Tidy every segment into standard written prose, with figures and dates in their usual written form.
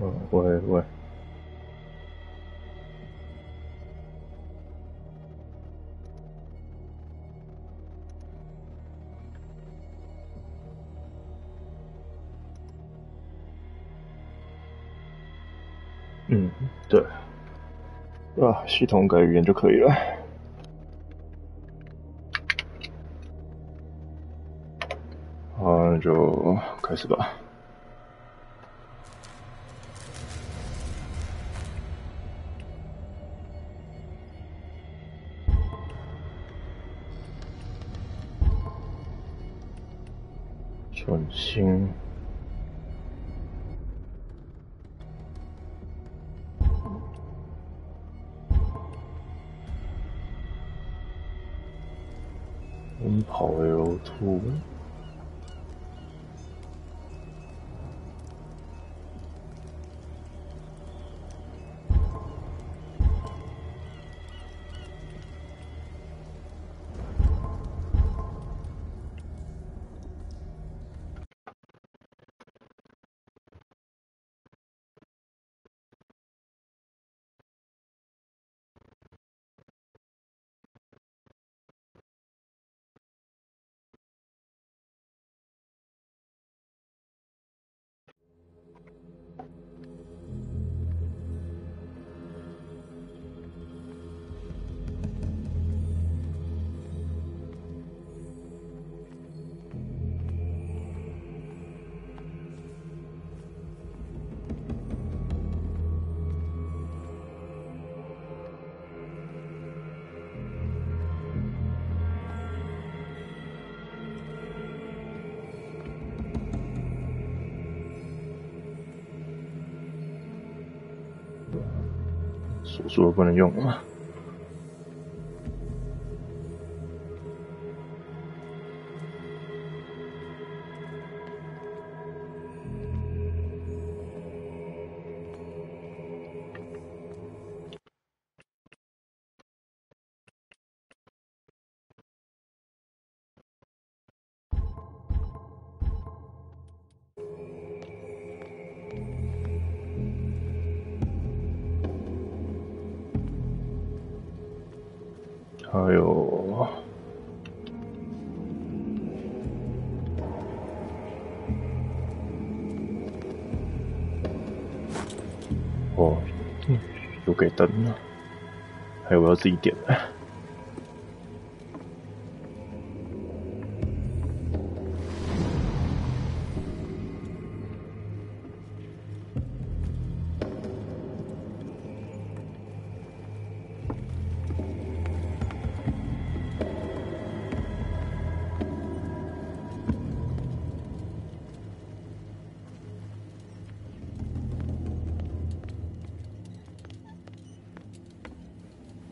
喂，对，系统改语言就可以了。好，那就开始吧。小心。奔跑 L2。锁住了不能用了。还有，有给灯了，还有我要自己点的。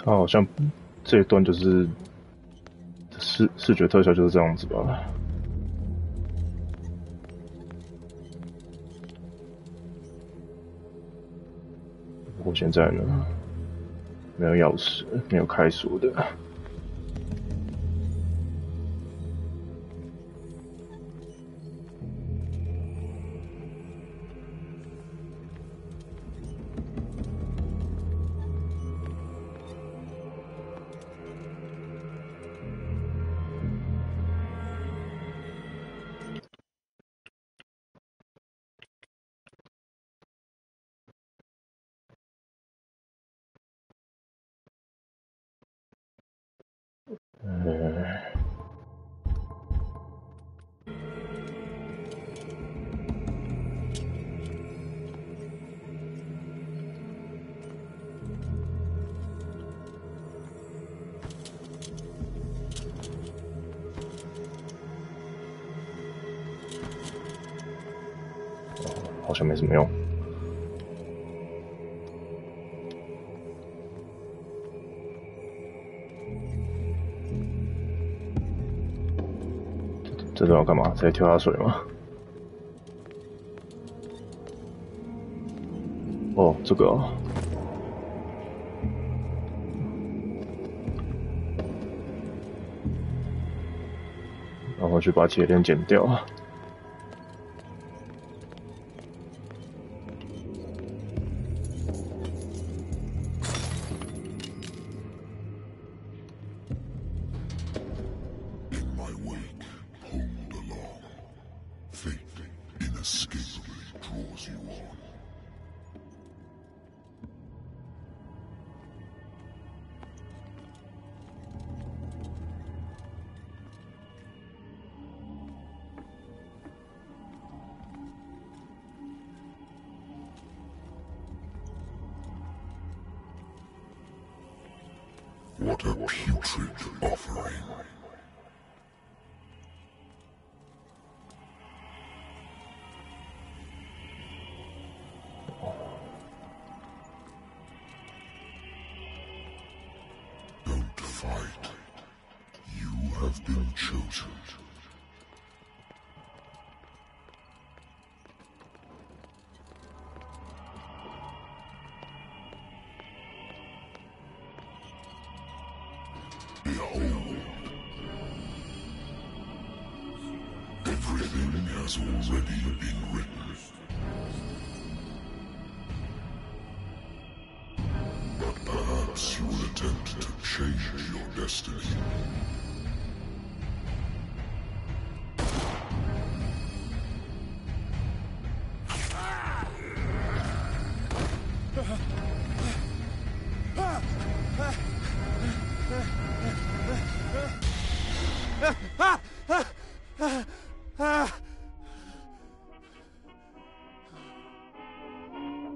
它好像这一段就是视觉特效就是这样子吧。我现在呢，没有钥匙，没有开锁的。好像没什么用。这段要干嘛？再跳下水吗？哦，这个哦。然后去把铁链剪掉。What a putrid offering. Don't fight. You have been chosen. Behold. Everything has already been written. But perhaps you will attempt to change your destiny.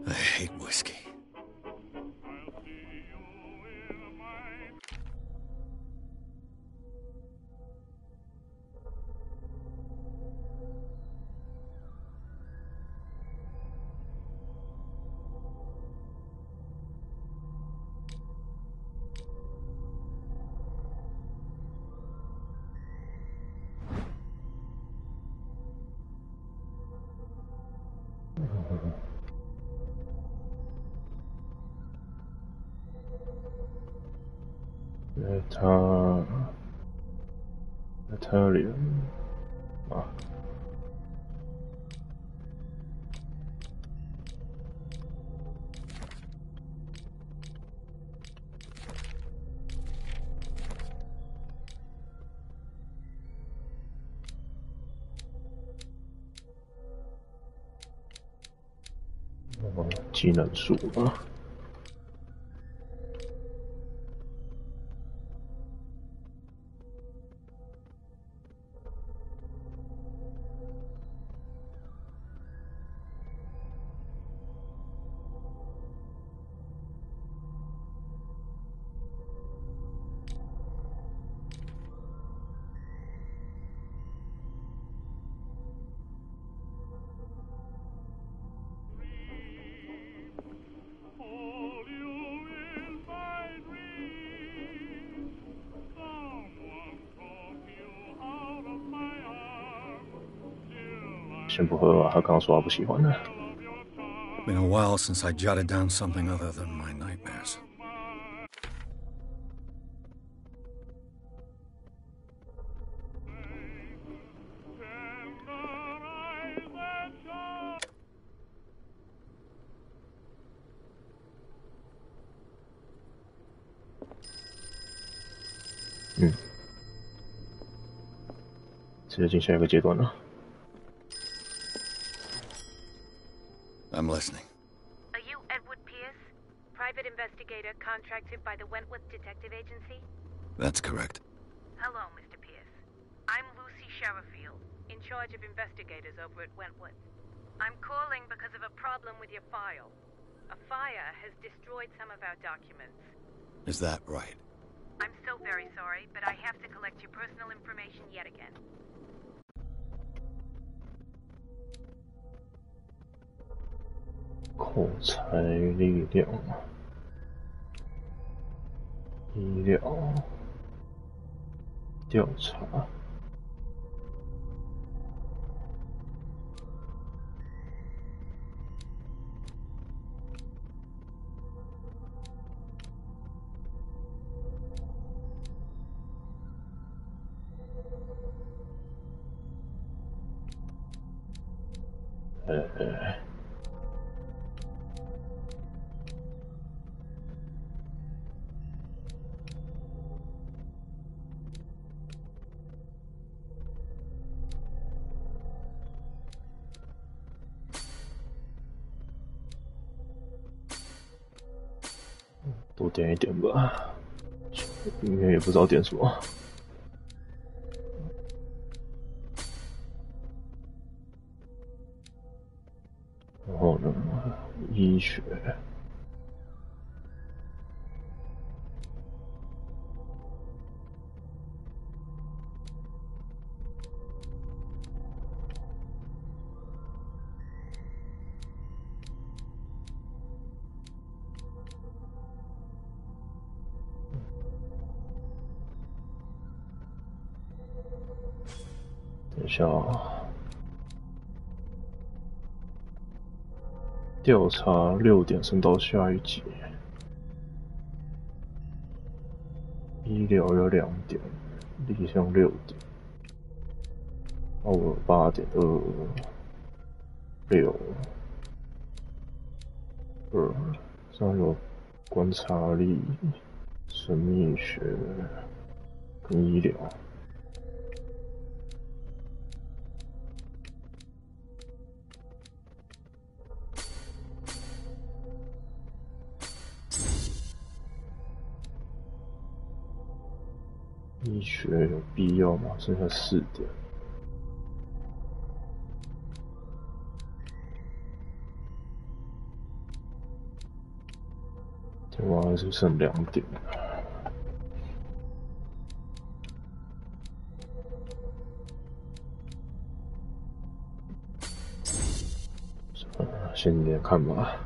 I hate whiskey. Italian 啊，技能树啊。先不喝啊，他刚刚说他不喜欢的。Been a while since I jotted down something other than my nightmares. Hmm. 直接进下一个阶段了。I'm listening. Are you Edward Pierce, private investigator contracted by the Wentworth Detective Agency? That's correct. Hello, Mr. Pierce. I'm Lucy Sherifield, in charge of investigators over at Wentworth. I'm calling because of a problem with your file. A fire has destroyed some of our documents. Is that right? I'm so very sorry, but I have to collect your personal information yet again. 口才力量、医疗、调查。多点一点吧，因为也不知道点什么。然后呢，医学。等一下啊，调查6点升到下一集，医疗有2点，立项6点，我8.26，这样有观察力、神秘学跟医疗。医学有必要吗？剩下4点。电话还是剩2点。先点看吧。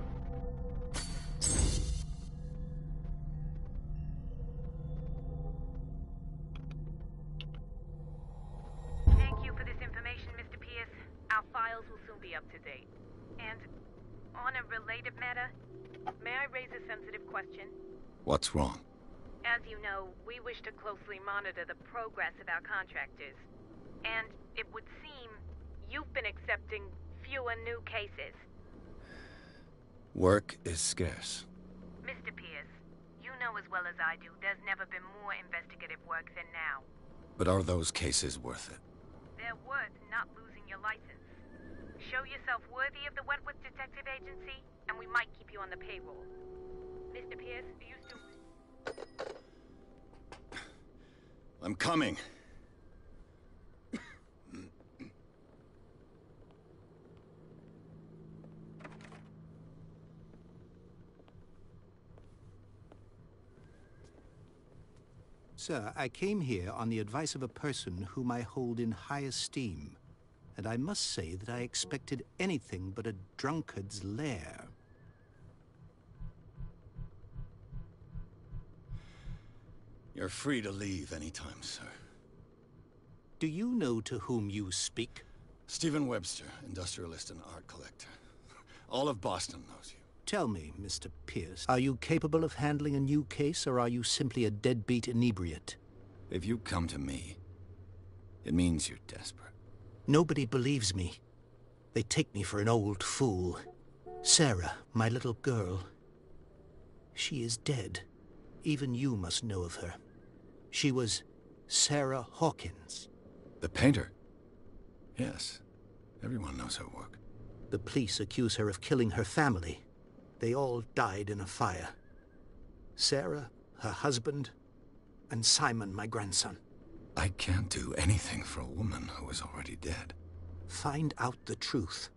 What's wrong? As you know, we wish to closely monitor the progress of our contractors. And it would seem you've been accepting fewer new cases. Work is scarce. Mr. Pierce, you know as well as I do there's never been more investigative work than now. But are those cases worth it? They're worth not losing your license. Show yourself worthy of the Wentworth Detective Agency, and we might keep you on the payroll. Mr. Pierce, are you still... I'm coming. Sir, I came here on the advice of a person whom I hold in high esteem, and I must say that I expected anything but a drunkard's lair. You're free to leave anytime, sir. Do you know to whom you speak? Stephen Webster, industrialist and art collector. All of Boston knows you. Tell me, Mr. Pierce, are you capable of handling a new case, or are you simply a deadbeat inebriate? If you come to me, it means you're desperate. Nobody believes me. They take me for an old fool. Sarah, my little girl, she is dead. Even you must know of her. She was Sarah Hawkins. The painter? Yes. Everyone knows her work. The police accuse her of killing her family. They all died in a fire. Sarah, her husband, and Simon, my grandson. I can't do anything for a woman who is already dead. Find out the truth.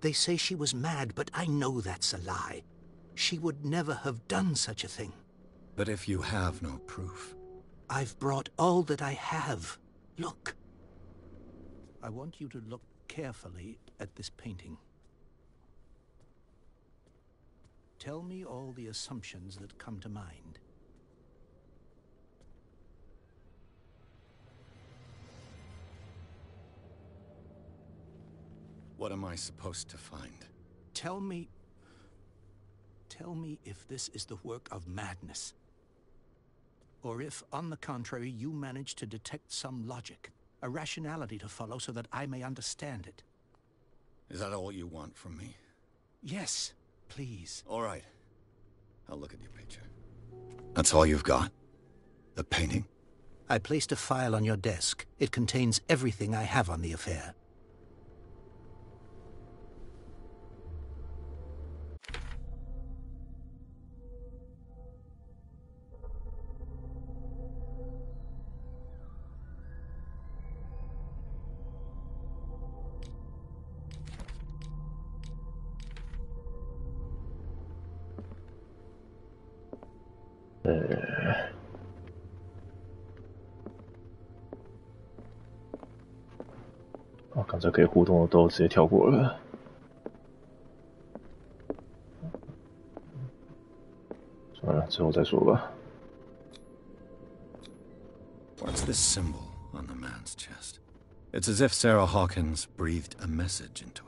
They say she was mad, but I know that's a lie. She would never have done such a thing. But if you have no proof... I've brought all that I have. Look. I want you to look carefully at this painting. Tell me all the assumptions that come to mind. What am I supposed to find? Tell me if this is the work of madness. Or if, on the contrary, you manage to detect some logic, a rationality to follow so that I may understand it. Is that all you want from me? Yes, please. All right. I'll look at your picture. That's all you've got? The painting? I placed a file on your desk. It contains everything I have on the affair.刚才可以互动的都直接跳过了。算了，之后再说吧。What's this symbol on the man's chest? It's as if Sarah Hawkins breathed a message into it.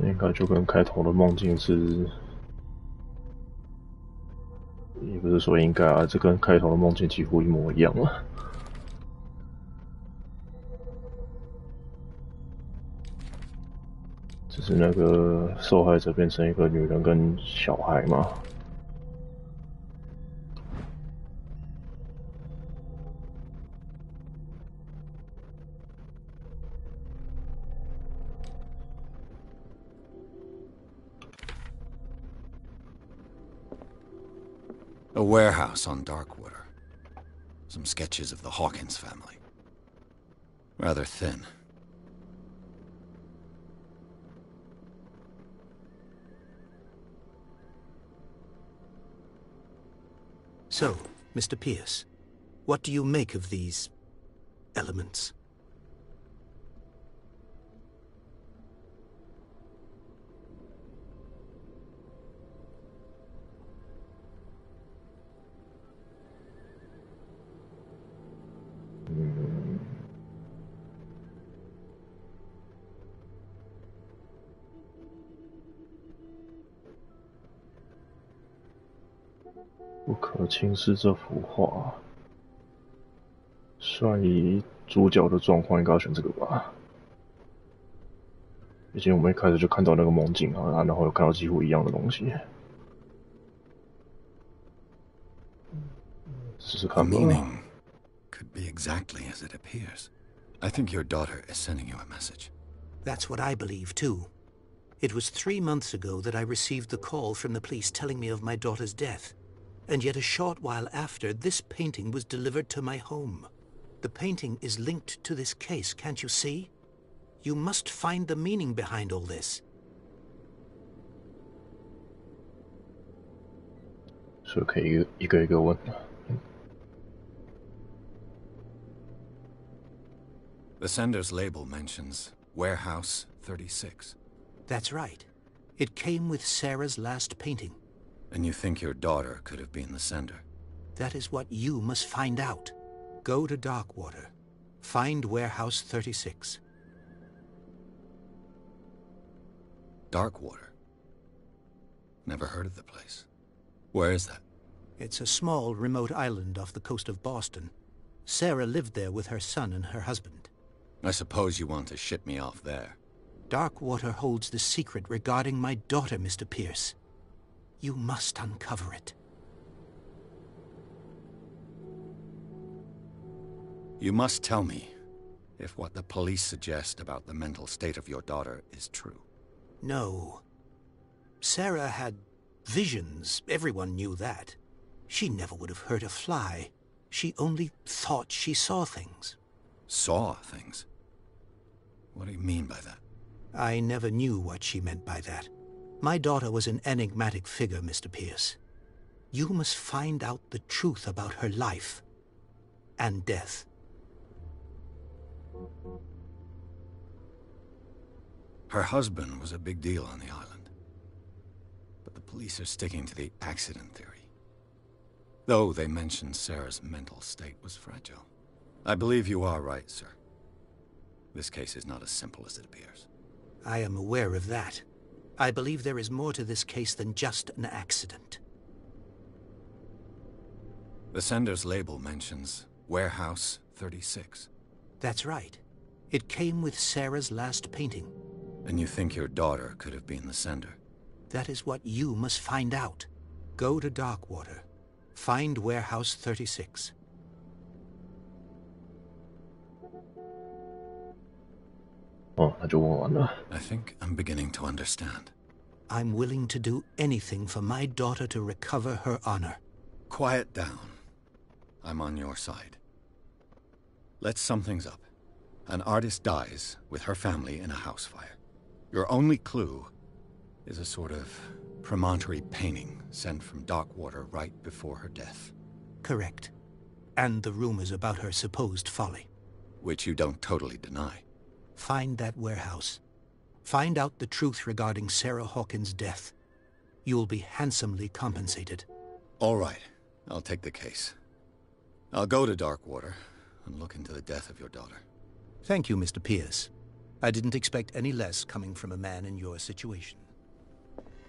应该就跟开头的梦境是，也不是说应该啊，这跟开头的梦境几乎一模一样啊。只是那个受害者变成一个女人跟小孩嘛。A warehouse on Darkwater. Some sketches of the Hawkins family. Rather thin. So, Mr. Pierce, what do you make of these elements? “不可轻视这幅画”，算以主角的状况，应该要选这个吧。毕竟我们一开始就看到那个梦境啊，然后又看到几乎一样的东西。试试 The 看吧。 meaning could be exactly as it appears. I think your daughter is sending you a message. That's what I believe, too. It was 3 months ago that I received the call from the police telling me of my daughter's death. And yet a short while after, this painting was delivered to my home. The painting is linked to this case, can't you see? You must find the meaning behind all this. 所以可以一个一个问。The sender's label mentions Warehouse 36. That's right. It came with Sarah's last painting. And you think your daughter could have been the sender? That is what you must find out. Go to Darkwater. Find Warehouse 36. Darkwater? Never heard of the place. Where is that? It's a small, remote island off the coast of Boston. Sarah lived there with her son and her husband. I suppose you want to ship me off there. Darkwater holds the secret regarding my daughter, Mr. Pierce. You must uncover it. You must tell me if what the police suggest about the mental state of your daughter is true. No. Sarah had visions. Everyone knew that. She never would have hurt a fly. She only thought she saw things. Saw things? What do you mean by that? I never knew what she meant by that. My daughter was an enigmatic figure, Mr. Pierce. You must find out the truth about her life and death. Her husband was a big deal on the island. But the police are sticking to the accident theory. Though they mention Sarah's mental state was fragile. I believe you are right, sir. This case is not as simple as it appears. I am aware of that. I believe there is more to this case than just an accident. The sender's label mentions Warehouse 36. That's right. It came with Sarah's last painting. And you think your daughter could have been the sender? That is what you must find out. Go to Darkwater. Find Warehouse 36. I think I'm beginning to understand. I'm willing to do anything for my daughter to recover her honor. Quiet down. I'm on your side. Let's sum things up. An artist dies with her family in a house fire. Your only clue is a sort of promontory painting sent from Darkwater right before her death. Correct. And the rumors about her supposed folly. Which you don't totally deny. Find that warehouse. Find out the truth regarding Sarah Hawkins' death. You'll be handsomely compensated. All right. I'll take the case. I'll go to Darkwater and look into the death of your daughter. Thank you, Mr. Pierce. I didn't expect any less coming from a man in your situation.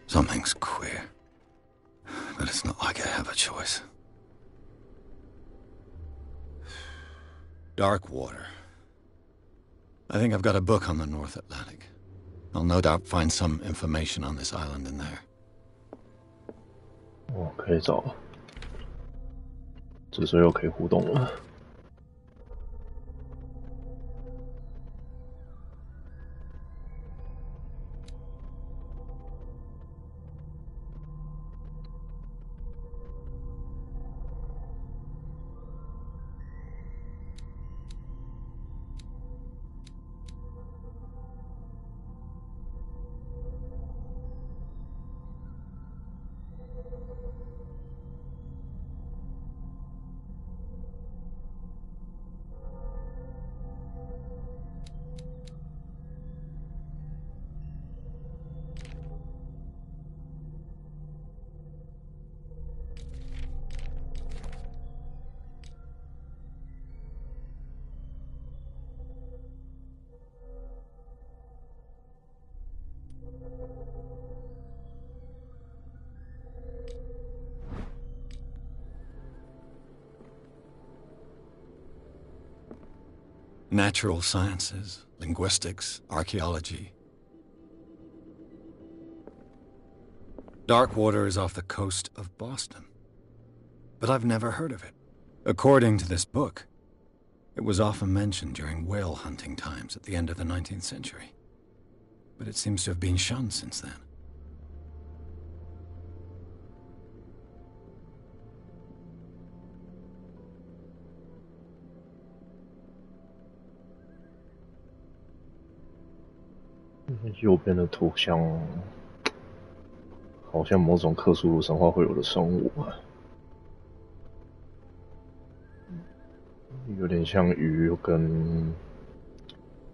Something's queer. But it's not like I have a choice. Darkwater. I think I've got a book on the North Atlantic. I'll no doubt find some information on this island in there. 哦，可以找了，这时候又可以互动了。Natural sciences, linguistics, archaeology. Darkwater is off the coast of Boston. But I've never heard of it. According to this book, it was often mentioned during whale hunting times at the end of the 19th century. But it seems to have been shunned since then.右边的图像好像某种克苏鲁神话会有的生物啊，有点像鱼跟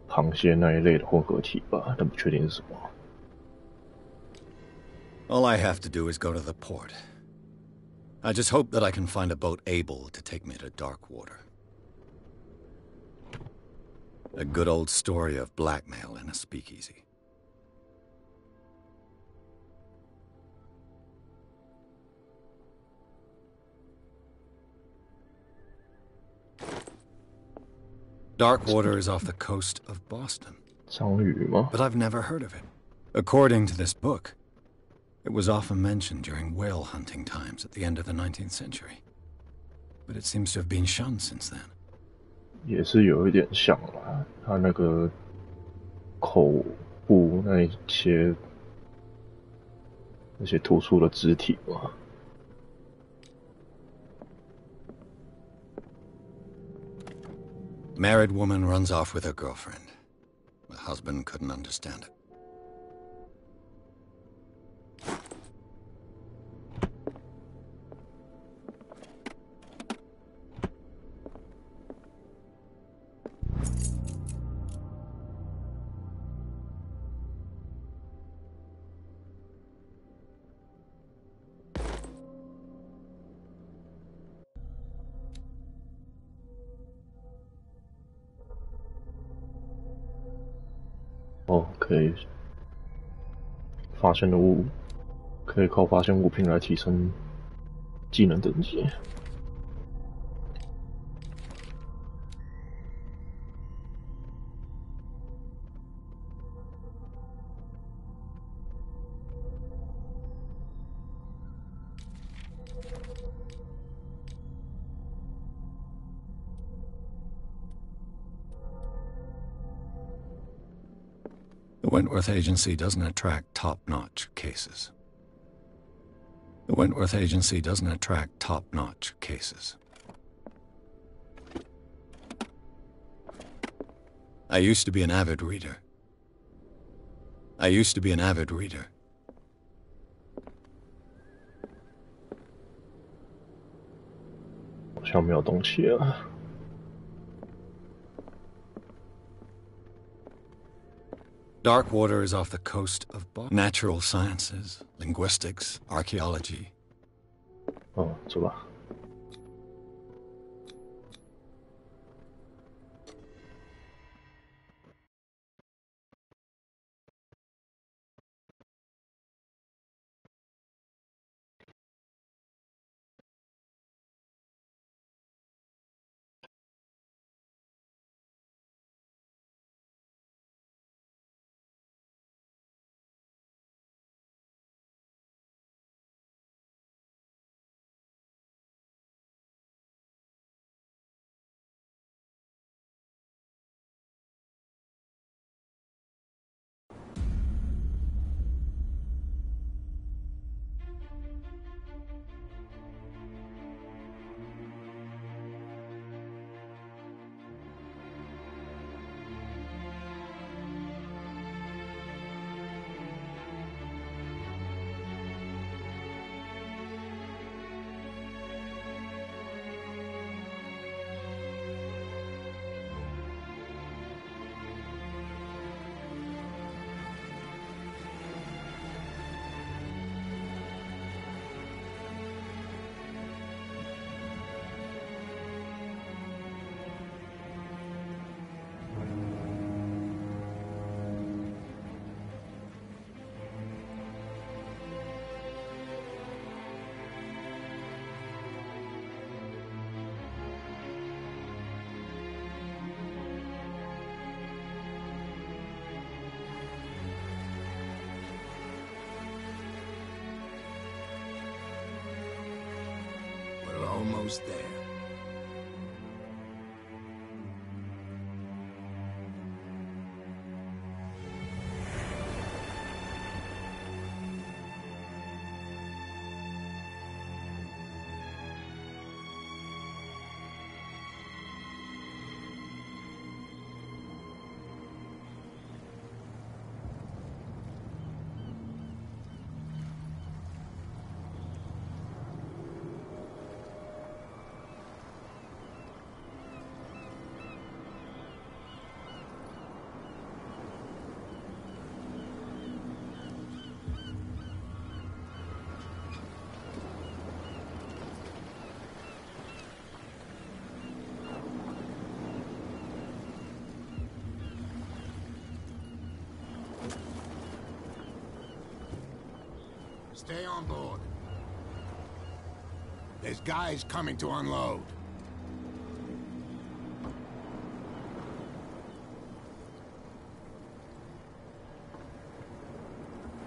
螃蟹那一类的混合体吧，但不确定是什么。All I have to do is go to the port. I just hope that I can find a boat able to take me to Darkwater. A good old story of blackmail in a speakeasy. Darkwater is off the coast of Boston. 章鱼吗？ But I've never heard of it. According to this book, it was often mentioned during whale hunting times at the end of the 19th century. But it seems to have been shunned since then. 也是有一点像啦，它那个口部那些突出的肢体嘛。Married woman runs off with her girlfriend. The husband couldn't understand it.哦，可以发现的物，可以靠发现物品来提升技能等级。The Wentworth Agency doesn't attract top-notch cases. The Wentworth Agency doesn't attract top-notch cases. I used to be an avid reader. I used to be an avid reader. 像没有东西了。Dark water is off the coast of natural sciences, linguistics, archaeology. 走吧。We're almost there. Stay on board. There's guys coming to unload.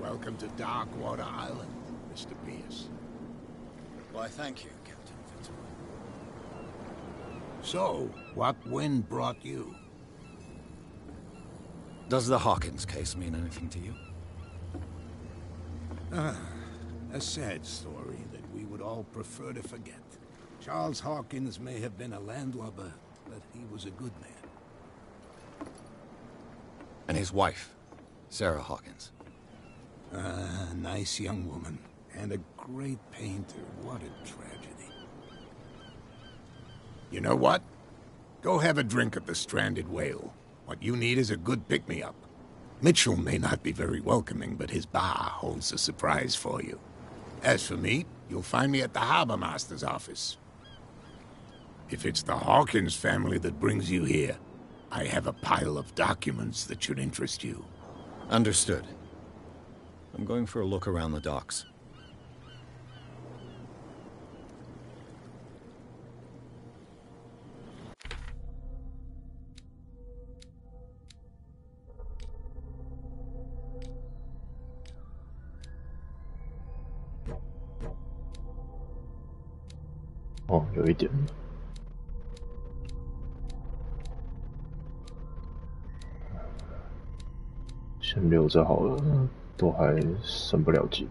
Welcome to Darkwater Island, Mr. Pierce. Why, thank you, Captain Fitzroy. So, what wind brought you? Does the Hawkins case mean anything to you? A sad story that we would all prefer to forget. Charles Hawkins may have been a landlubber, but he was a good man. And his wife, Sarah Hawkins. A nice young woman, and a great painter. What a tragedy. You know what? Go have a drink at the Stranded Whale. What you need is a good pick-me-up. Mitchell may not be very welcoming, but his bar holds a surprise for you. As for me, you'll find me at the Harbor Master's office. If it's the Hawkins family that brings you here, I have a pile of documents that should interest you. Understood. I'm going for a look around the docks.有一点。先留着好了，都还升不了级。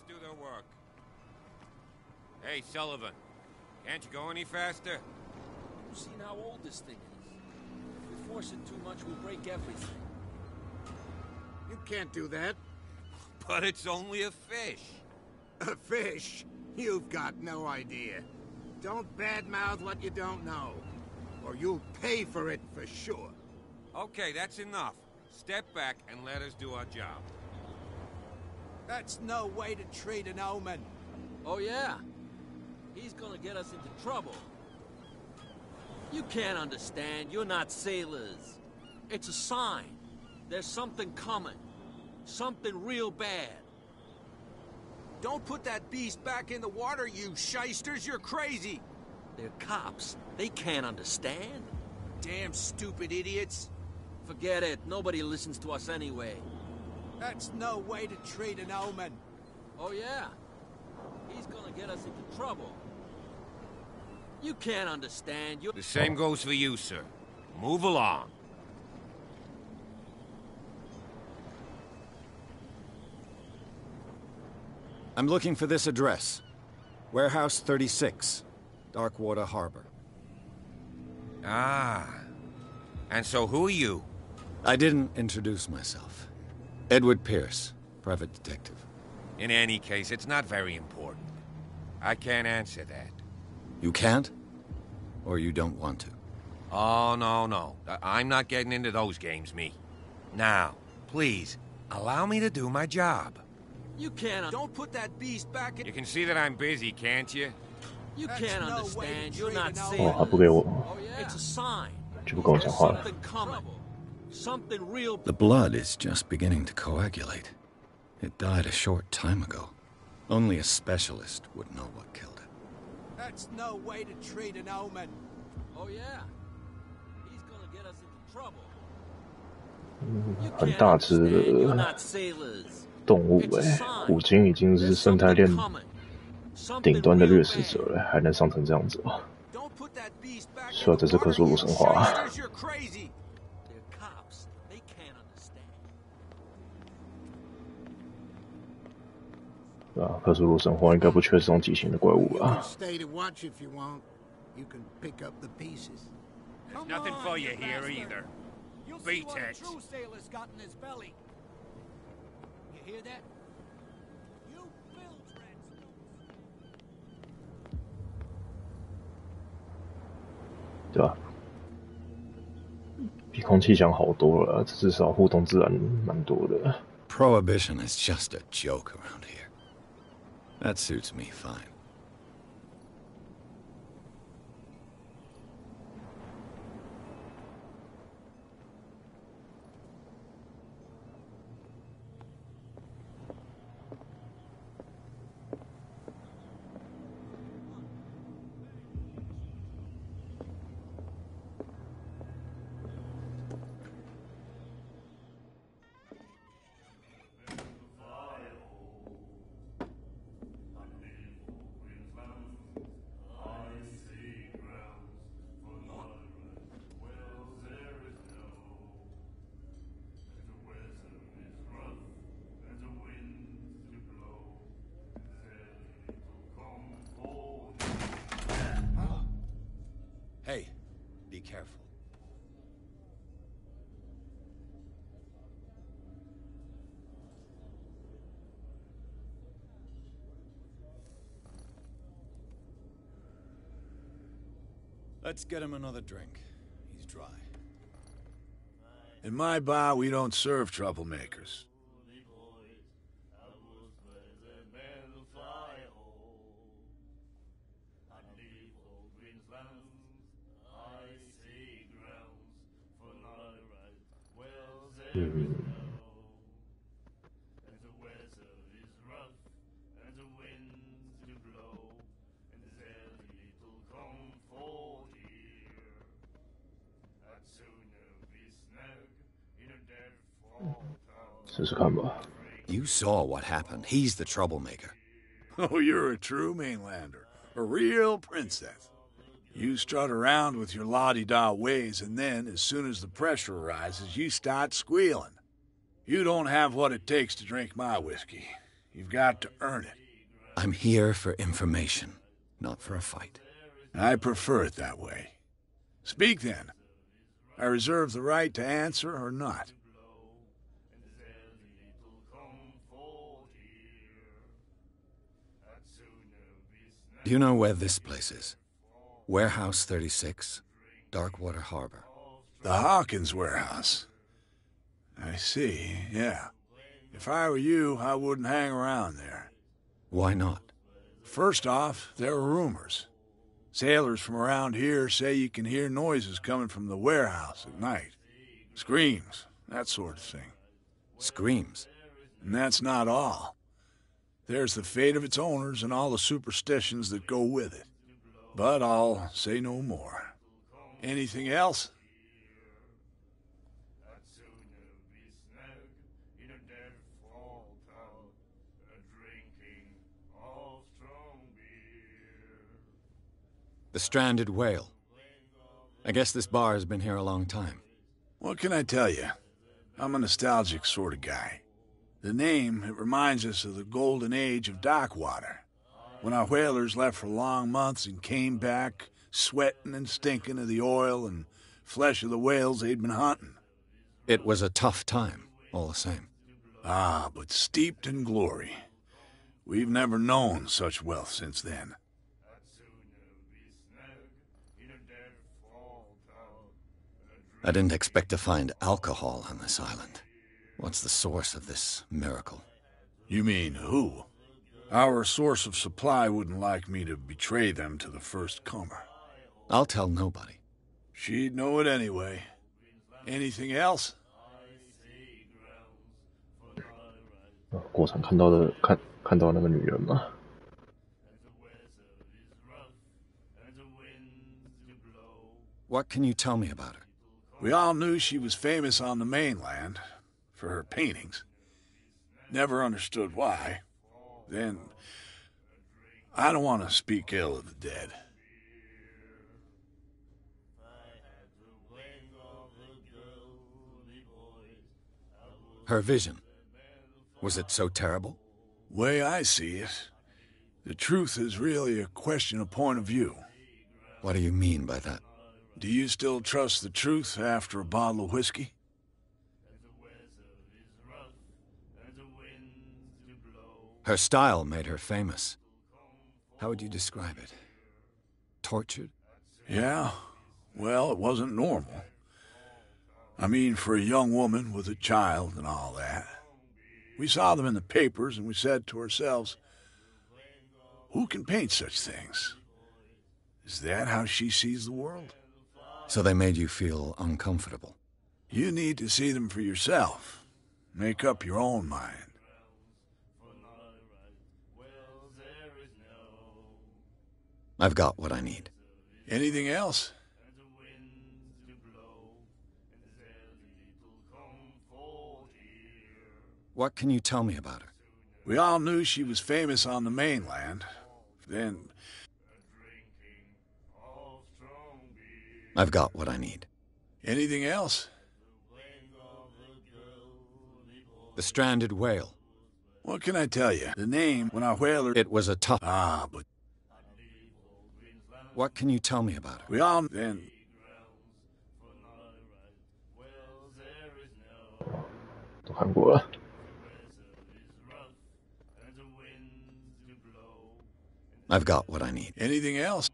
do their work. Hey, Sullivan, can't you go any faster? You've seen how old this thing is. If we force it too much, we'll break everything. You can't do that. But it's only a fish. A fish? You've got no idea. Don't badmouth what you don't know, or you'll pay for it for sure. Okay, that's enough. Step back and let us do our job. That's no way to treat an omen. Oh, yeah? He's gonna get us into trouble. You can't understand. You're not sailors. It's a sign. There's something coming. Something real bad. Don't put that beast back in the water, you shysters. You're crazy. They're cops. They can't understand. Damn stupid idiots. Forget it. Nobody listens to us anyway. That's no way to treat an omen. Oh, yeah? He's gonna get us into trouble. You can't understand. The same goes for you, sir. Move along. I'm looking for this address. Warehouse 36, Darkwater Harbor. Ah. And so who are you? I didn't introduce myself. Edward Pierce, private detective. In any case, it's not very important. I can't answer that. You can't? Or you don't want to? Oh, no. I'm not getting into those games, me. Now, please, allow me to do my job. You can't... Don't put that beast back in... You can see that I'm busy, can't you? You can't understand. You're not 哦， sailors. 还不给我， Oh, yeah. It's a sign. 就不跟我讲话了。 Something coming. Something real... The blood is just beginning to coagulate. It died a short time ago. Only a specialist would know what killed it. That's no way to treat an omen. Oh, yeah. He's gonna get us into trouble. 很大只的 You're not sailors. 动物虎鲸已经是生态链顶端的掠食者了，还能上成这样子吗？虽然这是克苏鲁神话。对啊，克苏鲁神话应该不缺这种畸形的怪物吧？ There's nothing for you here either. Beat it. You hear that? You bilge rats. 对吧？比空气响好多了，至少互动自然蛮多的。Prohibition is just a joke around here. That suits me fine. Hey, be careful. Let's get him another drink. He's dry. In my bar, we don't serve troublemakers. You saw what happened. He's the troublemaker. Oh, you're a true mainlander. A real princess. You strut around with your la-di-da ways, and then, as soon as the pressure arises, you start squealing. You don't have what it takes to drink my whiskey. You've got to earn it. I'm here for information, not for a fight. I prefer it that way. Speak then. I reserve the right to answer or not. Do you know where this place is? Warehouse 36, Darkwater Harbor. The Hawkins warehouse. I see, yeah. If I were you, I wouldn't hang around there. Why not? First off, there are rumors. Sailors from around here say you can hear noises coming from the warehouse at night. Screams, that sort of thing. Screams? And that's not all. There's the fate of its owners and all the superstitions that go with it. But I'll say no more. Anything else? The Stranded Whale. I guess this bar has been here a long time. What can I tell you? I'm a nostalgic sort of guy. The name, it reminds us of the golden age of dockwater, when our whalers left for long months and came back sweating and stinking of the oil and flesh of the whales they'd been hunting. It was a tough time, all the same. Ah, but steeped in glory. We've never known such wealth since then. I didn't expect to find alcohol on this island. What's the source of this miracle? You mean who? Our source of supply wouldn't like me to betray them to the first comer. I'll tell nobody. She'd know it anyway. Anything else? 过场看到那个女人吗？ What can you tell me about her? We all knew she was famous on the mainland for her paintings. Never understood why. Then, I don't want to speak ill of the dead. Her vision. Was it so terrible? Way I see it, the truth is really a question of point of view. What do you mean by that? Do you still trust the truth after a bottle of whiskey? Her style made her famous. How would you describe it? Tortured? Yeah. Well, it wasn't normal. I mean, for a young woman with a child and all that. We saw them in the papers and we said to ourselves, who can paint such things? Is that how she sees the world? So they made you feel uncomfortable? You need to see them for yourself. Make up your own mind. I've got what I need. Anything else? What can you tell me about her? We all knew she was famous on the mainland. Then... I've got what I need. Anything else? The Stranded Whale. What can I tell you? The name, when our whaler... It was a tough... Ah, but... What can you tell me about her? We all... Then... 都看过了。 I've got what I need. Anything else?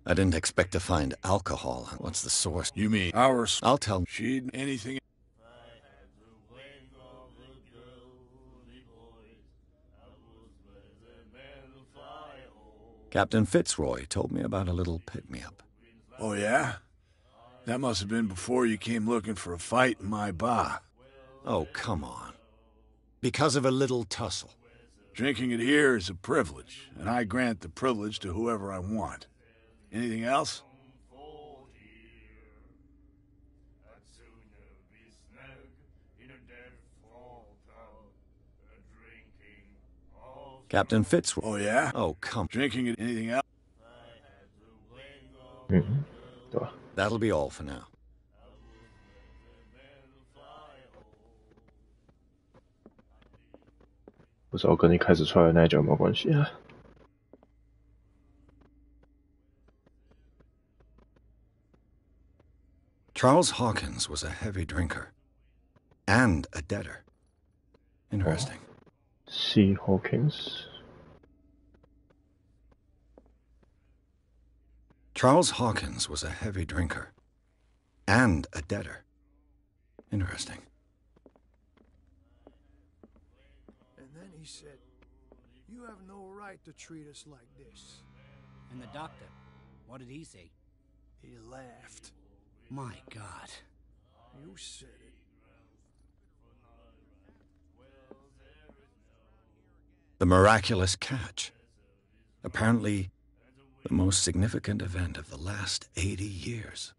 I didn't expect to find alcohol. What's the source? You mean ours? I'll tell... She'd... Anything... Captain Fitzroy told me about a little pick-me-up. Oh, yeah? That must have been before you came looking for a fight in my bar. Oh, come on. Because of a little tussle. Drinking it here is a privilege, and I grant the privilege to whoever I want. Anything else? Captain Fitzroy. Oh, yeah? Oh, come. Drinking it. Anything else? Mm-hmm. 对吧？ That'll be all for now. 不知道跟你开始出来的那一脚有没有关系啊？ Charles Hawkins was a heavy drinker and a debtor. Interesting. C. Hawkins. Charles Hawkins was a heavy drinker and a debtor. Interesting. And then he said, "You have no right to treat us like this." And the doctor, what did he say? He laughed. My God. You said it. The miraculous catch. Apparently, the most significant event of the last 80 years.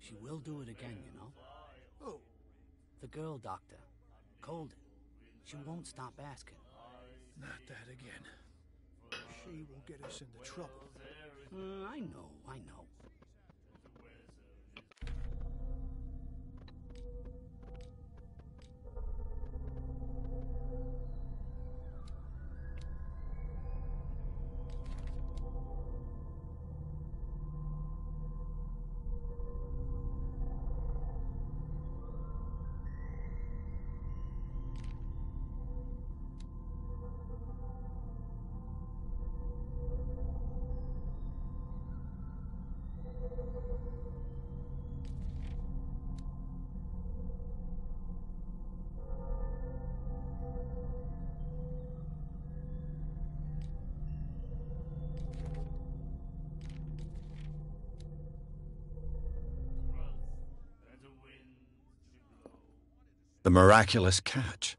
She will do it again, you know. Oh. The girl doctor. Colden. She won't stop asking. Not that again. She will get us into trouble. I know. The miraculous catch.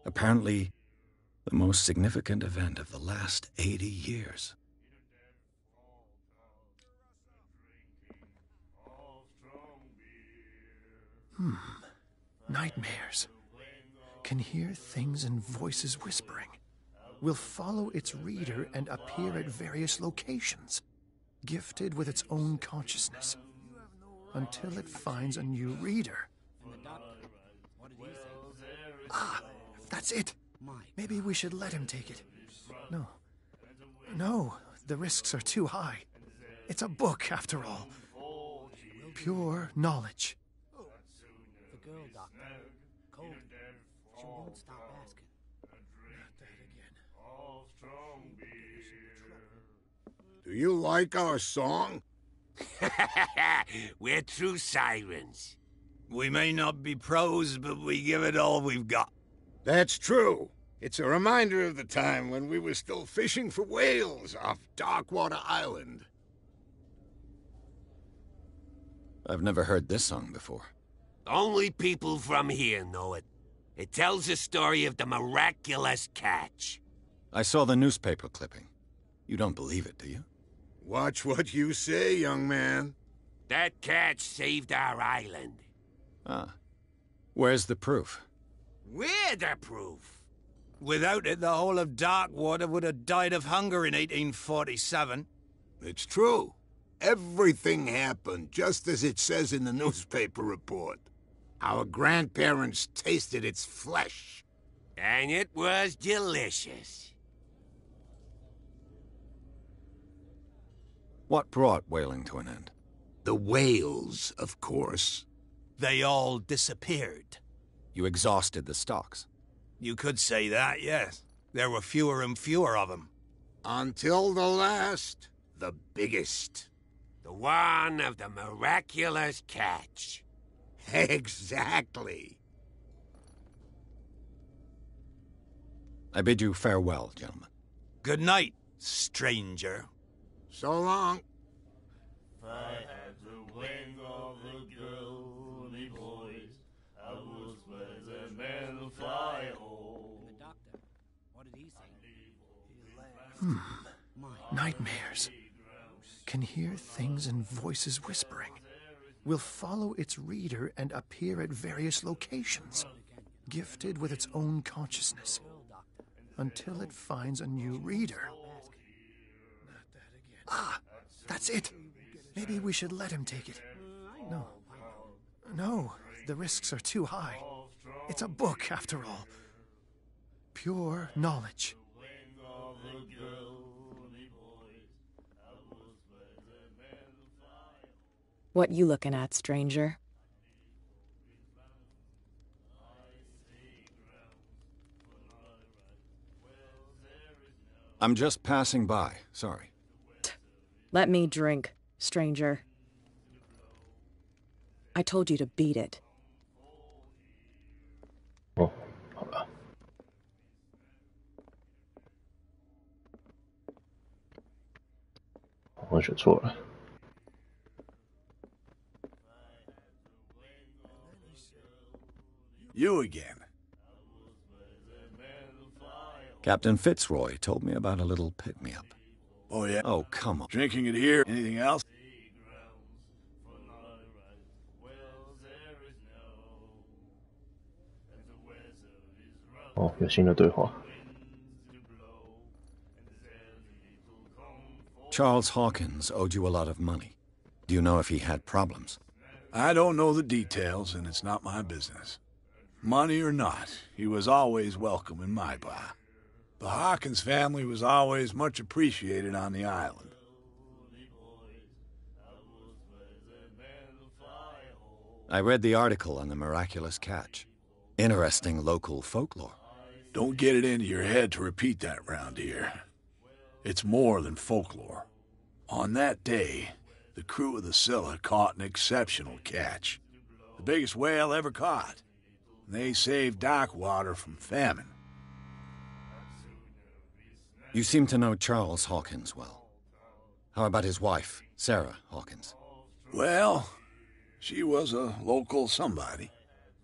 Apparently, the most significant event of the last 80 years. Nightmares. Can hear things and voices whispering. Will follow its reader and appear at various locations. Gifted with its own consciousness. Until it finds a new reader. Ah, that's it. Maybe we should let him take it. No, the risks are too high. It's a book, after all. Pure knowledge. The girl doctor. Colden. She won't stop asking. Not that again. Do you like our song? We're true sirens. We may not be pros, but we give it all we've got. That's true. It's a reminder of the time when we were still fishing for whales off Darkwater Island. I've never heard this song before. Only people from here know it. It tells the story of the miraculous catch. I saw the newspaper clipping. You don't believe it, do you? Watch what you say, young man. That catch saved our island. Ah. Where's the proof? We're the proof. Without it, the whole of Darkwater would have died of hunger in 1847. It's true. Everything happened just as it says in the newspaper report. Our grandparents tasted its flesh. And it was delicious. What brought whaling to an end? The whales, of course. They all disappeared. You exhausted the stocks. You could say that, yes. There were fewer and fewer of them. Until the last, the biggest. The one of the miraculous catch. Exactly. I bid you farewell, gentlemen. Good night, stranger. So long. If I had the wing of the girly boys, I would spread the man to fly home. The doctor, what did he say? Nightmares. Can hear things and voices whispering. Will follow its reader and appear at various locations. gifted with its own consciousness, until it finds a new reader. Ah, that's it. Maybe we should let him take it. No, the risks are too high. It's a book, after all. Pure knowledge. What you looking at, stranger? I'm just passing by. Sorry. Let me drink, stranger. I told you to beat it. 哦，好吧。我选错了。You again. Captain Fitzroy told me about a little pick-me-up. Oh, yeah? Oh, come on. Drinking it here. Anything else? Oh, 有新的对话。Charles Hawkins owed you a lot of money. Do you know if he had problems? I don't know the details, and it's not my business. Money or not, he was always welcome in my bar. The Hawkins family was always much appreciated on the island. I read the article on the miraculous catch. Interesting local folklore. Don't get it into your head to repeat that round here. It's more than folklore. On that day, the crew of the Scylla caught an exceptional catch. The biggest whale ever caught. They saved Darkwater from famine. You seem to know Charles Hawkins well. How about his wife, Sarah Hawkins? Well, she was a local somebody.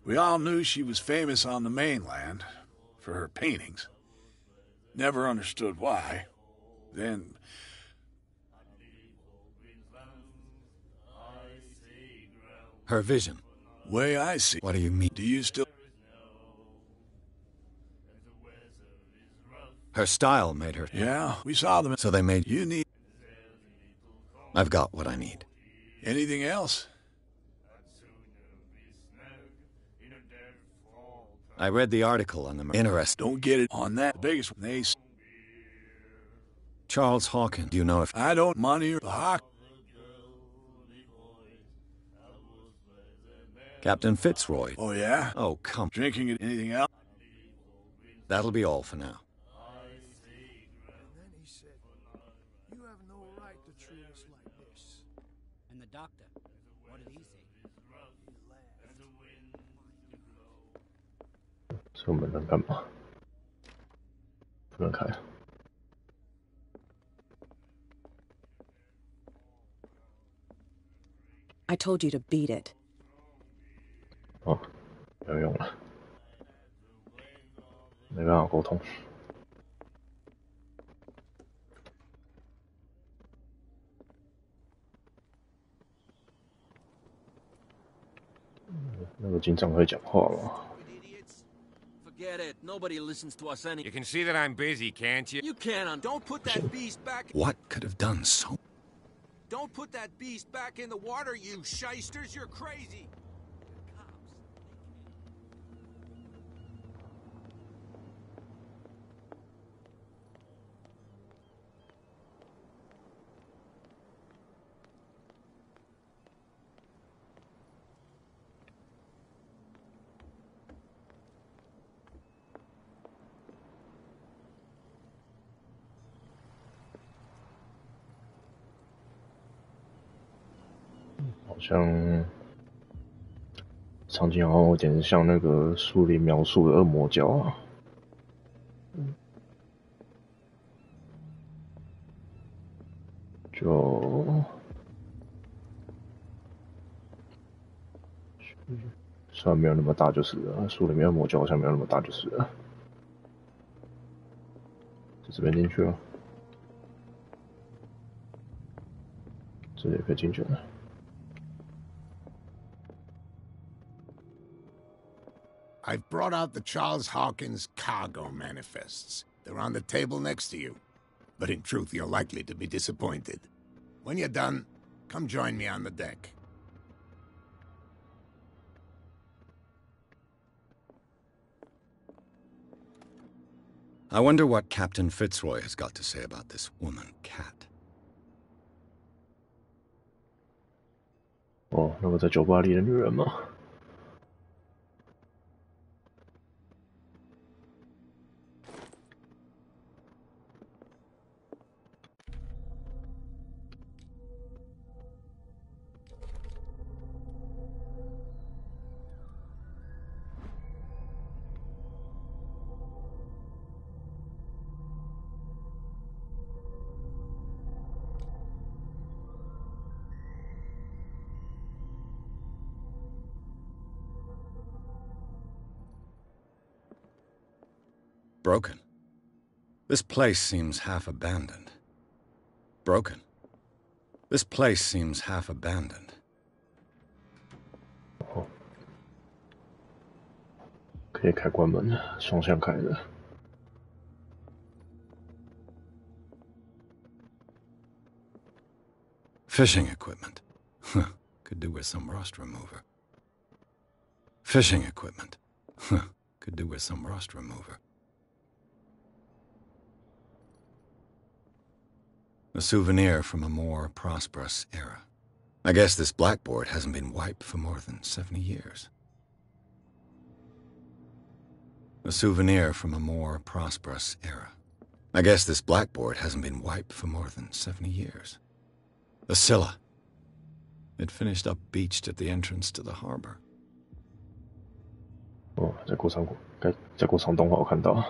We all knew she was famous on the mainland for her paintings. Never understood why. Then... Her vision. Way I see. What do you mean? Do you still... Her style made her... Yeah, we saw them. So they made... You need... I've got what I need. Anything else? I read the article on the... Interesting. Don't get it on that. The biggest... They... Charles Hawkins. Do you know if... I don't... Money or... The Hawk... Captain Fitzroy. Oh, yeah? Oh, come... Drinking it. Anything else? That'll be all for now. And the doctor, what did he say? 所以我们能干嘛？不能开。I told you to beat it. 哦，没有用了，没办法沟通。那个警长会讲话吗？ Forget it. Nobody listens to us any. You can see that I'm busy, can't you? You can't. Don't put that beast back. What could have done so? Don't put that beast back in the water, you shysters. You're crazy.好像场景好像有点像那个书里描述的恶魔教啊。就虽然没有那么大就是了，书里面恶魔教好像没有那么大就是了。就这边进去了，这里也可以进去了。I've brought out the Charles Hawkins cargo manifests. They're on the table next to you. But in truth, you're likely to be disappointed. When you're done, come join me on the deck. I wonder what Captain Fitzroy has got to say about this woman, Cat. 哦，那个在酒吧里的女人吗？ Broken. This place seems half abandoned. Broken. This place seems half abandoned. 哦，可以开关门，双向开的。Fishing equipment. Huh. Could do with some rust remover. Fishing equipment. Huh. Could do with some rust remover. A souvenir from a more prosperous era. I guess this blackboard hasn't been wiped for more than 70 years. A souvenir from a more prosperous era. I guess this blackboard hasn't been wiped for more than 70 years. The Scylla. It finished up beached at the entrance to the harbor. 哦，在过场动画我看到。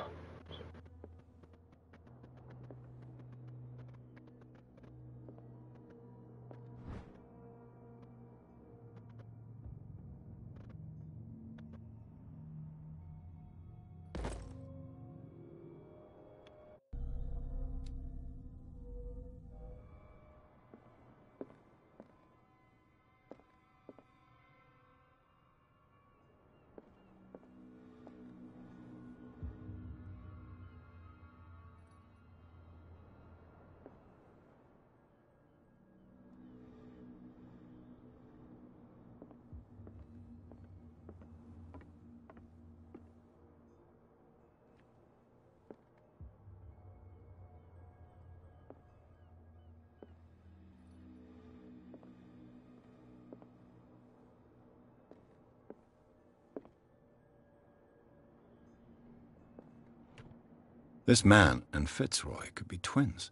This man and Fitzroy could be twins.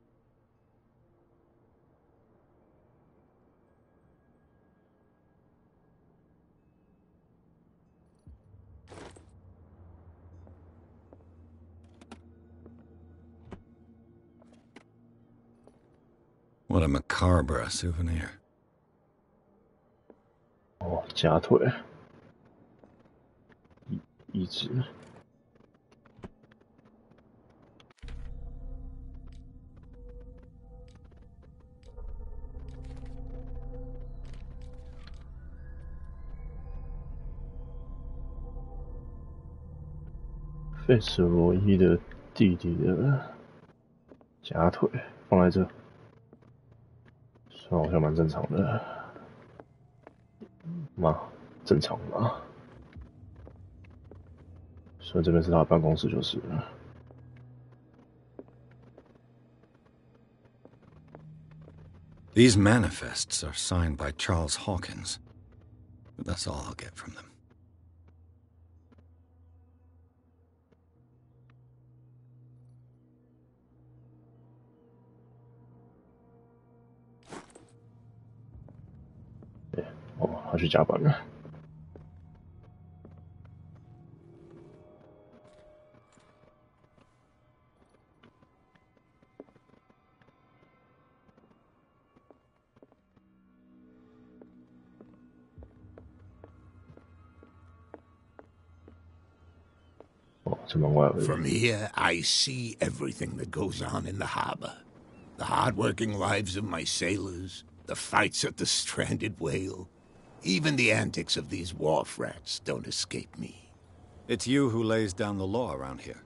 What a macabre souvenir. 哦，夹腿，一只。费茨罗伊的弟弟的夹腿放在这，算好像蛮正常的吗？正常吗？所以这边是他的办公室就是了。These manifests are signed by Charles Hawkins, but that's all I'll get from them. Yeah. 哦，他去加班了。From here, I see everything that goes on in the harbor. The hard-working lives of my sailors, the fights at the stranded whale. Even the antics of these wharf rats don't escape me. It's you who lays down the law around here.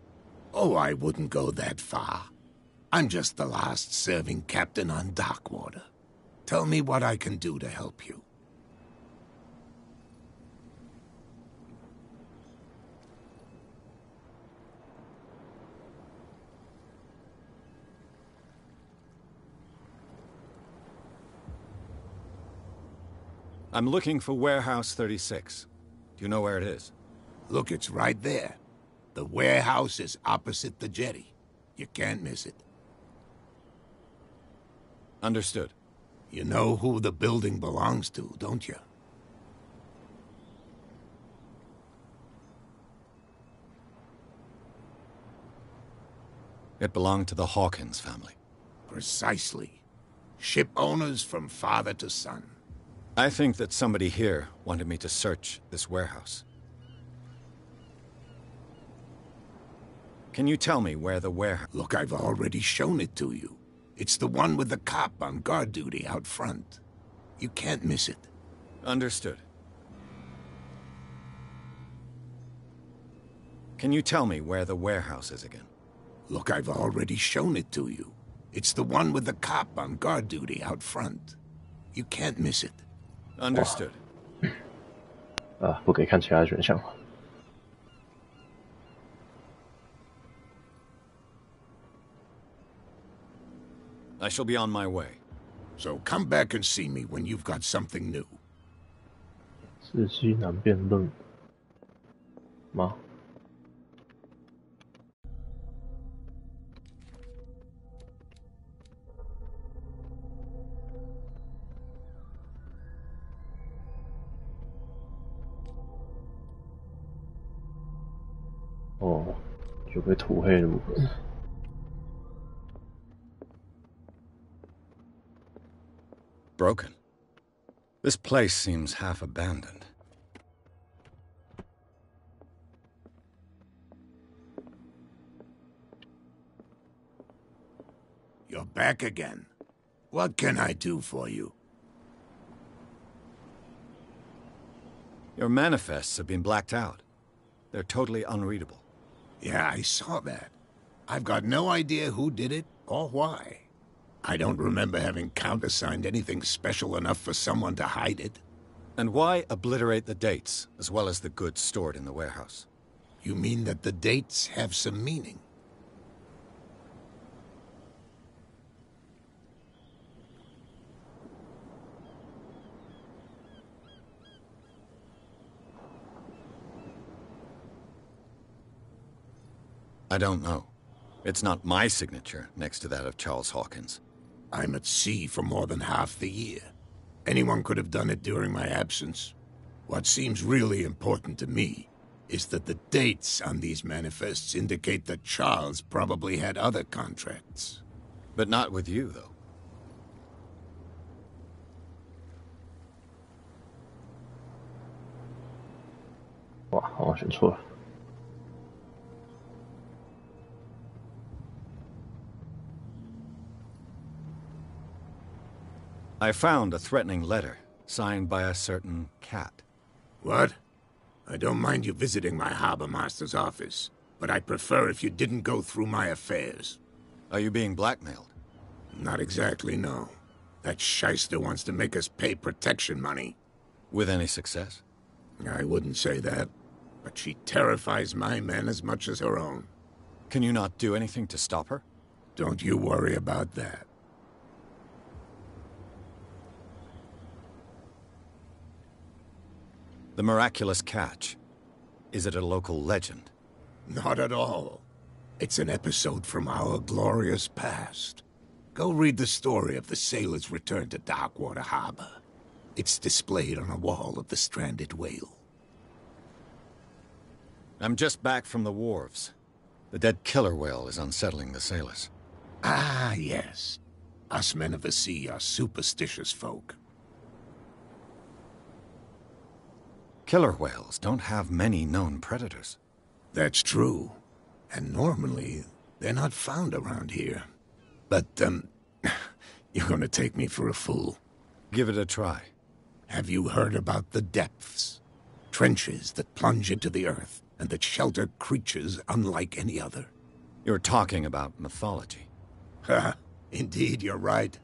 Oh, I wouldn't go that far. I'm just the last serving captain on Darkwater. Tell me what I can do to help you. I'm looking for Warehouse 36. Do you know where it is? Look, it's right there. The warehouse is opposite the jetty. You can't miss it. Understood. You know who the building belongs to, don't you? It belonged to the Hawkins family. Precisely. Ship owners from father to son. I think that somebody here wanted me to search this warehouse. Can you tell me where the warehouse... Look, I've already shown it to you. It's the one with the cop on guard duty out front. You can't miss it. Understood. Can you tell me where the warehouse is again? Look, I've already shown it to you. It's the one with the cop on guard duty out front. You can't miss it. Understood. 不可以看其他选项。I shall be on my way. So come back and see me when you've got something new. 是西南辩论吗？哦，就被涂黑的部分。Broken. This place seems half abandoned. You're back again. What can I do for you? Your manifests have been blacked out. They're totally unreadable. Yeah, I saw that. I've got no idea who did it or why. I don't remember having countersigned anything special enough for someone to hide it. And why obliterate the dates, as well as the goods stored in the warehouse? You mean that the dates have some meaning? I don't know. It's not my signature next to that of Charles Hawkins. I'm at sea for more than half the year. Anyone could have done it during my absence. What seems really important to me is that the dates on these manifests indicate that Charles probably had other contracts. But not with you, though. Wow, 我选错了。I found a threatening letter, signed by a certain cat. What? I don't mind you visiting my harbor master's office, but I'd prefer if you didn't go through my affairs. Are you being blackmailed? Not exactly, no. That shyster wants to make us pay protection money. With any success? I wouldn't say that, but she terrifies my men as much as her own. Can you not do anything to stop her? Don't you worry about that. The miraculous catch. Is it a local legend? Not at all. It's an episode from our glorious past. Go read the story of the sailor's return to Darkwater Harbor. It's displayed on a wall of the stranded whale. I'm just back from the wharves. The dead killer whale is unsettling the sailors. Ah, yes. Us men of the sea are superstitious folk. Killer whales don't have many known predators. That's true. And normally, they're not found around here. But, you're gonna take me for a fool. Give it a try. Have you heard about the depths? Trenches that plunge into the earth and that shelter creatures unlike any other. You're talking about mythology. Ha! Indeed, you're right.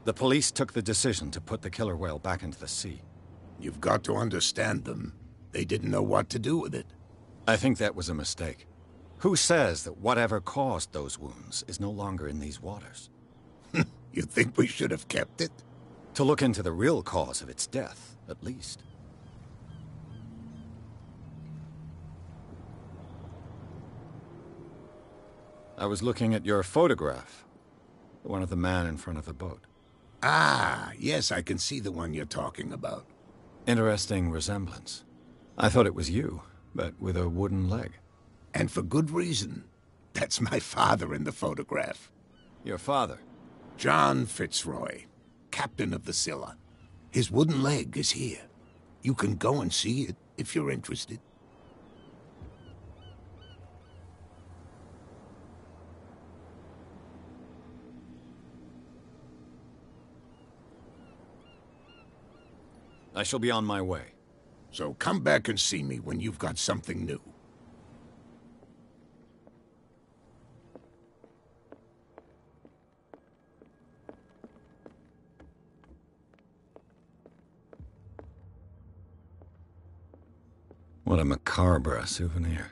The police took the decision to put the killer whale back into the sea. You've got to understand them. They didn't know what to do with it. I think that was a mistake. Who says that whatever caused those wounds is no longer in these waters? You think we should have kept it? To look into the real cause of its death, at least. I was looking at your photograph. The one of the man in front of the boat. Ah, yes, I can see the one you're talking about. Interesting resemblance. I thought it was you, but with a wooden leg. And for good reason. That's my father in the photograph. Your father? John Fitzroy, captain of the Scylla. His wooden leg is here. You can go and see it if you're interested. I shall be on my way. So come back and see me when you've got something new. What a macabre souvenir.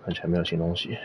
看起来没有新东西。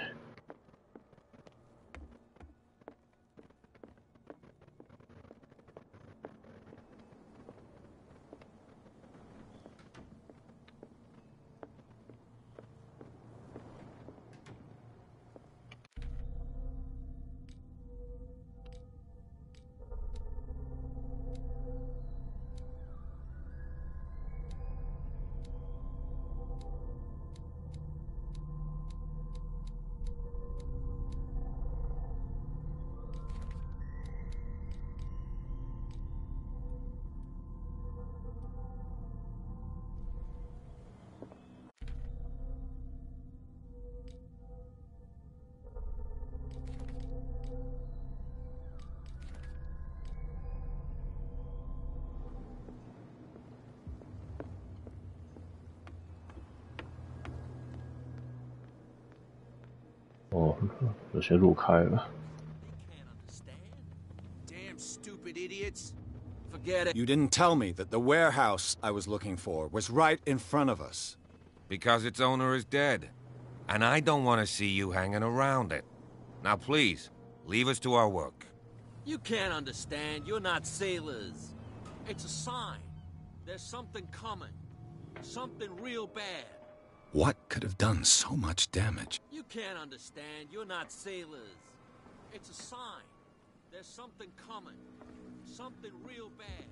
哦，有些路开了。Damn stupid idiots. Forget it. You didn't tell me that the warehouse I was looking for was right in front of us. Because its owner is dead. And I don't want to see you hanging around it. Now please, leave us to our work. You can't understand. You're not sailors. It's a sign. There's something coming. Something real bad. What could have done so much damage? You can't understand. You're not sailors. It's a sign. There's something coming. Something real bad.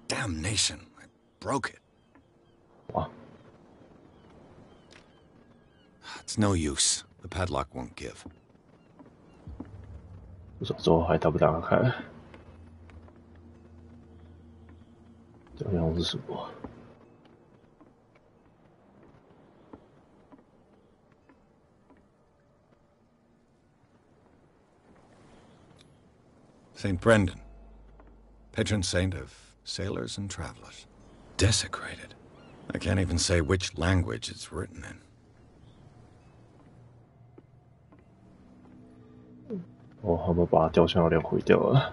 Damnation, I broke it. Wow. It's no use. The padlock won't give. 不知道之后还打不打得开？这样是什么？ St. Brendan, patron saint of sailors and travelers. Desecrated. I can't even say which language it's written in. 哦，他们把雕像有点毁掉了。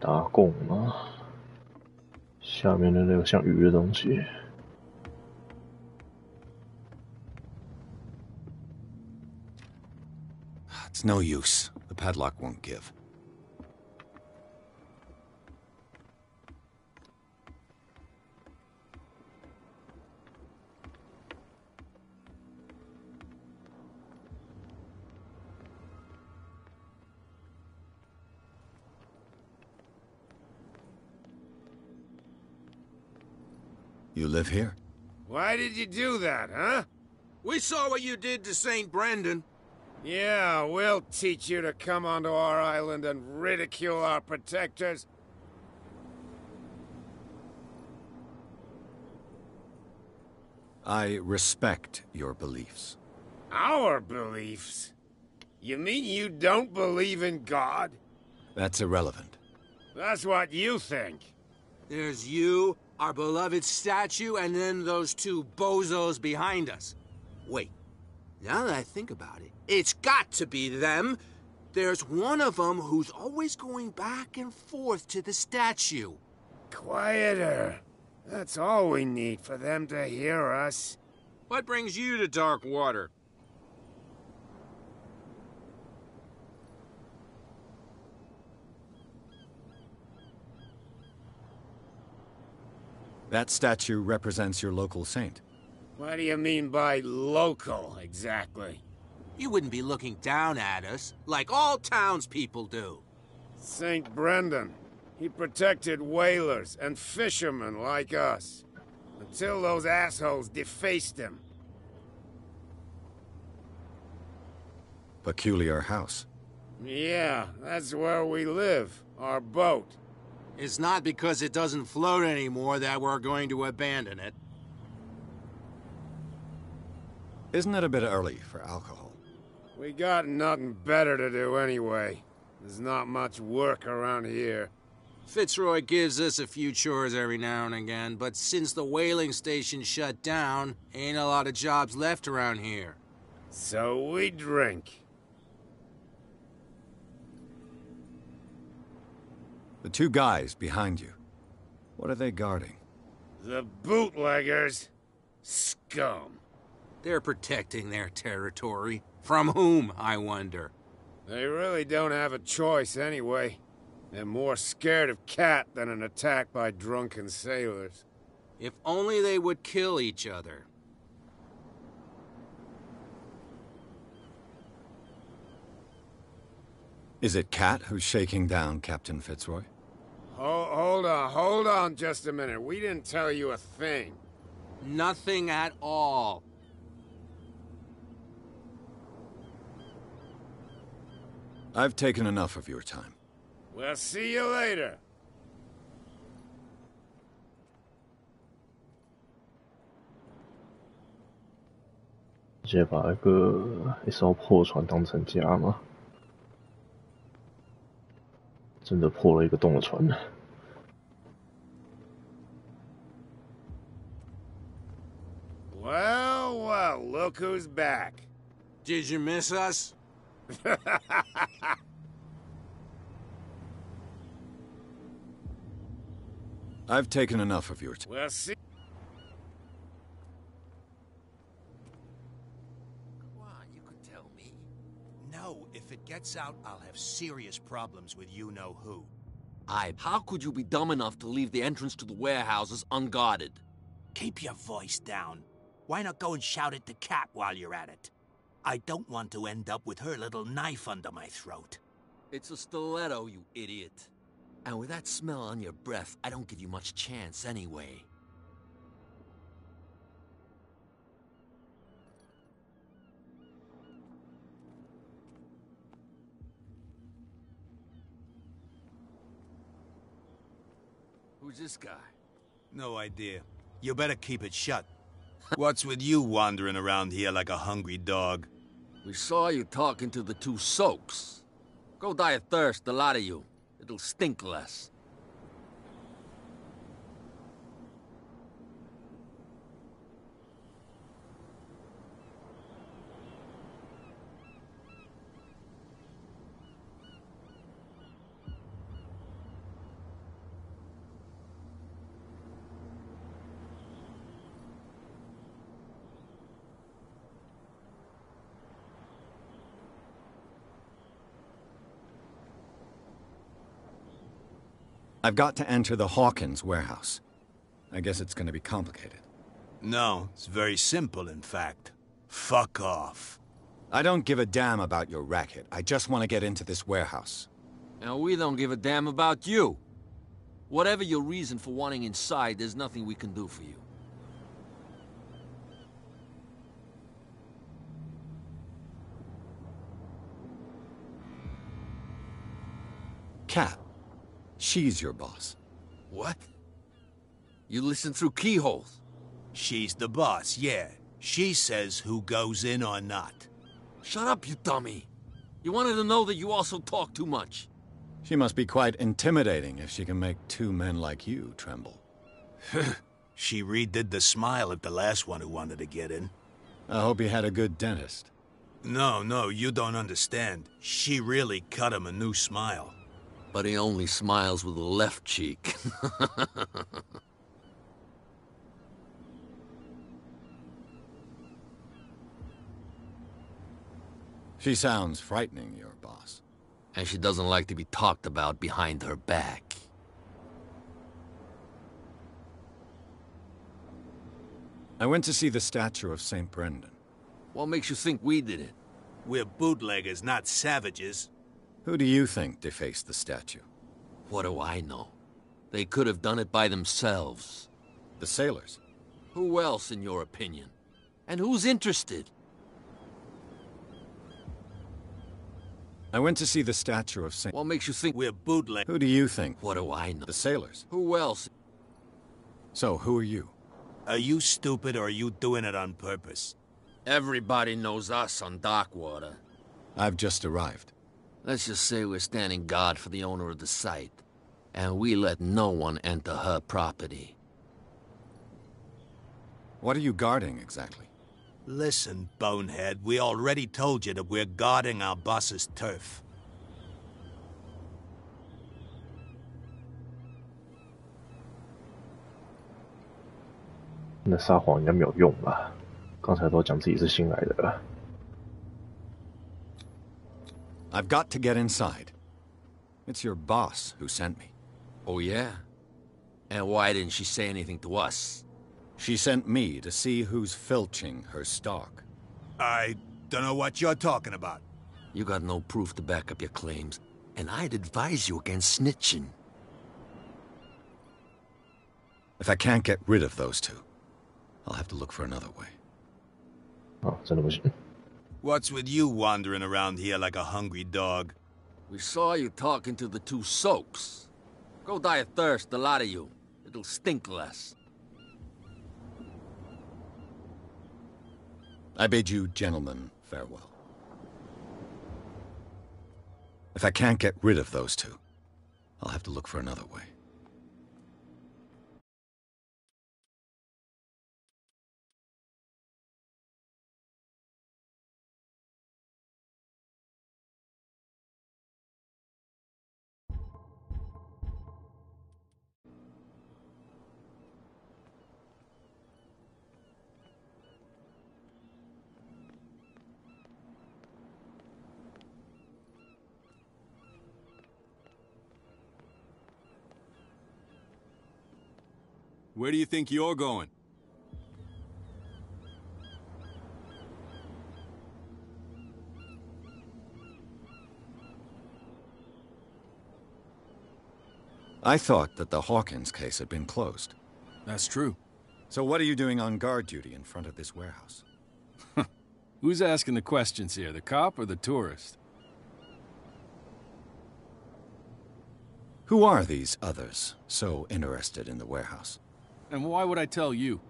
打拱吗？下面的那个像鱼的东西。It's no use. The padlock won't give. You live here? Why did you do that, huh? We saw what you did to St. Brendan. Yeah, we'll teach you to come onto our island and ridicule our protectors. I respect your beliefs. Our beliefs? You mean you don't believe in God? That's irrelevant. That's what you think. There's you, our beloved statue, and then those two bozos behind us. Wait, now that I think about it, it's got to be them. There's one of them who's always going back and forth to the statue. Quieter. That's all we need for them to hear us. What brings you to dark water? That statue represents your local saint. What do you mean by local, exactly? You wouldn't be looking down at us, like all townspeople do. St. Brendan. He protected whalers and fishermen like us. Until those assholes defaced him. Peculiar house. Yeah, that's where we live. Our boat. It's not because it doesn't float anymore that we're going to abandon it. Isn't it a bit early for alcohol? We got nothing better to do anyway. There's not much work around here. Fitzroy gives us a few chores every now and again, but since the whaling station shut down, ain't a lot of jobs left around here. So we drink. The two guys behind you. What are they guarding? The bootleggers. Scum. They're protecting their territory. From whom, I wonder? They really don't have a choice anyway. They're more scared of Cat than an attack by drunken sailors. If only they would kill each other. Is it Cat who's shaking down Captain Fitzroy? Hold on just a minute. We didn't tell you a thing. Nothing at all. I've taken enough of your time. We'll see you later.直接把一艘破船当成家吗？真的破了一个洞的船。Well, look who's back. Did you miss us? I've taken enough of your time. We'll see. Come on, you could tell me. No, if it gets out, I'll have serious problems with you-know-who. How could you be dumb enough to leave the entrance to the warehouses unguarded? Keep your voice down. Why not go and shout at the cat while you're at it? I don't want to end up with her little knife under my throat. It's a stiletto, you idiot. And with that smell on your breath, I don't give you much chance anyway. Who's this guy? No idea. You better keep it shut. What's with you wandering around here like a hungry dog? We saw you talking to the two soaks. Go die of thirst, the lot of you. It'll stink less. I've got to enter the Hawkins warehouse. I guess it's going to be complicated. No, it's very simple, in fact. Fuck off. I don't give a damn about your racket. I just want to get into this warehouse. And we don't give a damn about you. Whatever your reason for wanting inside, there's nothing we can do for you. Kat, she's your boss. What? You listen through keyholes? She's the boss, yeah. She says who goes in or not. Shut up, you dummy. You wanted to know that you also talk too much. She must be quite intimidating if she can make two men like you tremble. She redid the smile at the last one who wanted to get in. I hope he had a good dentist. No, you don't understand. She really cut him a new smile. But he only smiles with the left cheek. She sounds frightening, your boss. And she doesn't like to be talked about behind her back. I went to see the statue of St. Brendan. What makes you think we did it? We're bootleggers, not savages. Who do you think defaced the statue? What do I know? They could have done it by themselves. The sailors? Who else, in your opinion? And who's interested? I went to see the statue of St. What makes you think we're bootleggers? Who do you think? What do I know? The sailors. Who else? So, who are you? Are you stupid or are you doing it on purpose? Everybody knows us on Darkwater. I've just arrived. Let's just say we're standing guard for the owner of the site. And we let no one enter her property. What are you guarding, exactly? Listen, bonehead, we already told you that we're guarding our boss's turf.那撒谎应该没有用吧？刚才都讲自己是新来的了。I've got to get inside. It's your boss who sent me. Oh, yeah? And why didn't she say anything to us? She sent me to see who's filching her stock. I don't know what you're talking about. You got no proof to back up your claims, and I'd advise you against snitching. If I can't get rid of those two, I'll have to look for another way. 哦，真的不行。 What's with you wandering around here like a hungry dog? We saw you talking to the two soaks. Go die of thirst, the lot of you. It'll stink less. I bid you gentlemen farewell. If I can't get rid of those two, I'll have to look for another way. Where do you think you're going? I thought that the Hawkins case had been closed. That's true. So what are you doing on guard duty in front of this warehouse? Who's asking the questions here, the cop or the tourist? Who are these others so interested in the warehouse? And why would I tell you?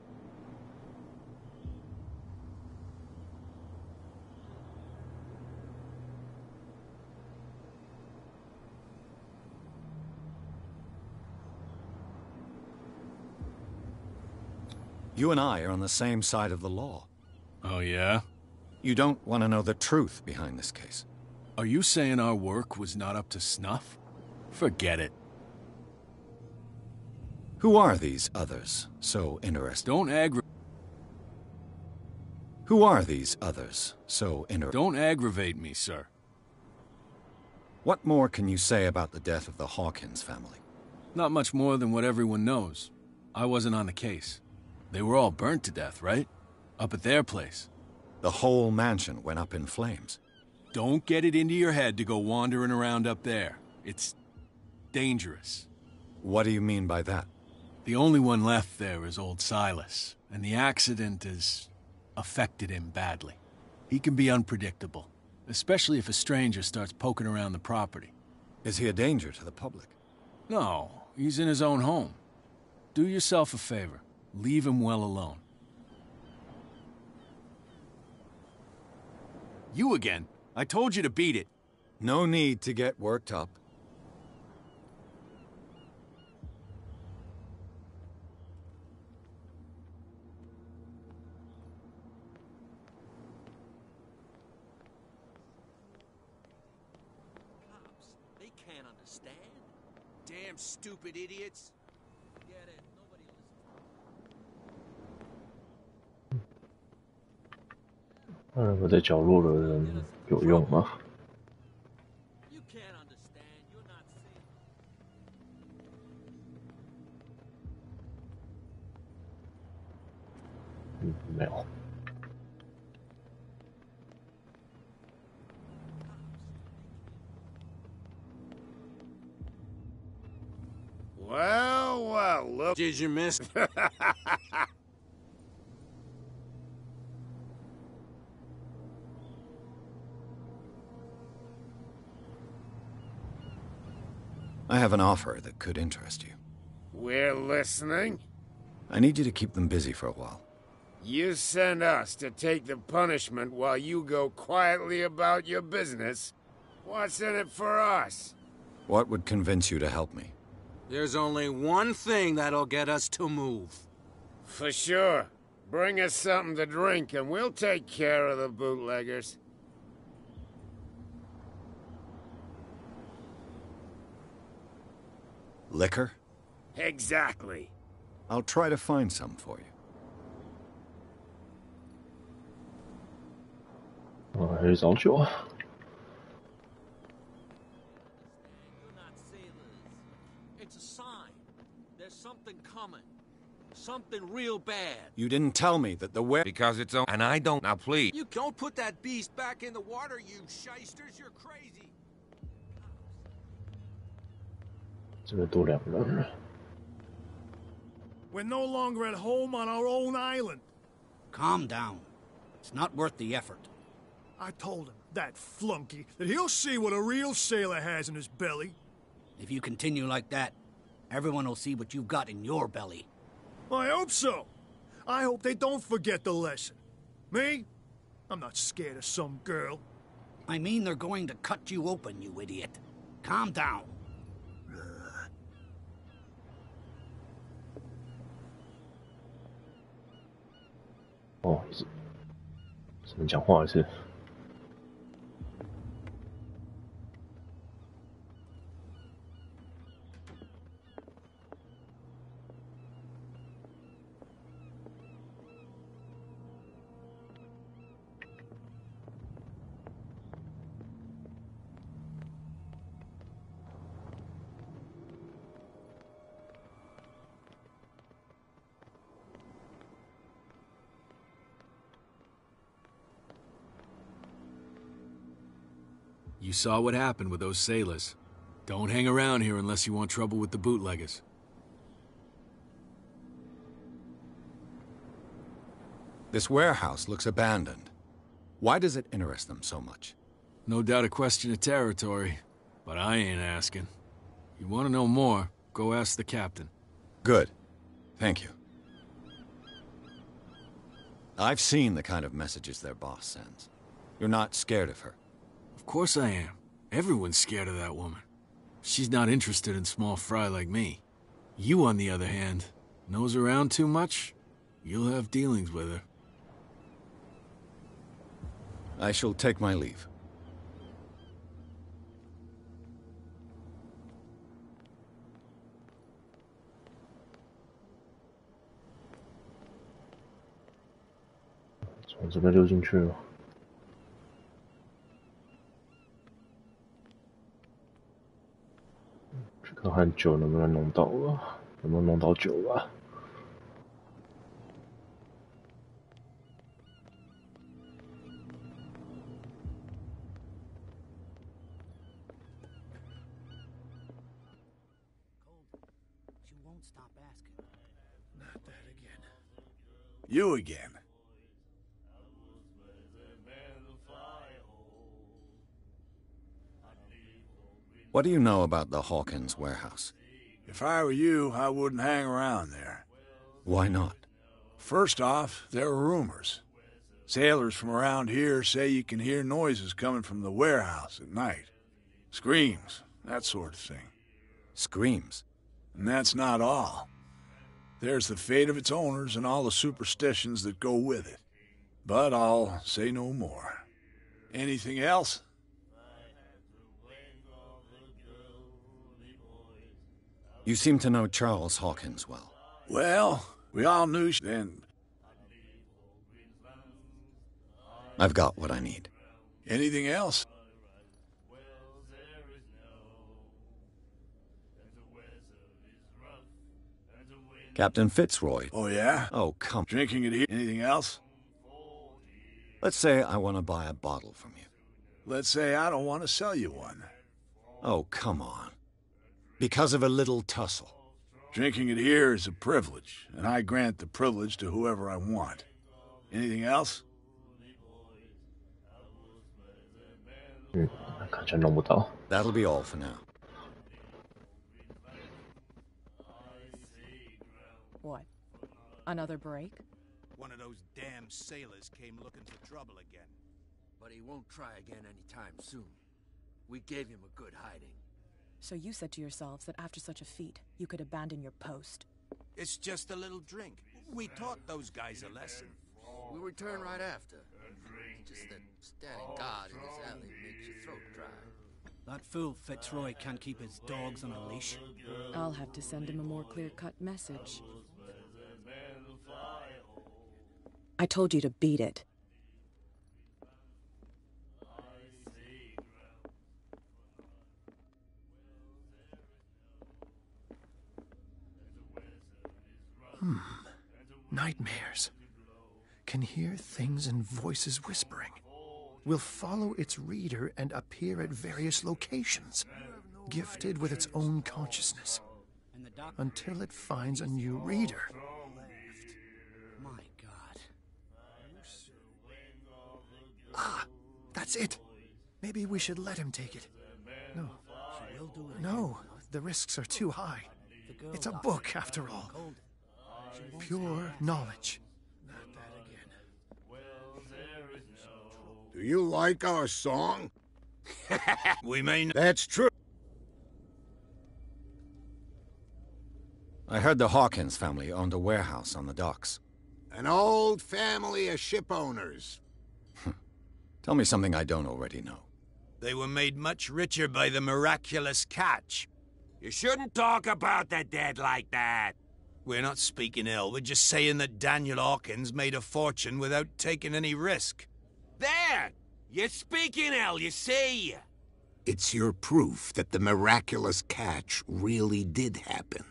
You and I are on the same side of the law. Oh, yeah? You don't want to know the truth behind this case. Are you saying our work was not up to snuff? Forget it. Who are these others so interested? Don't Who are these others so interested? Don't aggravate me, sir. What more can you say about the death of the Hawkins family? Not much more than what everyone knows. I wasn't on the case. They were all burnt to death, right? Up at their place. The whole mansion went up in flames. Don't get it into your head to go wandering around up there. It's dangerous. What do you mean by that? The only one left there is old Silas, and the accident has affected him badly. He can be unpredictable, especially if a stranger starts poking around the property. Is he a danger to the public? No, he's in his own home. Do yourself a favor. Leave him well alone. You again. I told you to beat it. No need to get worked up. Cops, they can't understand. Damn stupid idiots. Get it. Nobody listens. 那个在角落的人有用吗？ You can't understand. You're not sailors. 没有。 Well, well, look. Did you miss? I have an offer that could interest you. We're listening. I need you to keep them busy for a while. You send us to take the punishment while you go quietly about your business. What's in it for us? What would convince you to help me? There's only one thing that'll get us to move. For sure. Bring us something to drink and we'll take care of the bootleggers. Liquor? Exactly. I'll try to find some for you. 还是找酒啊。 You're not sailors. It's a sign. There's something coming. Something real bad. You didn't tell me that the where... Because it's on... And I don't... Now, please. You don't put that beast back in the water, you shysters. You're crazy. 这边多2人了。 We're no longer at home on our own island. Calm down. It's not worth the effort. I told him, that flunky, that he'll see what a real sailor has in his belly. If you continue like that, everyone will see what you've got in your belly. I hope so. I hope they don't forget the lesson. Me? I'm not scared of some girl. I mean they're going to cut you open, you idiot. Calm down. Oh, 怎么讲话是？ You saw what happened with those sailors. Don't hang around here unless you want trouble with the bootleggers. This warehouse looks abandoned. Why does it interest them so much? No doubt a question of territory, but I ain't asking. You want to know more, go ask the captain. Good. Thank you. I've seen the kind of messages their boss sends. You're not scared of her. Of course I am. Everyone's scared of that woman. She's not interested in small fry like me. You, on the other hand, nose around too much, you'll have dealings with her. I shall take my leave.从这边溜进去了。 看还看酒能不能弄到啊，能不能弄到酒啊？You again. What do you know about the Hawkins warehouse? If I were you, I wouldn't hang around there. Why not? First off, there are rumors. Sailors from around here say you can hear noises coming from the warehouse at night. Screams, that sort of thing. Screams? And that's not all. There's the fate of its owners and all the superstitions that go with it. But I'll say no more. Anything else? You seem to know Charles Hawkins well. Well, we all knew then. I've got what I need. Anything else? Captain Fitzroy. Oh, yeah? Oh, come. Drinking it here. Anything else? Let's say I want to buy a bottle from you. Let's say I don't want to sell you one. Oh, come on. Because of a little tussle. Drinking it here is a privilege, and I grant the privilege to whoever I want. Anything else? 看起来弄不到。 That'll be all for now. What? Another break? One of those damn sailors came looking for trouble again. But he won't try again anytime soon. We gave him a good hiding. So you said to yourselves that after such a feat, you could abandon your post. It's just a little drink. We taught those guys a lesson. We'll return right after. Just that standing guard in this alley makes your throat dry. That fool Fitzroy can't keep his dogs on a leash. I'll have to send him a more clear-cut message. I told you to beat it. Nightmares. Can hear things and voices whispering. Will follow its reader and appear at various locations, gifted with its own consciousness, until it finds a new reader. My God. Ah, that's it. Maybe we should let him take it. No, the risks are too high. It's a book, after all. Pure knowledge. Do you like our song? We may not. That's true. I heard the Hawkins family owned a warehouse on the docks. An old family of ship owners. Tell me something I don't already know. They were made much richer by the miraculous catch. You shouldn't talk about the dead like that. We're not speaking ill, we're just saying that Daniel Hawkins made a fortune without taking any risk. There! You're speaking ill, you see. It's your proof that the miraculous catch really did happen.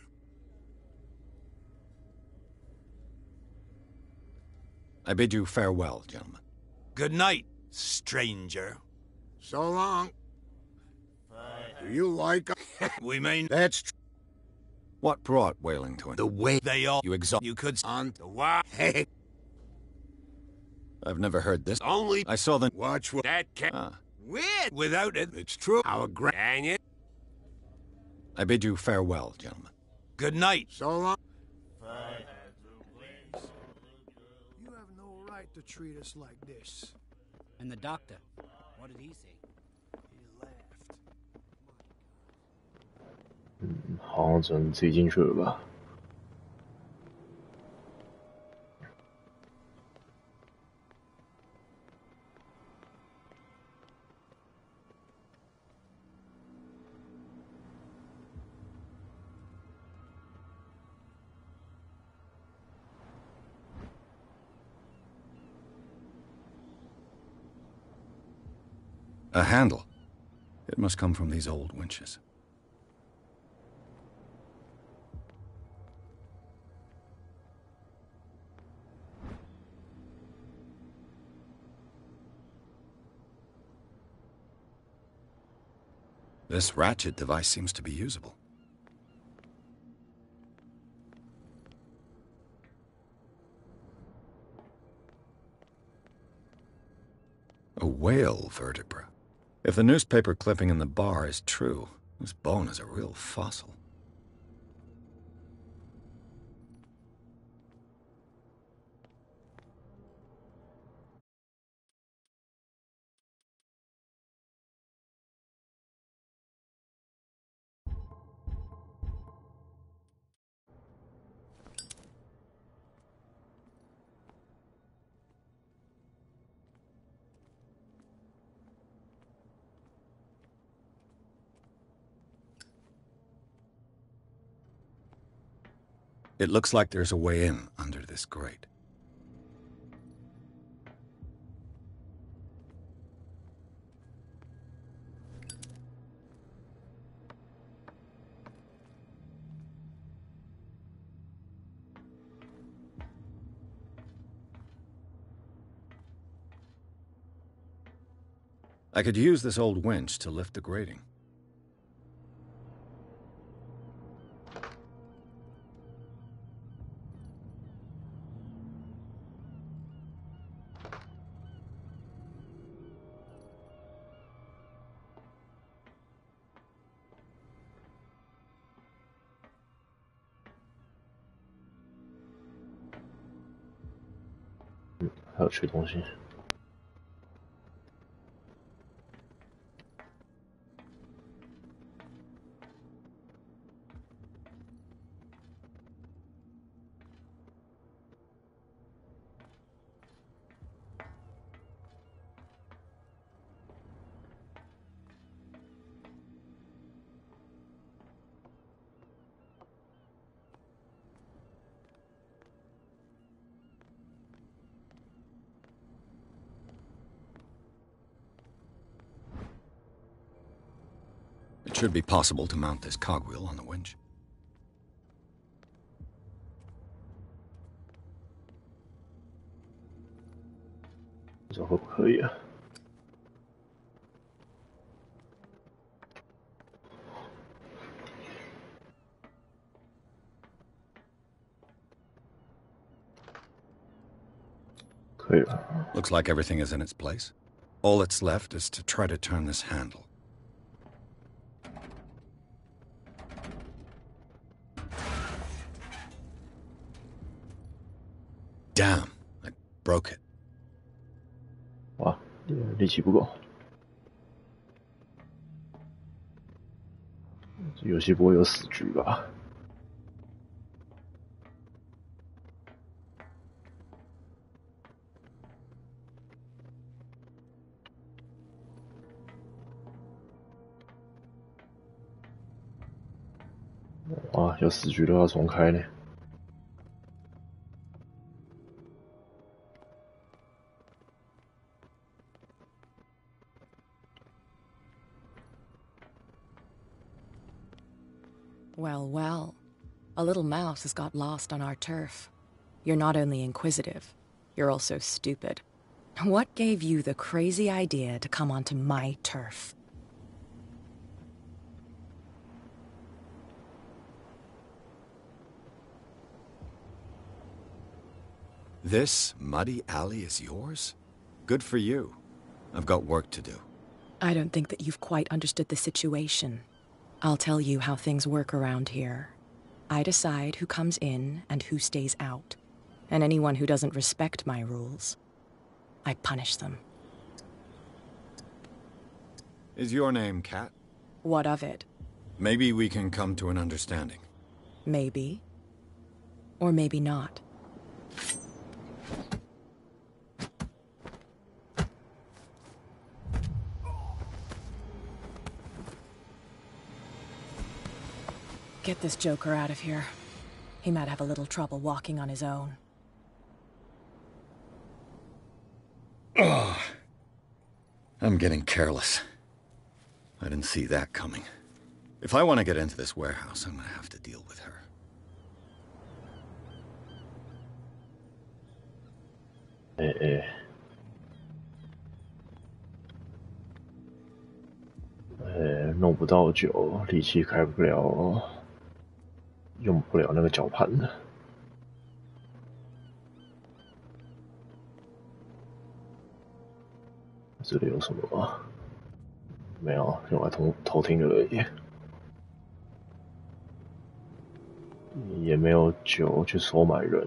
I bid you farewell, gentlemen. Good night, stranger. So long. Do you like... We may... That's true. What brought whaling to it? The way They all... You exalt... You could... on The what? Hey, I've never heard this. Only... I saw the... watch what... That cat... Ah. Weird. Without it... It's true. Our grand... Dang it. I bid you farewell, gentlemen. Good night. So long. You have no right to treat us like this. And the doctor, what did he say? He laughed. 好像只能自己进去了吧。A handle. It must come from these old winches. This ratchet device seems to be usable. A whale vertebra. If the newspaper clipping in the bar is true, this bone is a real fossil. It looks like there's a way in under this grate. I could use this old winch to lift the grating.还有缺东西。It should be possible to mount this cogwheel on the winch.不知道会不会可以啊？可以了。Looks like everything is in its place. All that's left is to try to turn this handle. Damn, I broke it. 哇，力气不够。这游戏不会有死局吧？哇，有死局都要重开呢。Well, well. A little mouse has got lost on our turf. You're not only inquisitive, you're also stupid. What gave you the crazy idea to come onto my turf? This muddy alley is yours? Good for you. I've got work to do. I don't think that you've quite understood the situation. I'll tell you how things work around here. I decide who comes in and who stays out. And anyone who doesn't respect my rules, I punish them. Is your name Kat? What of it? Maybe we can come to an understanding. Maybe. Or maybe not. Get this joker out of here. He might have a little trouble walking on his own. Oh, I'm getting careless. I didn't see that coming. If I want to get into this warehouse, I'm going to have to deal with her. 不到酒，力气开不了，用不了那个绞盘的。这里有什么吗？没有，用来偷听的而已。也没有酒去收买人。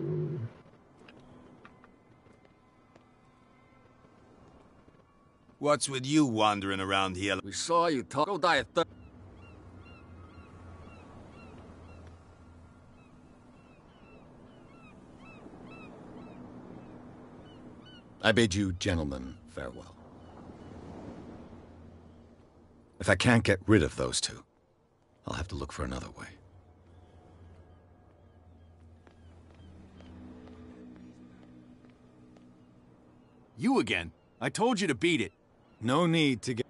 What's with you wandering around here? We saw you talk. Go die at I bid you gentlemen farewell. If I can't get rid of those two, I'll have to look for another way. You again? I told you to beat it. No need to get...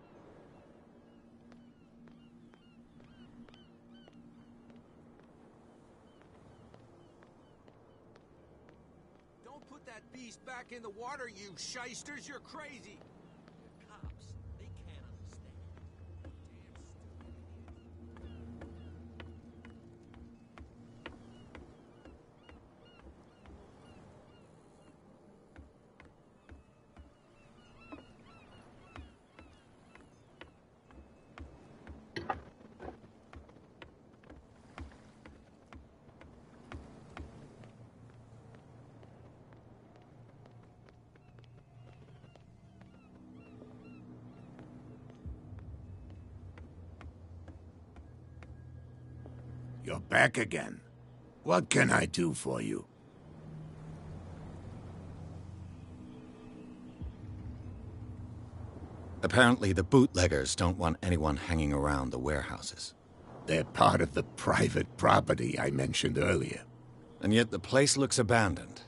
Don't put that beast back in the water, you shysters! You're crazy! cops. They can't understand. You're back again. What can I do for you? Apparently the bootleggers don't want anyone hanging around the warehouses. They're part of the private property I mentioned earlier. And yet the place looks abandoned.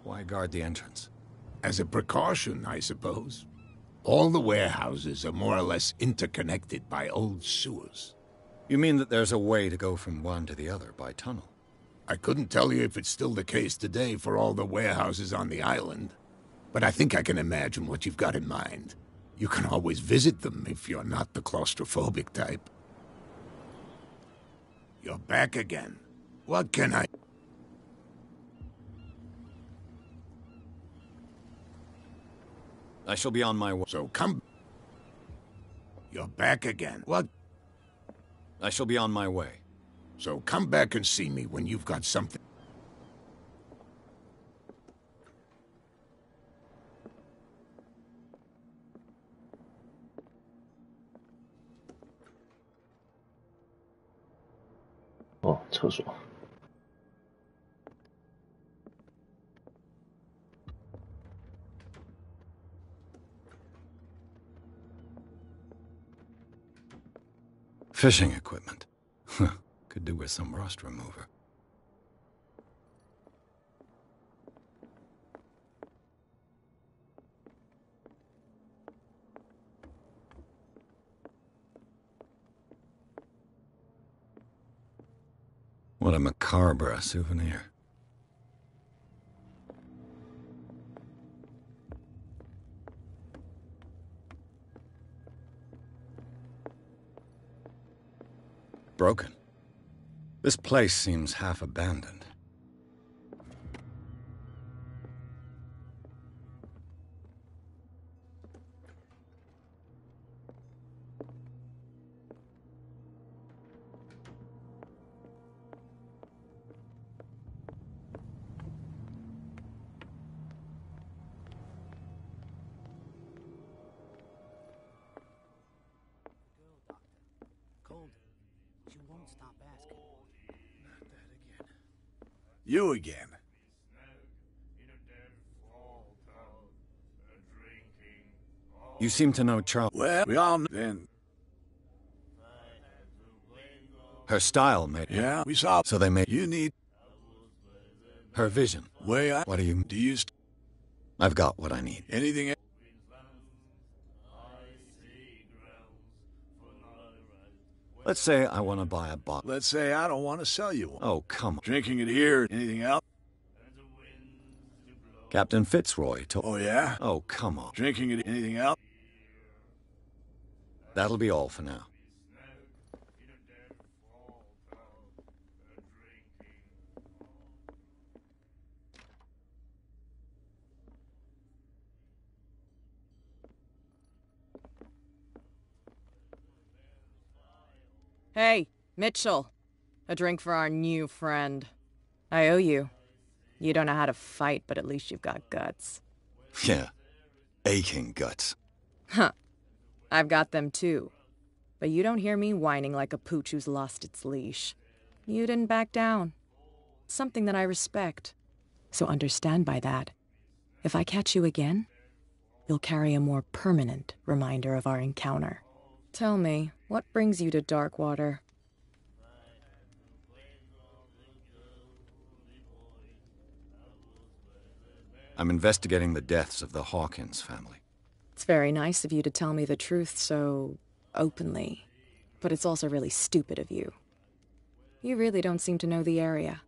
Why guard the entrance? As a precaution, I suppose. All the warehouses are more or less interconnected by old sewers. You mean that there's a way to go from one to the other by tunnel? I couldn't tell you if it's still the case today for all the warehouses on the island, but I think I can imagine what you've got in mind. You can always visit them if you're not the claustrophobic type. You're back again. What can I... I shall be on my way. So come... You're back again. What? I shall be on my way. So come back and see me when you've got something. Oh, 厕所。Fishing equipment. Could do with some rust remover. What a macabre souvenir. Broken. This place seems half abandoned. You again. You seem to know Charles. Well, we all know then. Her style made... Yeah, we saw... So they made... You need... Her vision. What do you... Do you... I've got what I need. Anything else? Let's say I want to buy a bottle. Let's say I don't want to sell you one. Oh, come on. Drinking it here. Anything else? Captain Fitzroy told... Oh, yeah? Oh, come on. Drinking it. Anything else? That'll be all for now. Hey, Mitchell. A drink for our new friend. I owe you. You don't know how to fight, but at least you've got guts. Yeah. Aching guts. Huh. I've got them too. But you don't hear me whining like a pooch who's lost its leash. You didn't back down. It's something that I respect. So understand by that, if I catch you again, you'll carry a more permanent reminder of our encounter. Tell me, what brings you to Darkwater? I'm investigating the deaths of the Hawkins family. It's very nice of you to tell me the truth so openly, but it's also really stupid of you. You really don't seem to know the area.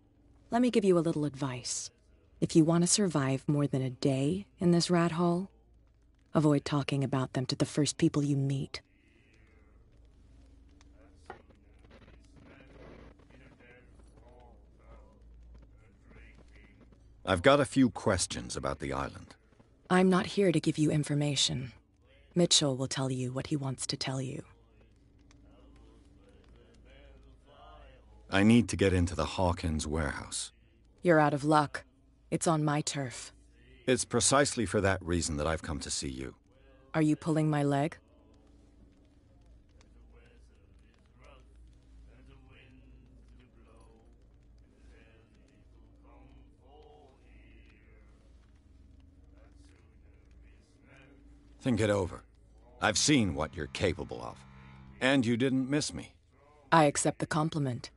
Let me give you a little advice. If you want to survive more than a day in this rat hole, avoid talking about them to the first people you meet. I've got a few questions about the island. I'm not here to give you information. Mitchell will tell you what he wants to tell you. I need to get into the Hawkins warehouse. You're out of luck. It's on my turf. It's precisely for that reason that I've come to see you. Are you pulling my leg? Think it over. I've seen what you're capable of. And you didn't miss me. I accept the compliment.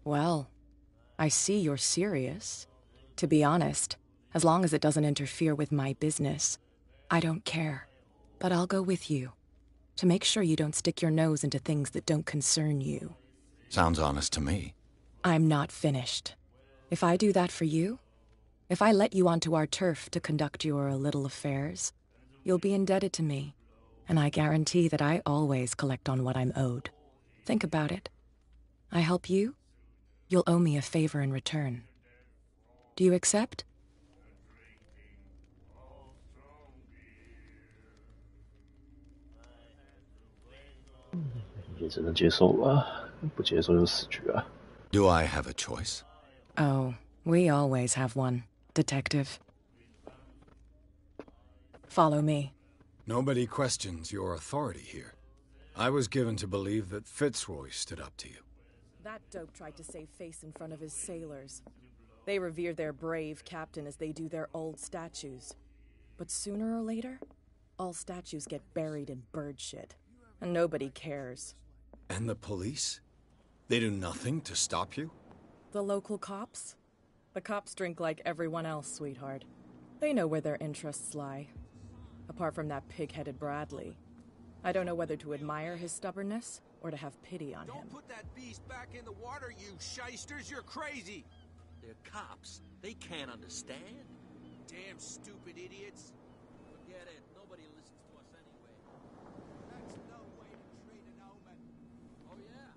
Well, I see you're serious. To be honest, as long as it doesn't interfere with my business, I don't care. But I'll go with you, to make sure you don't stick your nose into things that don't concern you. Sounds honest to me. I'm not finished. If I do that for you, if I let you onto our turf to conduct your little affairs, you'll be indebted to me, and I guarantee that I always collect on what I'm owed. Think about it. I help you, you'll owe me a favor in return. Do you accept? 也只能接受吧，不接受就死局啊。Do I have a choice? Oh, we always have one, Detective. Follow me. Nobody questions your authority here. I was given to believe that Fitzroy stood up to you. That dope tried to save face in front of his sailors. They revere their brave captain as they do their old statues. But sooner or later, all statues get buried in bird shit. And nobody cares. And the police? They do nothing to stop you? The local cops? The cops drink like everyone else, sweetheart. They know where their interests lie. Apart from that pig-headed Bradley. I don't know whether to admire his stubbornness or to have pity on him. Don't put that beast back in the water, you shysters! You're crazy! They're cops. They can't understand. Damn stupid idiots. Forget it. Nobody listens to us anyway. That's no way to treat an omen. Oh, yeah?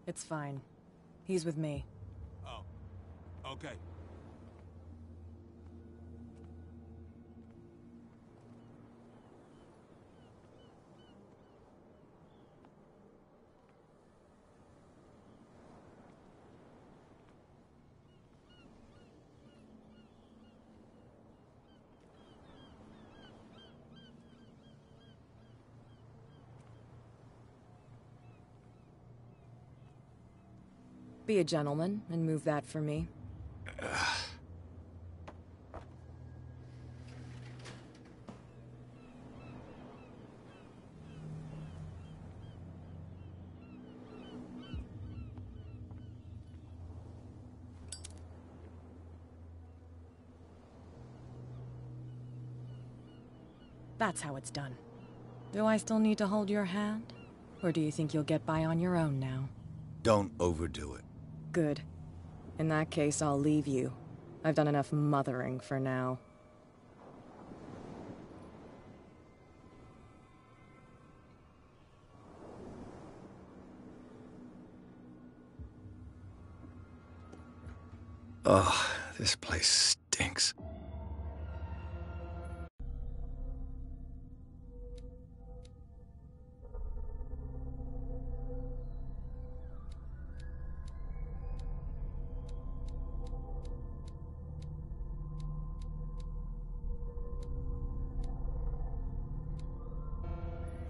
It's fine. He's with me. Oh. Okay. Be a gentleman and move that for me. That's how it's done. Do I still need to hold your hand? Or do you think you'll get by on your own now? Don't overdo it. Good. In that case, I'll leave you. I've done enough mothering for now. Ugh, this place stinks.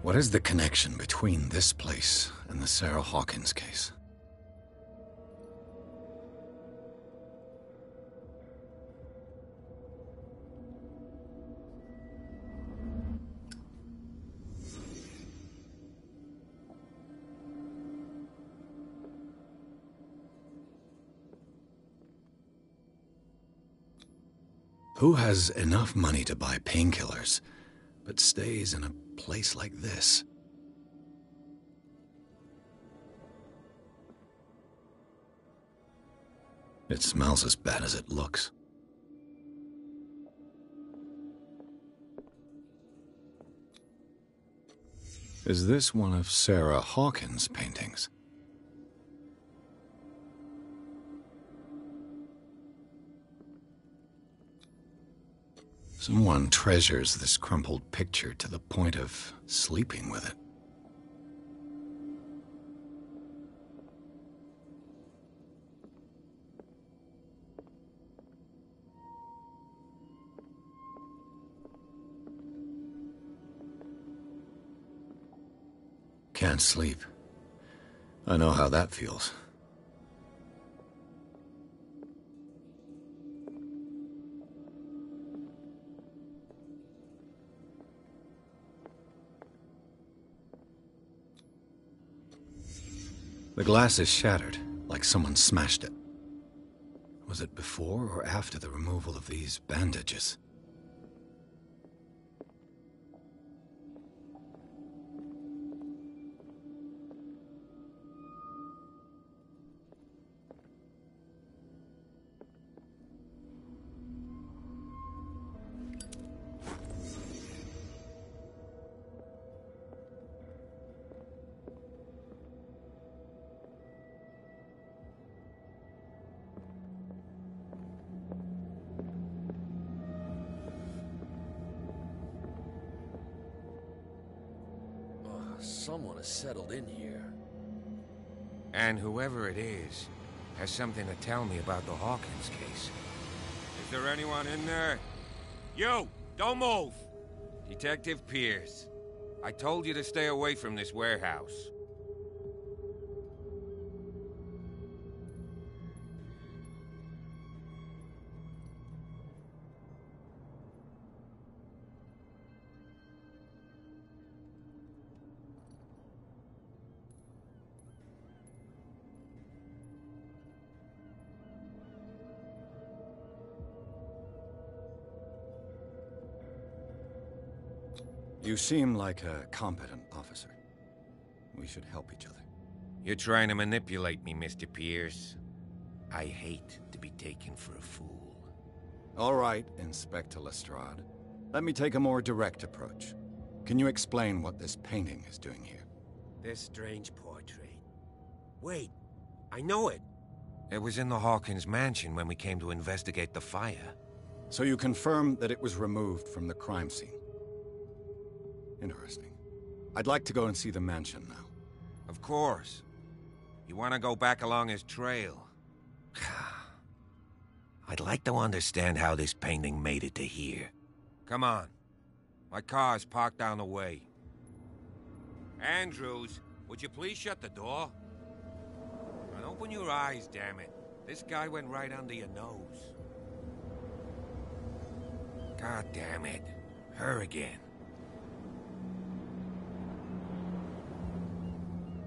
What is the connection between this place and the Sarah Hawkins case? Who has enough money to buy painkillers, but stays in a place like this? It smells as bad as it looks. Is this one of Sarah Hawkins' paintings? Someone treasures this crumpled picture to the point of sleeping with it. Can't sleep. I know how that feels. The glass is shattered, like someone smashed it. Was it before or after the removal of these bandages? Someone has settled in here. And whoever it is has something to tell me about the Hawkins case. Is there anyone in there? You! Don't move! Detective Pierce. I told you to stay away from this warehouse. You seem like a competent officer. We should help each other. You're trying to manipulate me, Mr. Pierce. I hate to be taken for a fool. All right, Inspector Lestrade. Let me take a more direct approach. Can you explain what this painting is doing here? This strange portrait. Wait, I know it. It was in the Hawkins mansion when we came to investigate the fire. So you confirm that it was removed from the crime scene? Interesting. I'd like to go and see the mansion now. Of course. You want to go back along his trail? I'd like to understand how this painting made it to here. Come on. My car's parked down the way. Andrews, would you please shut the door? And open your eyes, damn it. This guy went right under your nose. God damn it. Her again.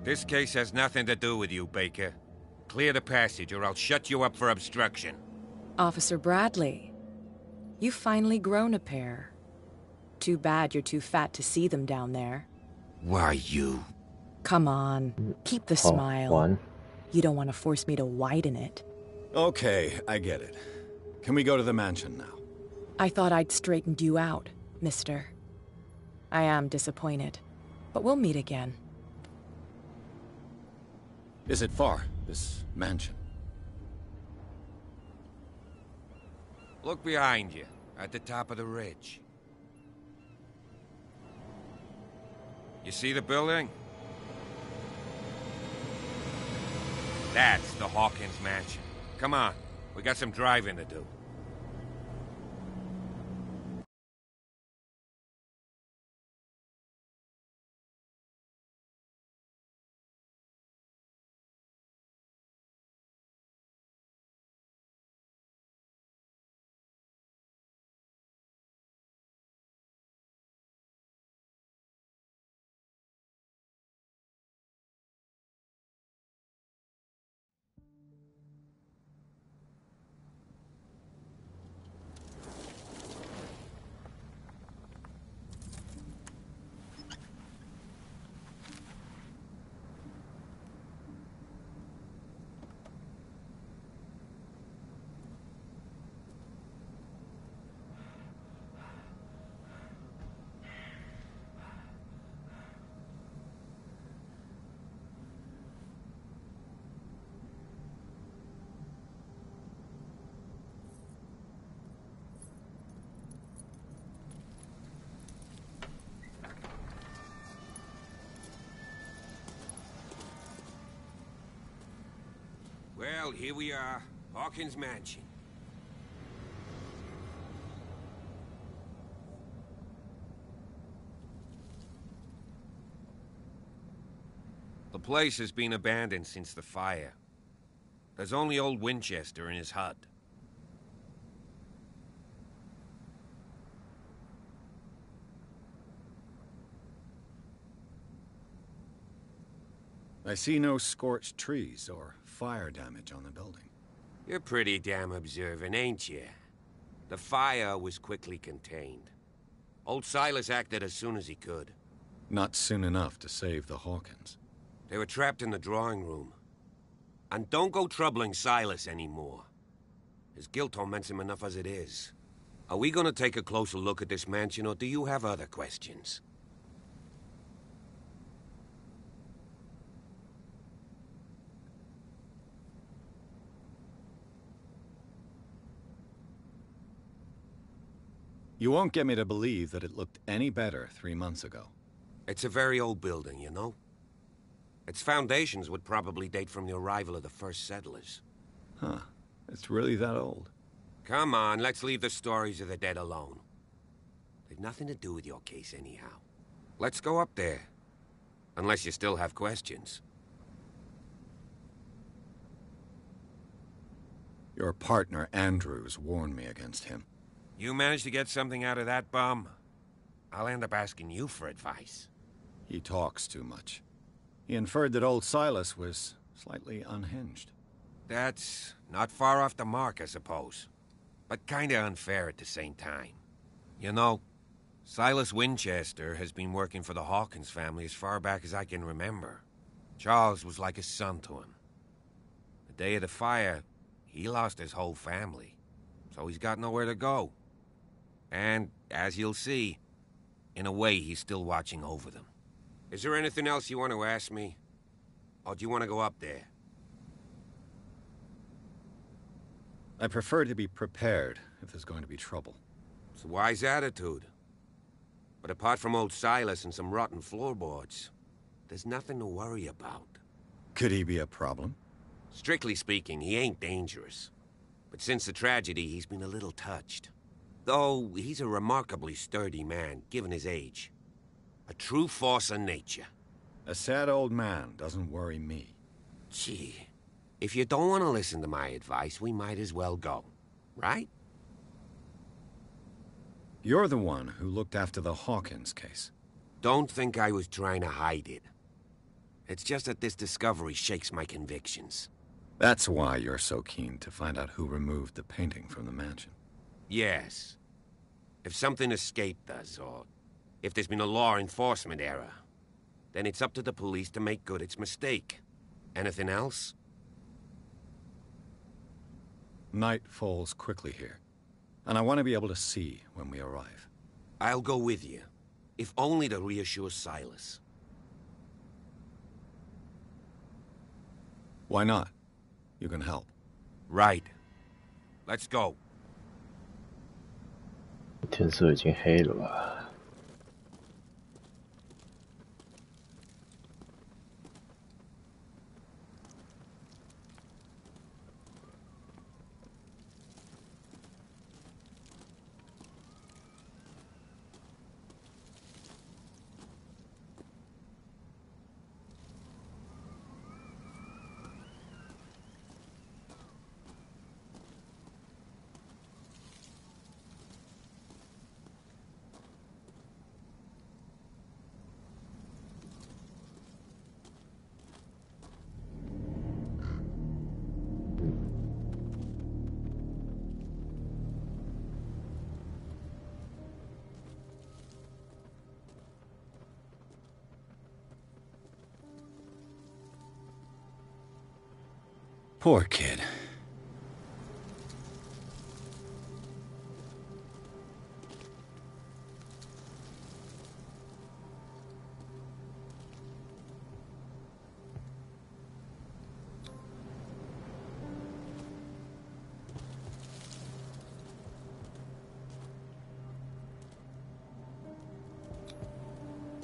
This case has nothing to do with you, Baker. Clear the passage or I'll shut you up for obstruction. Officer Bradley, you've finally grown a pair. Too bad you're too fat to see them down there. Why, you... Come on, keep the smile. One. You don't want to force me to widen it. Okay, I get it. Can we go to the mansion now? I thought I'd straightened you out, mister. I am disappointed, but we'll meet again. Is it far, this mansion? Look behind you, at the top of the ridge. You see the building? That's the Hawkins mansion. Come on, we got some driving to do. Well, here we are. Hawkins Mansion. The place has been abandoned since the fire. There's only old Winchester in his hut. I see no scorched trees or fire damage on the building. You're pretty damn observant, ain't you? The fire was quickly contained. Old Silas acted as soon as he could. Not soon enough to save the Hawkins. They were trapped in the drawing room. And don't go troubling Silas anymore. His guilt torments him enough as it is. Are we gonna take a closer look at this mansion, or do you have other questions? You won't get me to believe that it looked any better 3 months ago. It's a very old building, you know? Its foundations would probably date from the arrival of the first settlers. Huh. It's really that old. Come on, let's leave the stories of the dead alone. They've nothing to do with your case anyhow. Let's go up there. Unless you still have questions. Your partner, Andrews, warned me against him. You managed to get something out of that bum? I'll end up asking you for advice. He talks too much. He inferred that old Silas was slightly unhinged. That's not far off the mark, I suppose. But kinda unfair at the same time. You know, Silas Winchester has been working for the Hawkins family as far back as I can remember. Charles was like a son to him. The day of the fire, he lost his whole family. So he's got nowhere to go. And, as you'll see, in a way, he's still watching over them. Is there anything else you want to ask me? Or do you want to go up there? I prefer to be prepared if there's going to be trouble. It's a wise attitude. But apart from old Silas and some rotten floorboards, there's nothing to worry about. Could he be a problem? Strictly speaking, he ain't dangerous. But since the tragedy, he's been a little touched. Though he's a remarkably sturdy man, given his age. A true force of nature. A sad old man doesn't worry me. Gee, if you don't want to listen to my advice, we might as well go. Right? You're the one who looked after the Hawkins case. Don't think I was trying to hide it. It's just that this discovery shakes my convictions. That's why you're so keen to find out who removed the painting from the mansion. Yes. If something escaped us, or if there's been a law enforcement error, then it's up to the police to make good its mistake. Anything else? Night falls quickly here, and I want to be able to see when we arrive. I'll go with you, if only to reassure Silas. Why not? You can help. Right. Let's go. 天色已经黑了吧？Poor kid.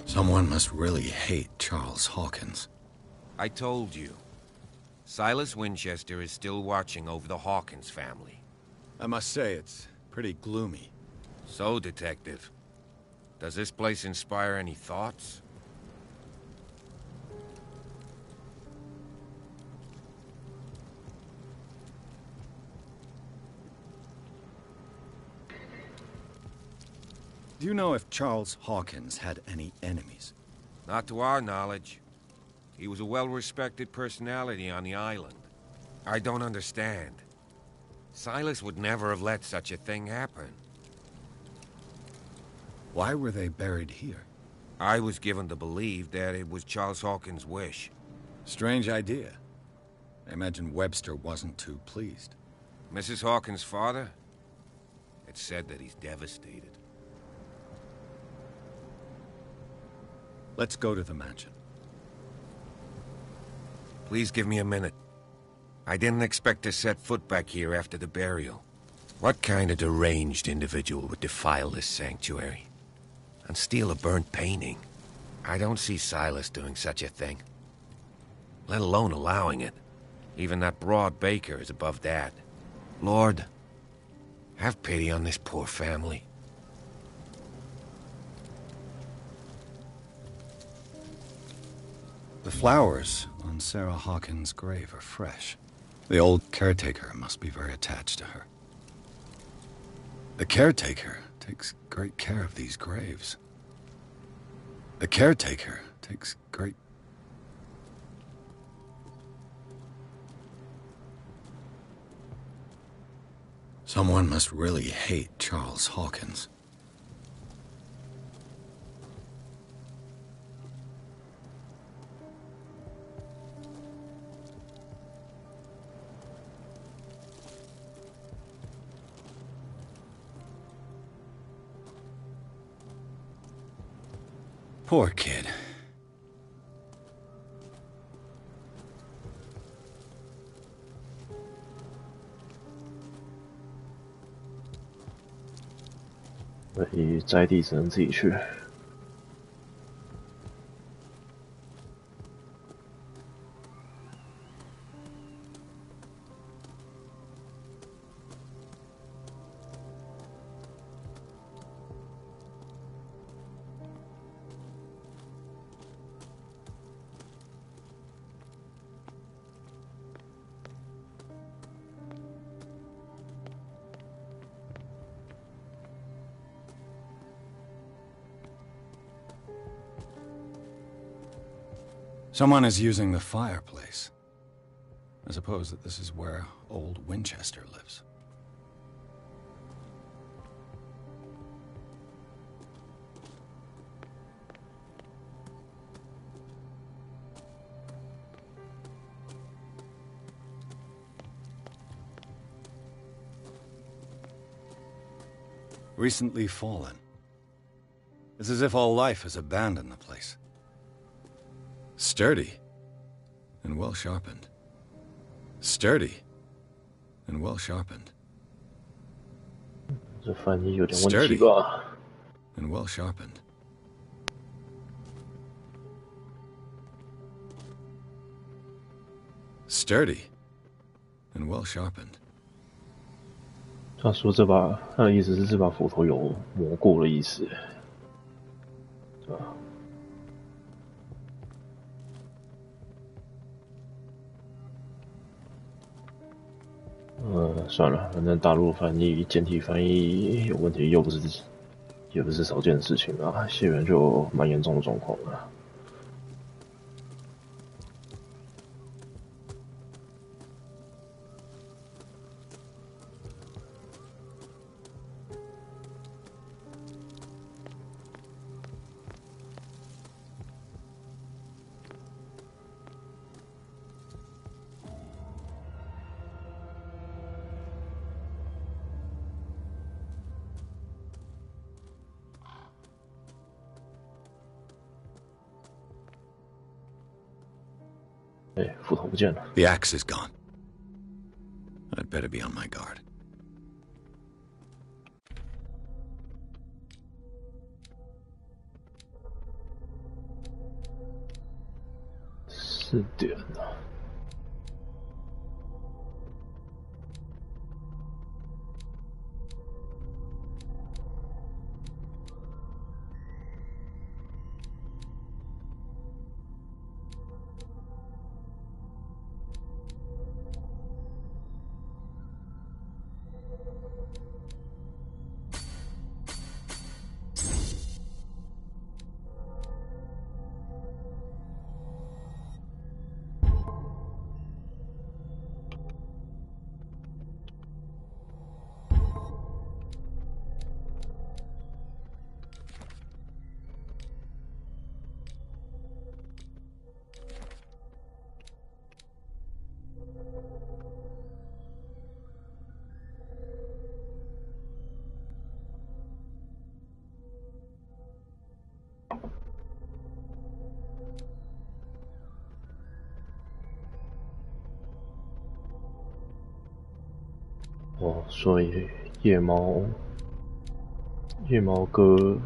Someone Someone must really hate Charles Hawkins. I told you. Silas Winchester is still watching over the Hawkins family. I must say, it's pretty gloomy. So, Detective, does this place inspire any thoughts? Do you know if Charles Hawkins had any enemies? Not to our knowledge. He was a well-respected personality on the island. I don't understand. Silas would never have let such a thing happen. Why were they buried here? I was given to believe that it was Charles Hawkins' wish. Strange idea. I imagine Webster wasn't too pleased. Mrs. Hawkins' father? It's said that he's devastated. Let's go to the mansion. Please give me a minute. I didn't expect to set foot back here after the burial. What kind of deranged individual would defile this sanctuary? And steal a burnt painting? I don't see Silas doing such a thing. Let alone allowing it. Even that broad baker is above that. Lord, have pity on this poor family. The flowers on Sarah Hawkins' grave are fresh. The old caretaker must be very attached to her. The caretaker takes great care of these graves. The caretaker takes great... Someone must really hate Charles Hawkins. Poor kid.所以摘地只能自己去。Someone is using the fireplace. I suppose that this is where old Winchester lives. Recently fallen. It's as if all life has abandoned the place. Sturdy and well sharpened. Sturdy and well sharpened. 这翻译有点问题吧 and well sharpened. Sturdy and well sharpened. 他说他的意思是这把斧头有磨过的意思，对吧？算了，反正大陆翻译、简体翻译有问题，也不是少见的事情啊，血缘就蛮严重的状况了。斧头不见了。The axe is gone. I'd better be on my guard.4点了。哦，所以夜猫割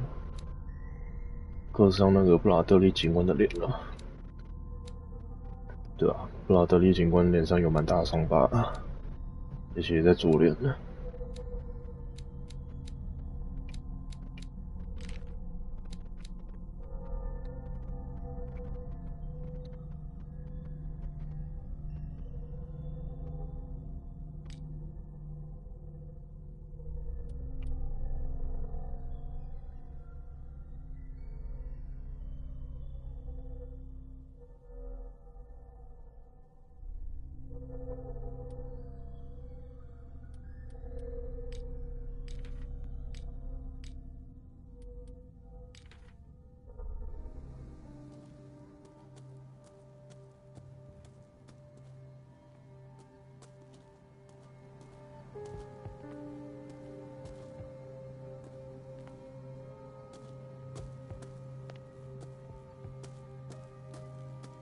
伤那个布拉德利警官的脸了。对啊，布拉德利警官脸上有蛮大的伤疤，而且也在左脸呢。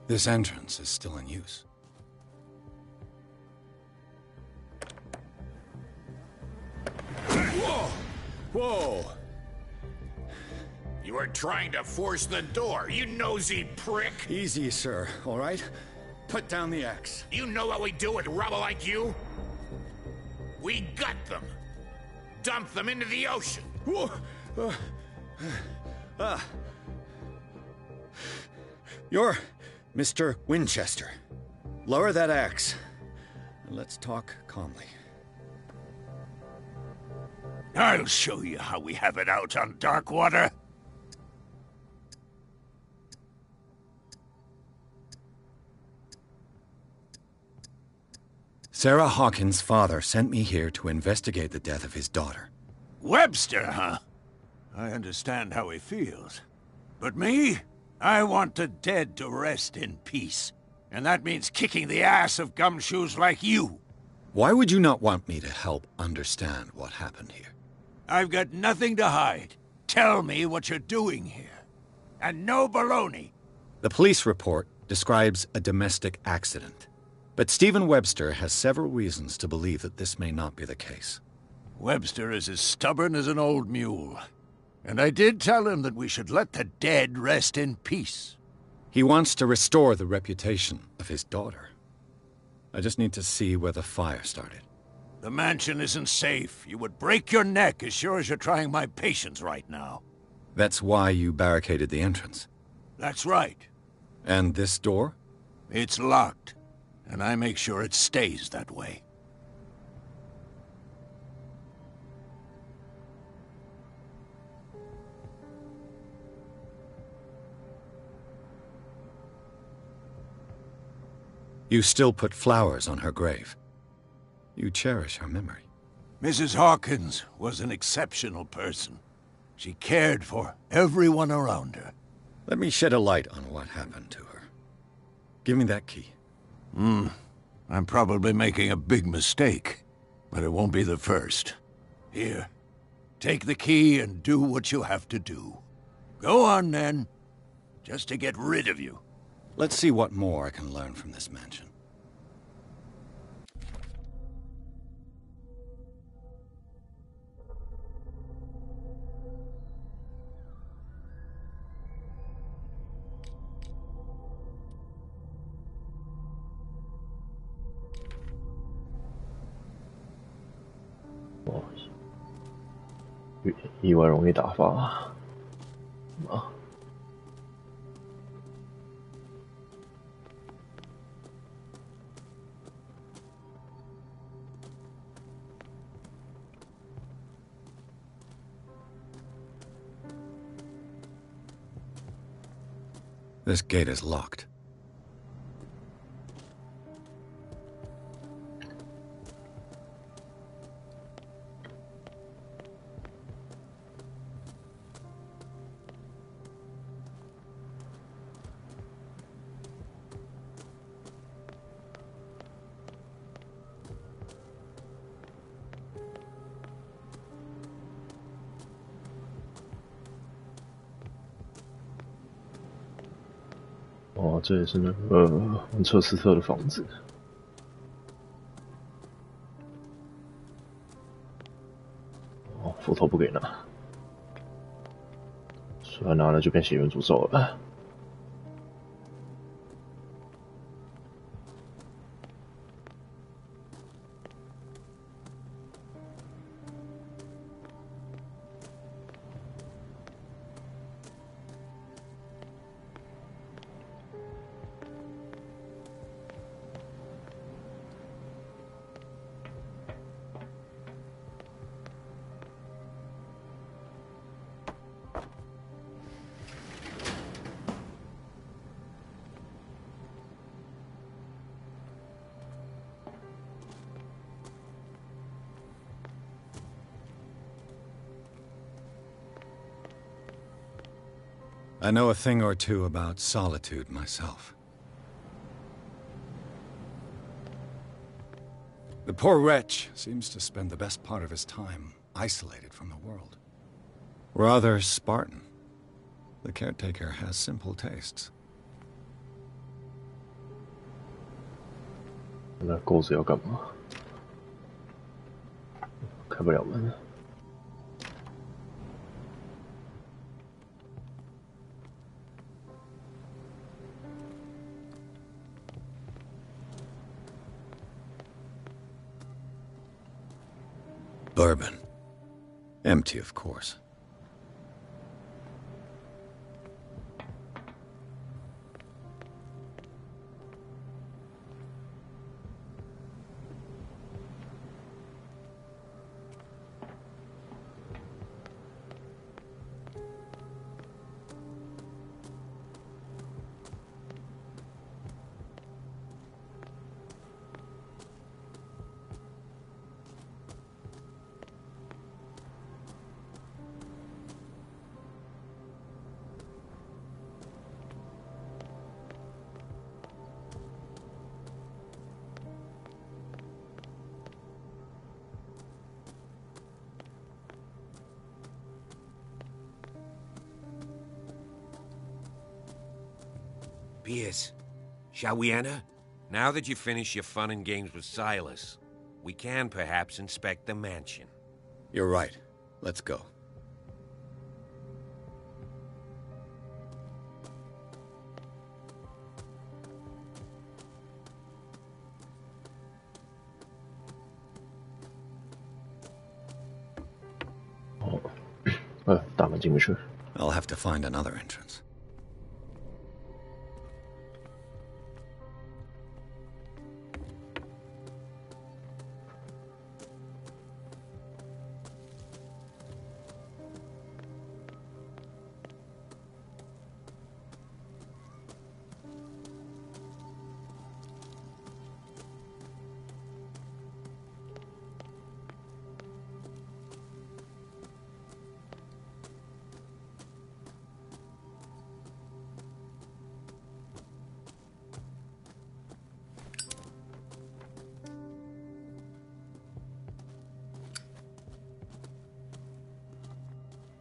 This entrance is still in use. Whoa! Whoa! You were trying to force the door, you nosy prick! Easy, sir, all right? Put down the axe. You know what we do with rubble like you? We gut them. Dump them into the ocean. Whoa! You're Mr. Winchester. Lower that axe. And let's talk calmly. I'll show you how we have it out on Darkwater. Sarah Hawkins' father sent me here to investigate the death of his daughter. Webster, huh? I understand how he feels. But me? I want the dead to rest in peace. And that means kicking the ass of gumshoes like you. Why would you not want me to help understand what happened here? I've got nothing to hide. Tell me what you're doing here. And no baloney. The police report describes a domestic accident. But Stephen Webster has several reasons to believe that this may not be the case. Webster is as stubborn as an old mule. And I did tell him that we should let the dead rest in peace. He wants to restore the reputation of his daughter. I just need to see where the fire started. The mansion isn't safe. You would break your neck as sure as you're trying my patience right now. That's why you barricaded the entrance? That's right. And this door? It's locked, and I make sure it stays that way. You still put flowers on her grave. You cherish her memory. Mrs. Hawkins was an exceptional person. She cared for everyone around her. Let me shed a light on what happened to her. Give me that key. I'm probably making a big mistake, but it won't be the first. Here, take the key and do what you have to do. Go on, then. Just to get rid of you. Let's see what more I can learn from this mansion.哦，意外容易打发啊。This gate is locked.哦，这也是那个温彻斯特的房子。斧头不给拿，虽然拿了就变血缘诅咒了。I know a thing or two about solitude myself. The poor wretch seems to spend the best part of his time isolated from the world. Rather Spartan. The caretaker has simple tastes. 那钩子要干嘛？开不了门。Bourbon. Empty, of course. Pierce, shall we enter? Now that you've finished your fun and games with Silas, we can perhaps inspect the mansion. You're right. Let's go. I'll have to find another entrance.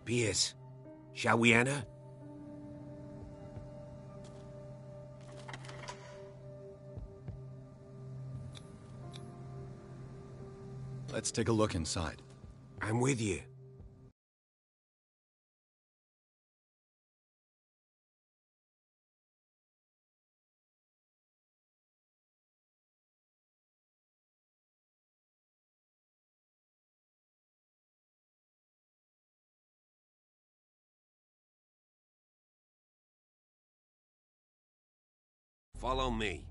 Pierce, shall we enter? Let's take a look inside. I'm with you. Follow me.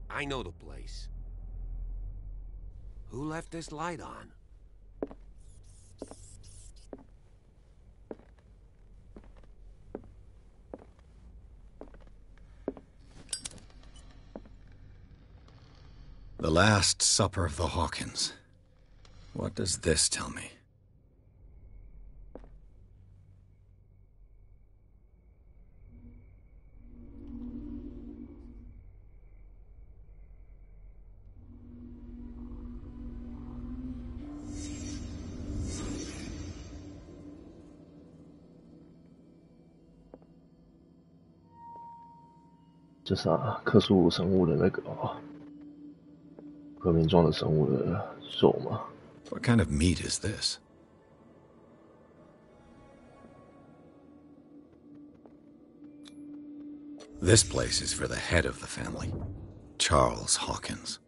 I know the place. Who left this light on? The Last Supper of the Hawkins. What does this tell me?这啥？克苏鲁神物的那个革命状的生物的肉吗？ What kind of meat is this? This place is for the head of the family, Charles Hawkins.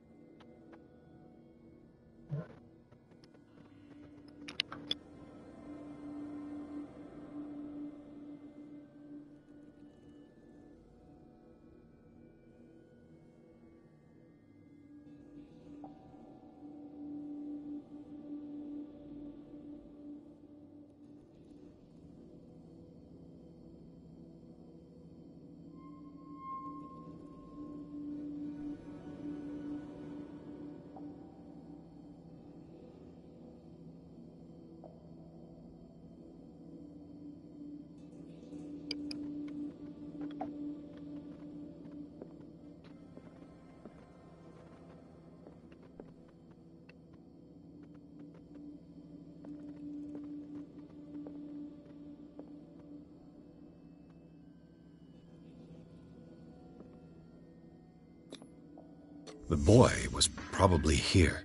The boy was probably here,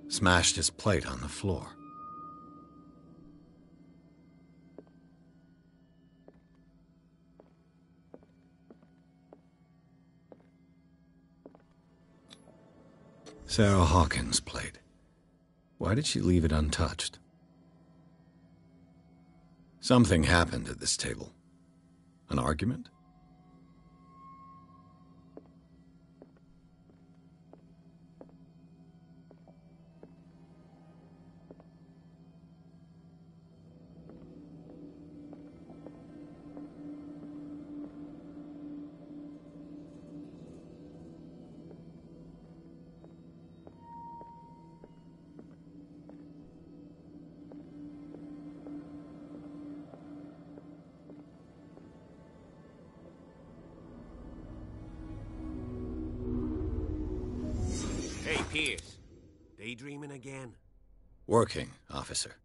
smashed his plate on the floor. Sarah Hawkins' plate. Why did she leave it untouched? Something happened at this table. An argument? Hey, Pierce. Daydreaming again? Working, officer.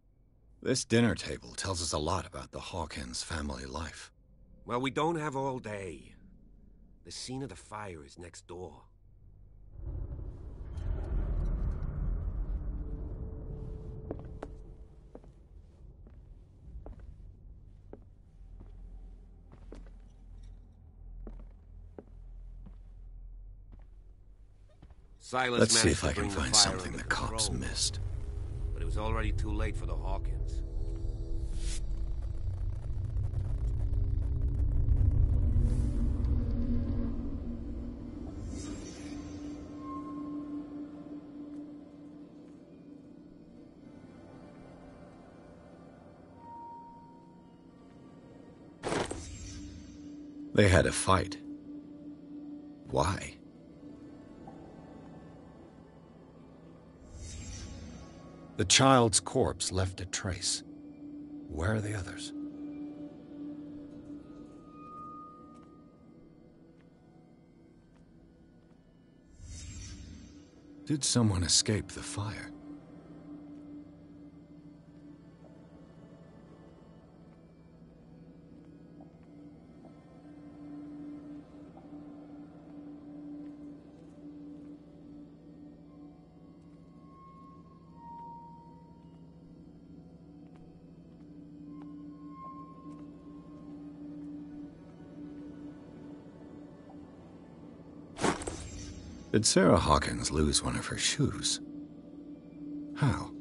This dinner table tells us a lot about the Hawkins family life. Well, we don't have all day. The scene of the fire is next door. Silas Let's see managed if to I can bring the find fire something under the cops control, missed. but it was already too late for the Hawkins. They had a fight. Why? The child's corpse left a trace. Where are the others? Did someone escape the fire? Did Sarah Hawkins lose one of her shoes? How?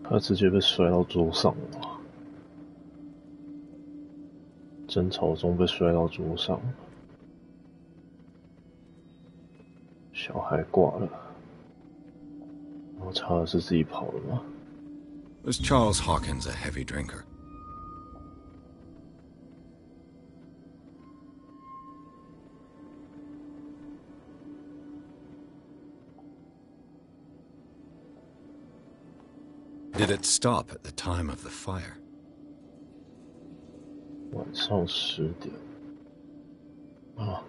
他直接被摔到桌上了，争吵中被摔到桌上，小孩挂了，然后查尔斯自己跑了吗？ Was Charles Hawkins a heavy drinker? Did it stop at the time of the fire? 晚上10点。啊。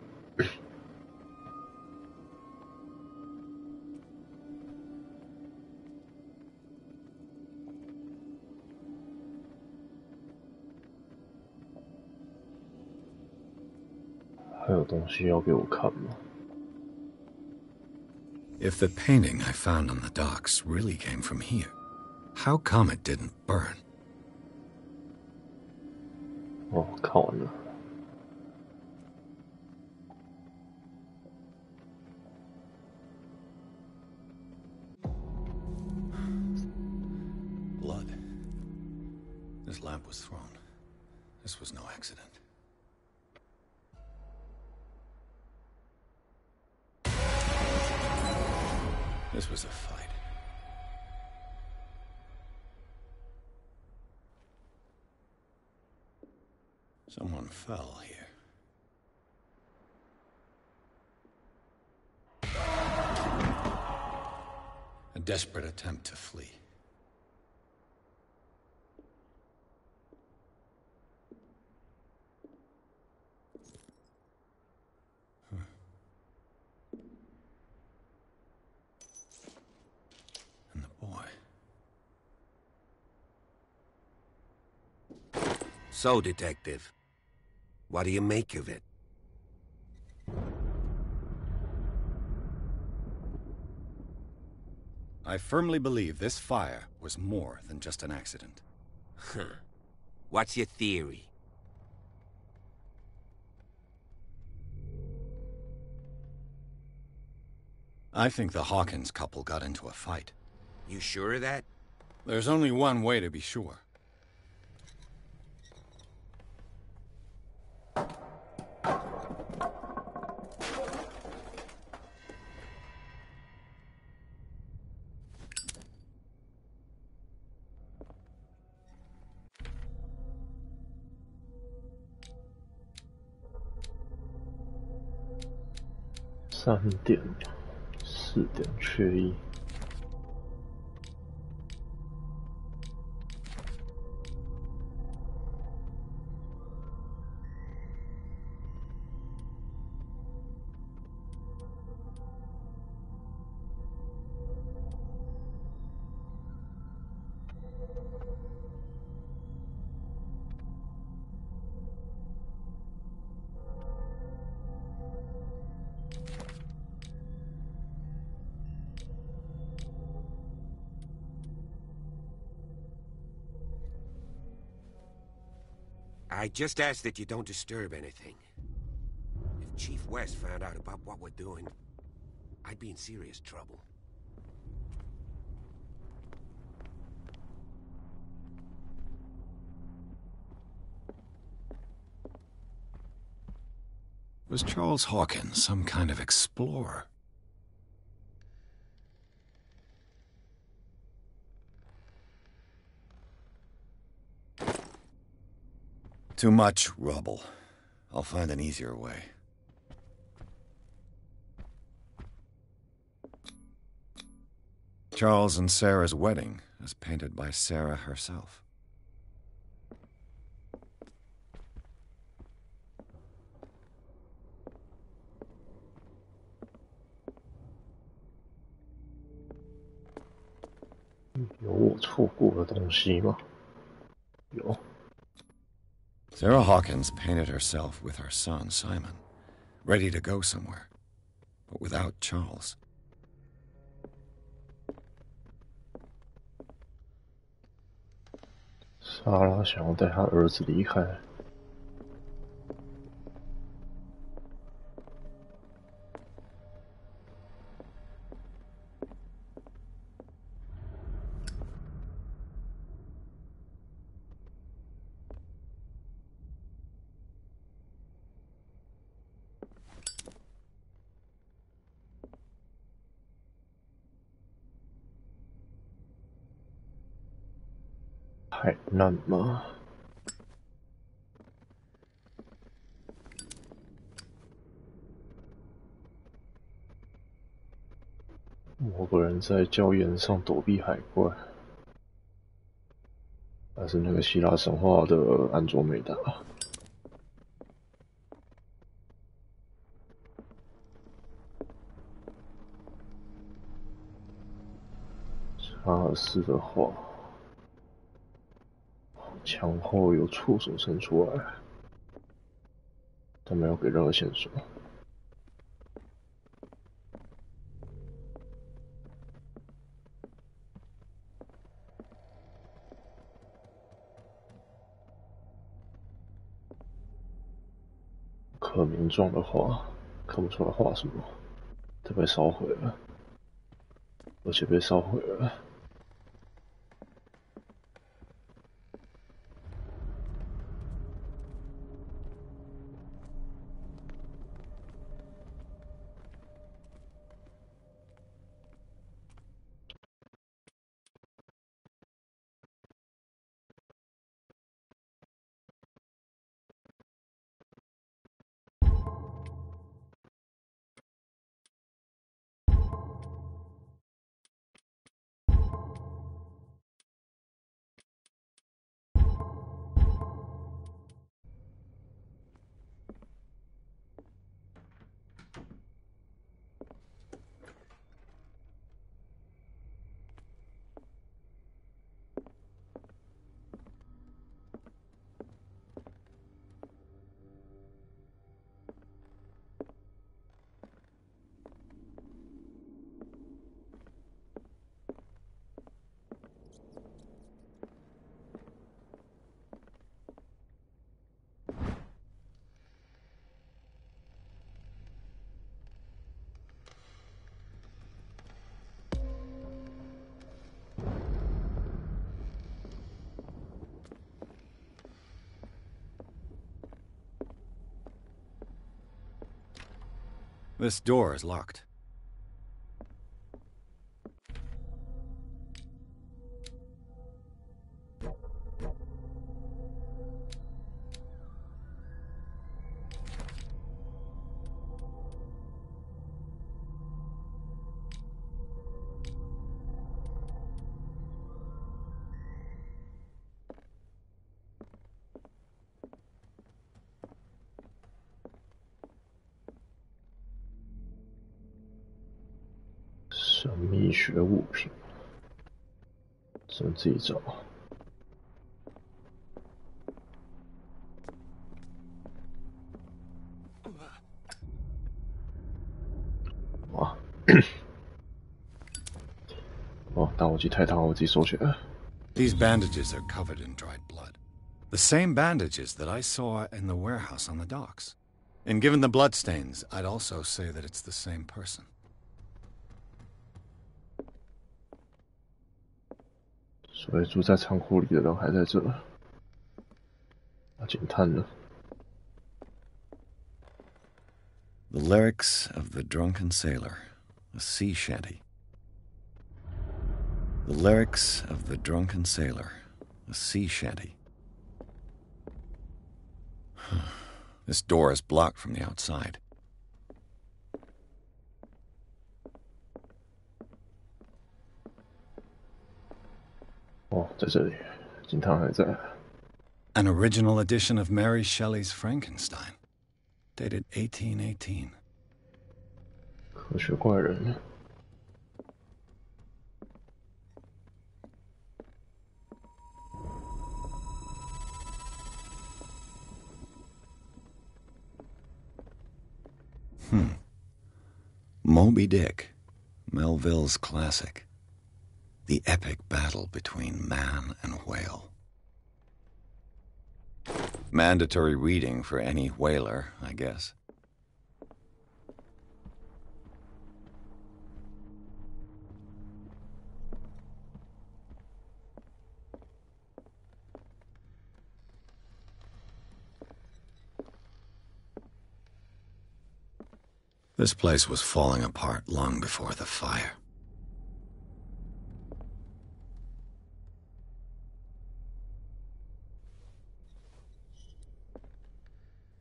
还有东西要给我看吗？ If the painting I found on the docks really came from here, How come it didn't burn? 哦，看完了。Blood. This lamp was thrown. This was no accident. This was a fight. Someone fell here. A desperate attempt to flee. And the boy. So, Detective, what do you make of it? I firmly believe this fire was more than just an accident. Huh. What's your theory? I think the Hawkins couple got into a fight. You sure of that? There's only one way to be sure.3点4点缺1。I just ask that you don't disturb anything. If Chief West found out about what we're doing, I'd be in serious trouble. Was Charles Hawkins some kind of explorer? Too much rubble. I'll find an easier way. Charles and Sarah's wedding, as painted by Sarah herself.有我错过的东西吗？有。Sarah Hawkins painted herself with her son, Simon, ready to go somewhere, but without Charles. 莎拉想要带她儿子离开。海难吗？某个人在礁岩上躲避海怪，还是那个希腊神话的安卓美达？查尔斯的话。墙后有触手伸出来，但没有给任何线索。刻名状的画，看不出来画什么，都被烧毁了，而且被烧毁了。This door is locked.神秘学物品，只能自己找。哇！哦，打火机太大，我自己收起来。These bandages are covered in dried blood. The same bandages that I saw in the warehouse on the docks. And given the bloodstains, I'd also say that it's the same person. 所以住在仓库里的人还在这。那警探呢？ The lyrics of the drunken sailor, a sea shanty. The lyrics of the drunken sailor, a sea shanty. This door is blocked from the outside. 哦，在这里，警探还在。An original edition of Mary Shelley's Frankenstein, dated 1818. 科学怪人。Moby Dick, Melville's classic. The epic battle between man and whale. Mandatory reading for any whaler, I guess. This place was falling apart long before the fire.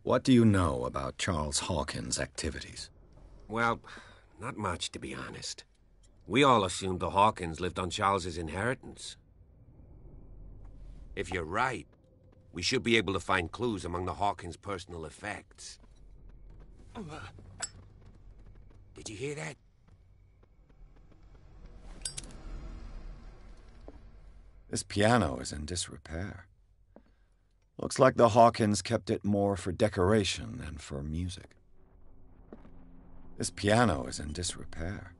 What do you know about Charles Hawkins' activities? Well, not much, to be honest. We all assumed the Hawkins lived on Charles's inheritance. If you're right, we should be able to find clues among the Hawkins' personal effects. Did you hear that? This piano is in disrepair. Looks like the Hawkins kept it more for decoration than for music. This piano is in disrepair.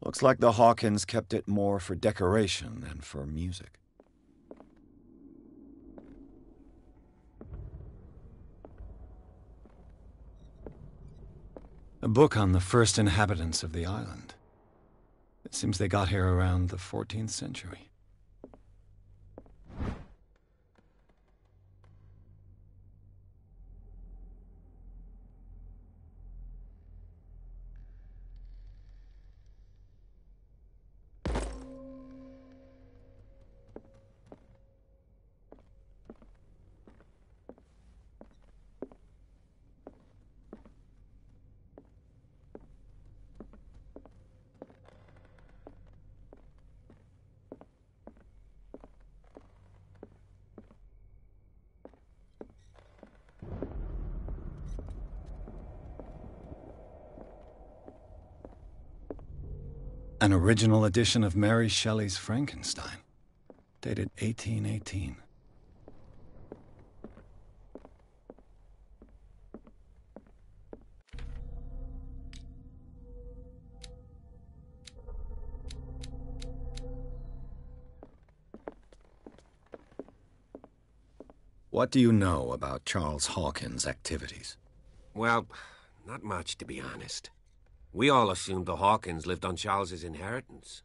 Looks like the Hawkins kept it more for decoration than for music. book on the first inhabitants of the island. It seems they got here around the 14th century. An original edition of Mary Shelley's Frankenstein, dated 1818. What do you know about Charles Hawkins' activities? Well, not much, to be honest. We all assumed the Hawkins lived on Charles's inheritance.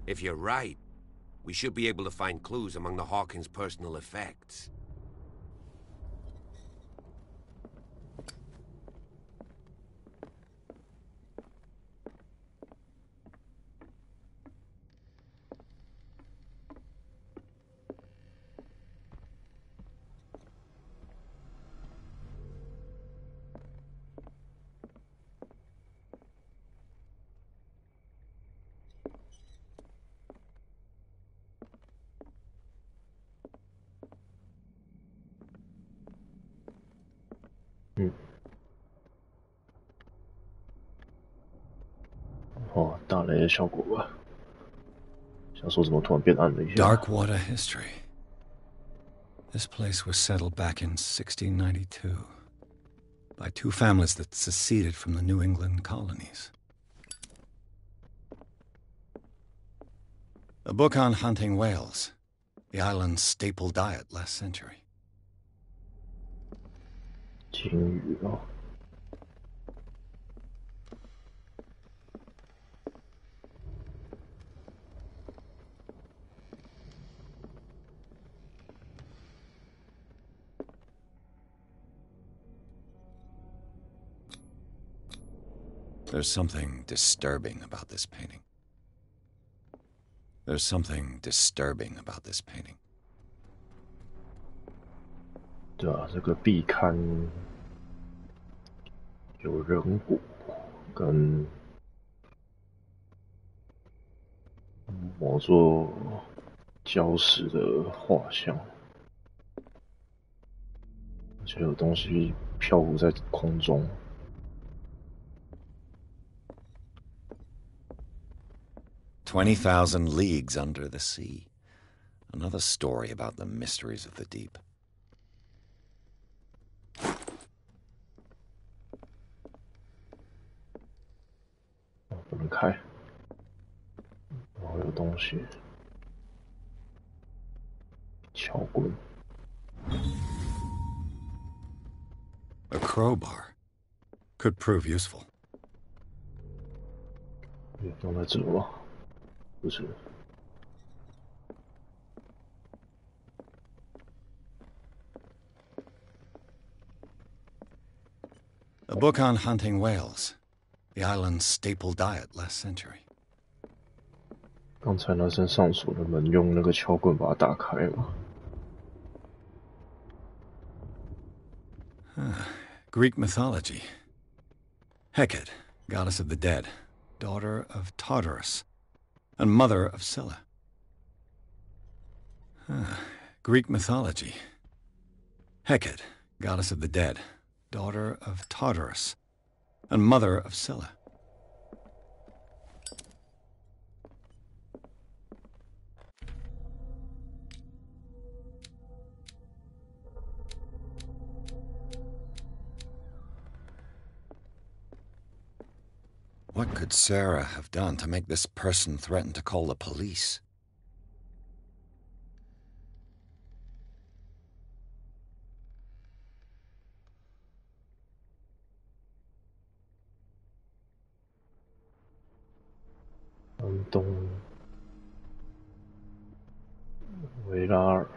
If you're right, we should be able to find clues among the Hawkins' personal effects. Darkwater history. This place was settled back in 1692 by two families that seceded from the New England colonies. A book on hunting whales, the island's staple diet last century. 鲸鱼哦。There's something disturbing about this painting. There's something disturbing about this painting. 对啊，这个壁龛有人骨跟某座礁石的画像，而且有东西漂浮在空中。20,000 leagues under the sea. Another story about the mysteries of the deep. 不能开，然后有东西，撬棍。A crowbar could prove useful. 放在这吧，不是。A book on hunting whales, the island's staple diet last century. 刚才那扇上锁的门，用那个撬棍把它打开了。Greek mythology. Hecate, goddess of the dead, daughter of Tartarus, and mother of Scylla. Greek mythology. Hecate, goddess of the dead, daughter of Tartarus, and mother of Scylla. What could Sarah have done to make this person threaten to call the police?东维拉尔。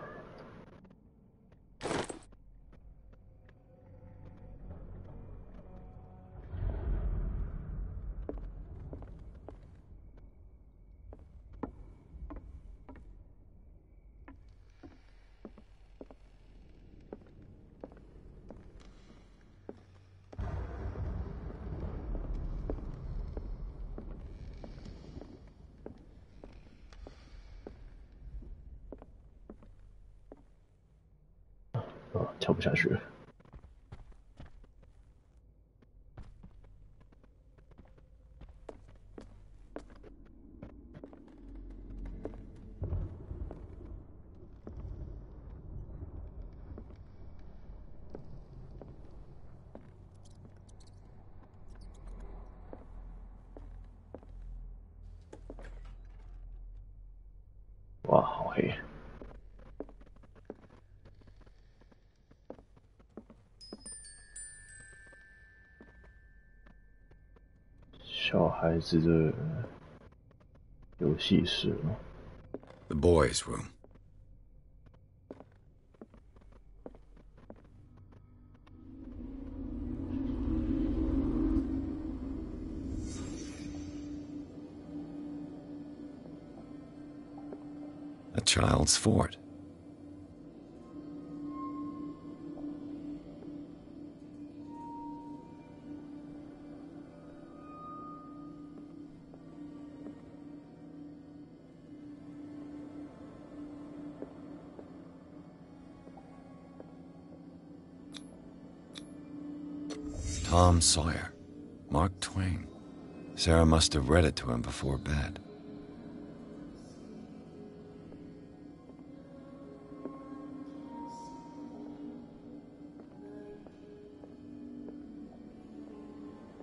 跳不下去。哇，好黑。小孩子的游戏室吗 The boys' room. A child's fort. Tom Sawyer, Mark Twain. Sarah must have read it to him before bed.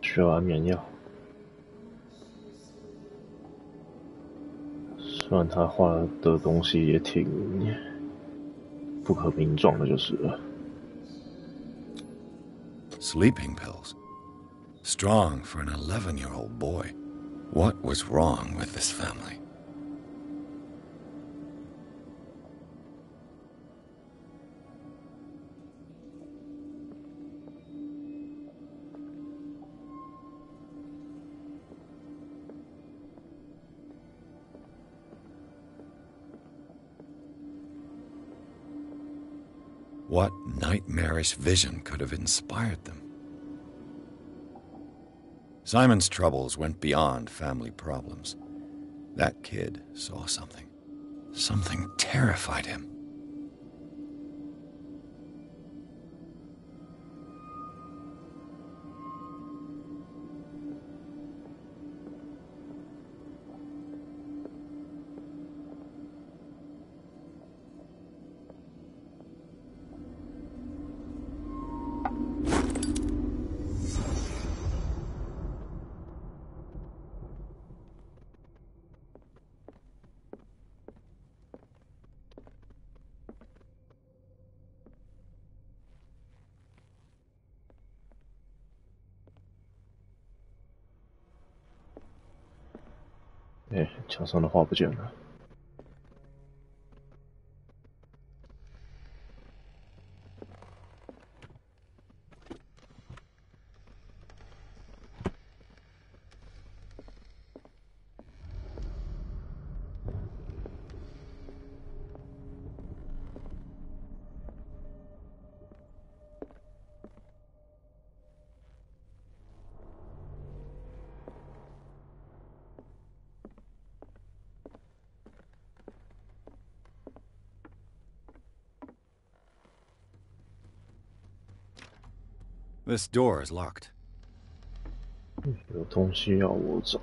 需要安眠药。虽然他画的东西也挺不可名状的，就是了。Sleeping pills. Strong for an 11-year-old boy. What was wrong with this family? What nightmarish vision could have inspired them? Simon's troubles went beyond family problems. That kid saw something. Something terrified him.墙上的画不见了。This door is locked. 有东西要我找。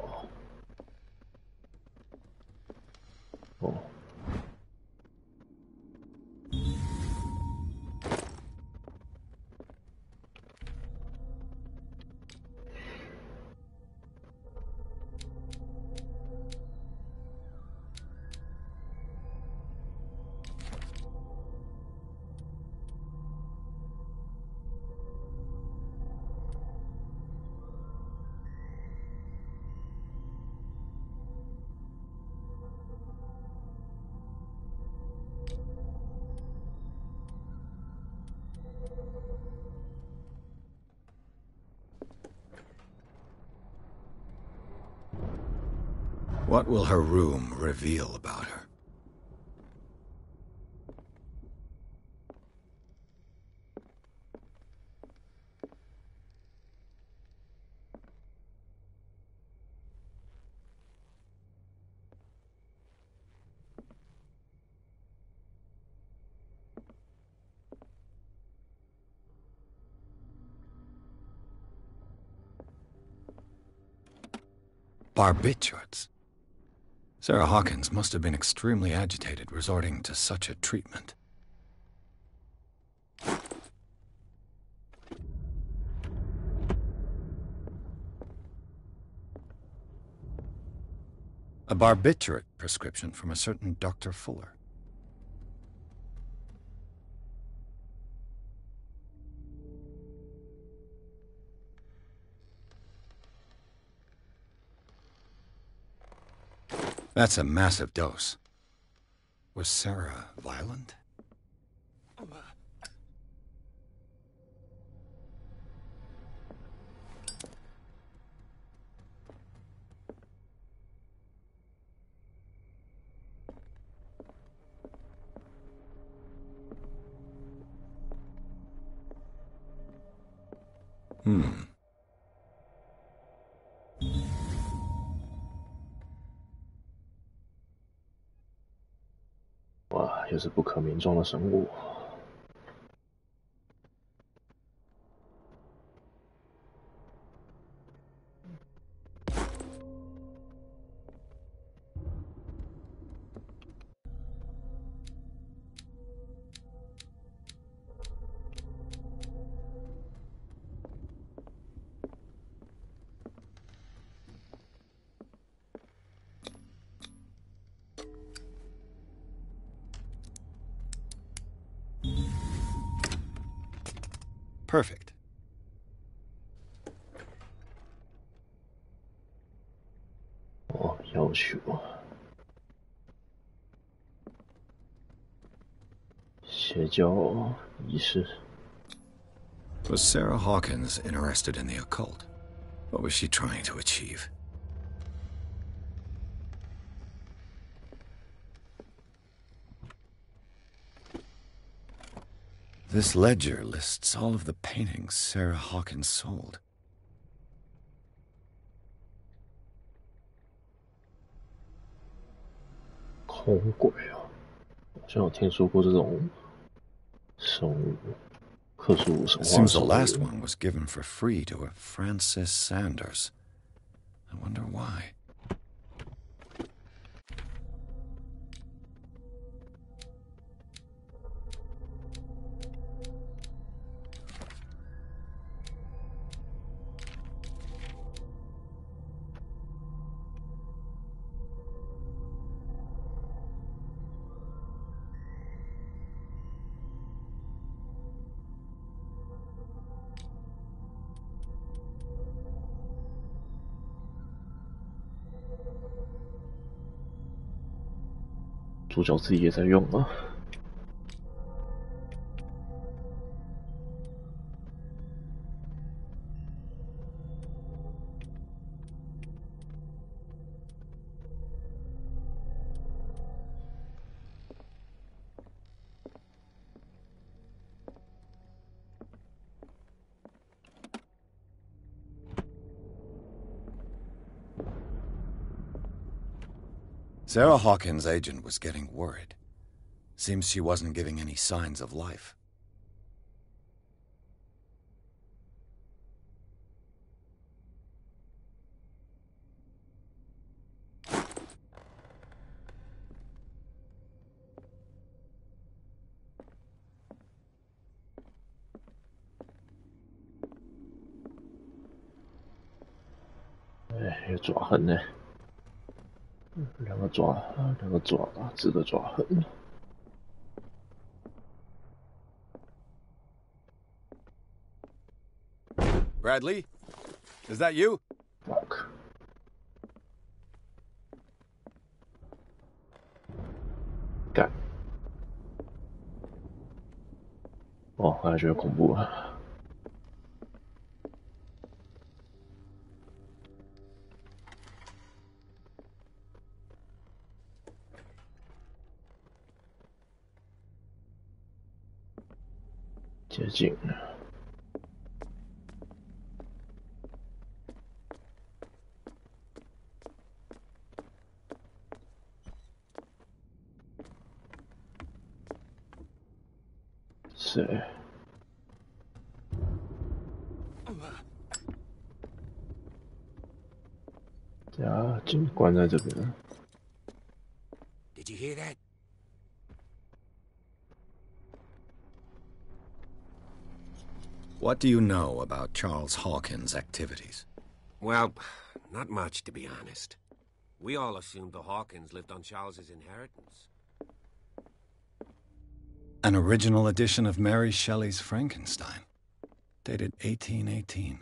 哦。What will her room reveal about her? Barbiturates. Sarah Hawkins must have been extremely agitated resorting to such a treatment. A barbiturate prescription from a certain Dr. Fuller. That's a massive dose. Was Sarah violent? Hmm. 哇，又是不可名状的生物。Perfect. 哦，要求邪教仪式。Was Sarah Hawkins interested in the occult? What was she trying to achieve? This ledger lists all of the paintings Sarah Hawkins sold. 空鬼啊，好像有听说过这种生物，克苏鲁神话。Seems the last one was given for free to a Francis Sanders. I wonder why. 主角自己也在用啊。Sarah Hawkins' agent was getting worried. Seems she wasn't giving any signs of life.哎，有爪痕呢，两个爪子的爪痕。Bradley, is that you? Fuck. 干。哦，我还觉得恐怖啊。接近。谁？家警关在这边。Did you hear that? What do you know about Charles Hawkins' activities? Well, not much, to be honest. We all assumed the Hawkins lived on Charles's inheritance. An original edition of Mary Shelley's Frankenstein, dated 1818.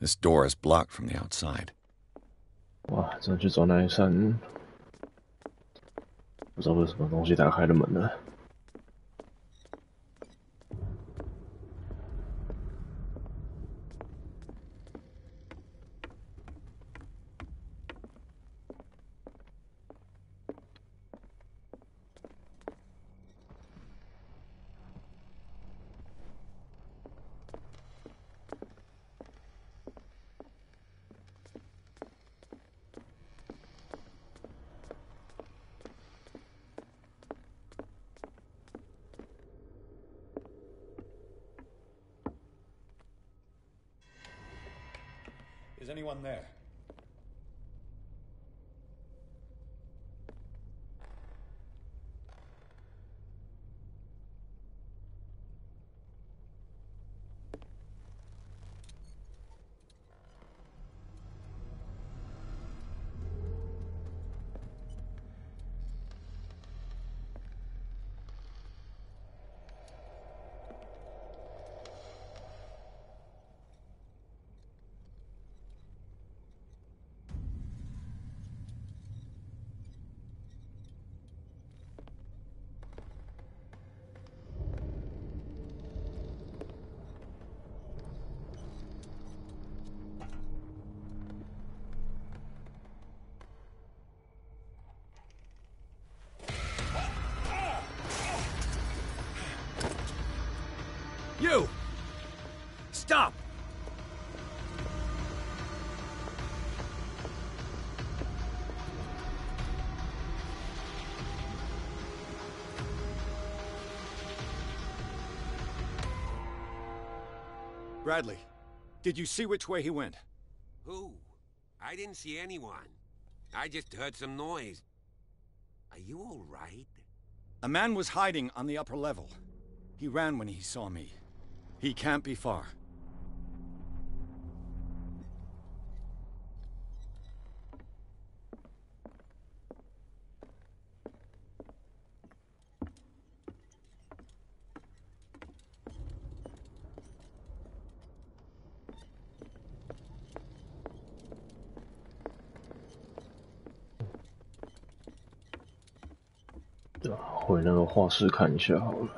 This door is blocked from the outside. 哇，真的去走那一扇，不知道为什么东西打开了门了。Is anyone there? You! Stop! Bradley, did you see which way he went? Who? I didn't see anyone. I just heard some noise. Are you all right? A man was hiding on the upper level. He ran when he saw me. He can't be far.对啊，回那个画室看一下好了。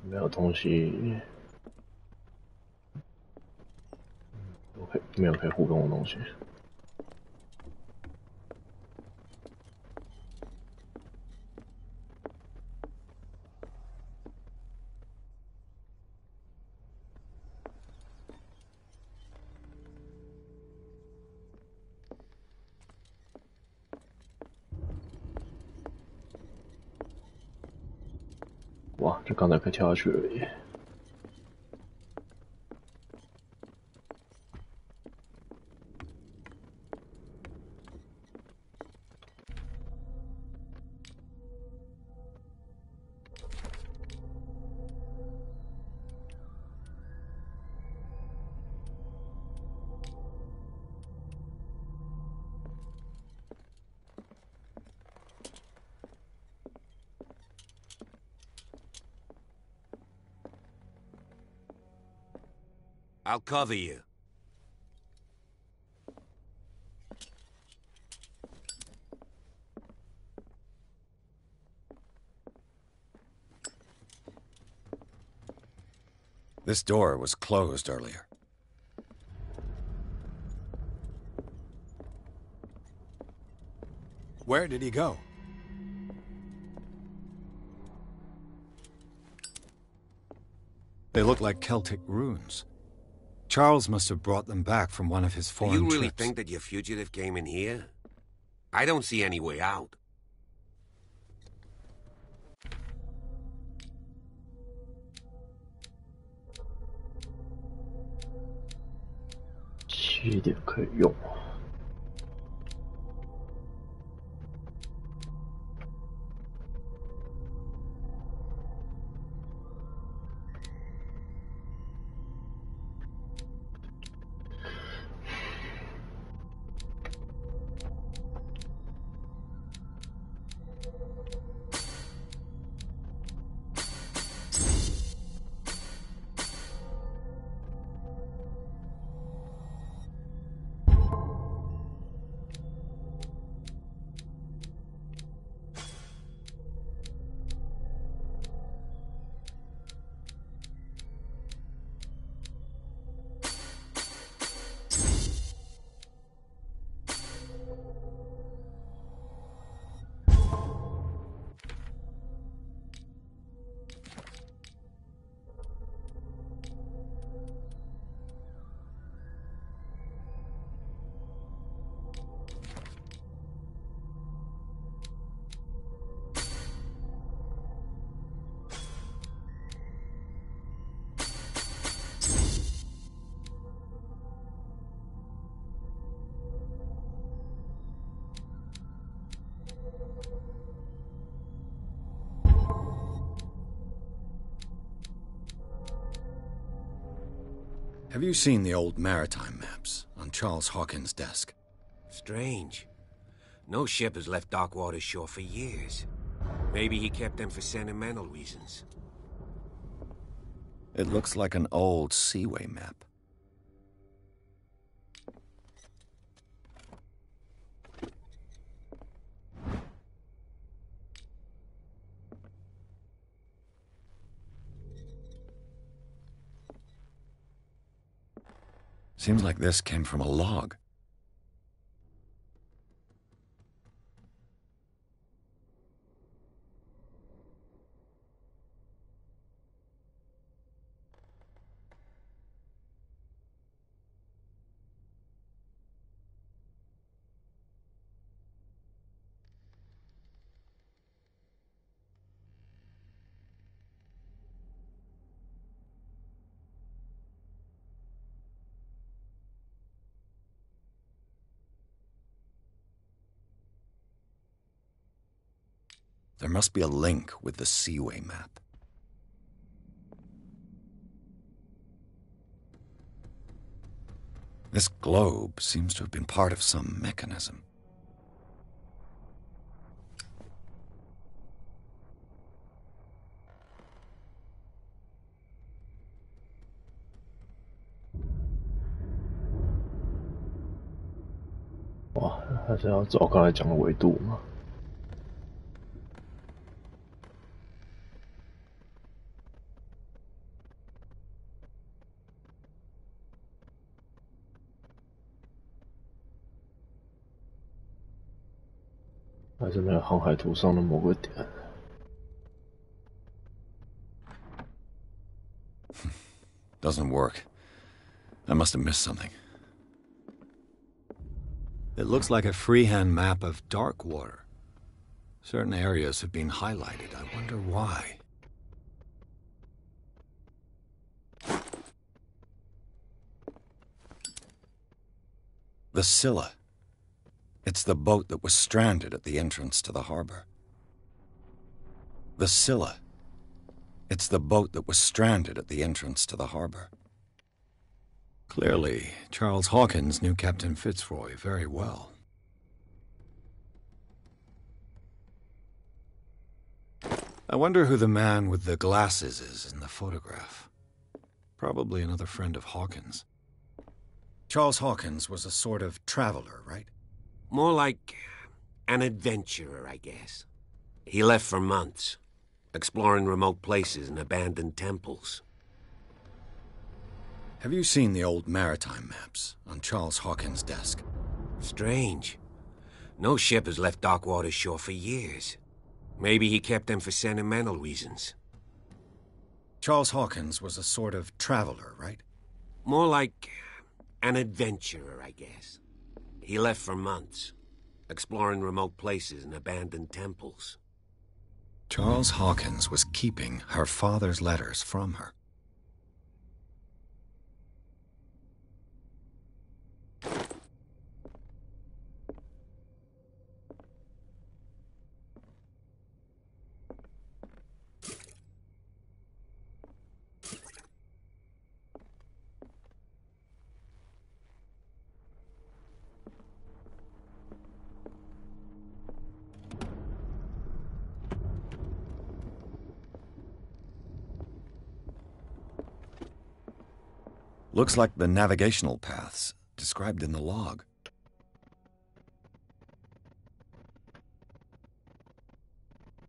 没有东西，没有可以互动的东西。哇，就刚才可以跳下去而已。I'll cover you. This door was closed earlier. Where did he go? They look like Celtic runes. Charles must have brought them back from one of his foreign Do you really trips. think that your fugitive came in here? I don't see any way out.7点可以用。Have you seen the old maritime maps on Charles Hawkins' desk? Strange. No ship has left Darkwater's shore for years. Maybe he kept them for sentimental reasons. It looks like an old seaway map. Seems like this came from a log. There must be a link with the Seaway map. This globe seems to have been part of some mechanism. Wow, 还是要照刚才讲的维度吗？还是那个航海图上的某个点。Doesn't work. I must have missed something. It looks like a freehand map of Darkwater. Certain areas have been highlighted. I wonder why. The Scylla. It's the boat that was stranded at the entrance to the harbor. The Scylla. It's the boat that was stranded at the entrance to the harbor. Clearly, Charles Hawkins knew Captain Fitzroy very well. I wonder who the man with the glasses is in the photograph. Probably another friend of Hawkins. Charles Hawkins was a sort of traveler, right? More like an adventurer, I guess. He left for months, exploring remote places and abandoned temples. Have you seen the old maritime maps on Charles Hawkins' desk? Strange. No ship has left Darkwater's shore for years. Maybe he kept them for sentimental reasons. Charles Hawkins was a sort of traveler, right? More like an adventurer, I guess. He left for months, exploring remote places and abandoned temples. Charles Hawkins was keeping her father's letters from her. Looks like the navigational paths described in the log.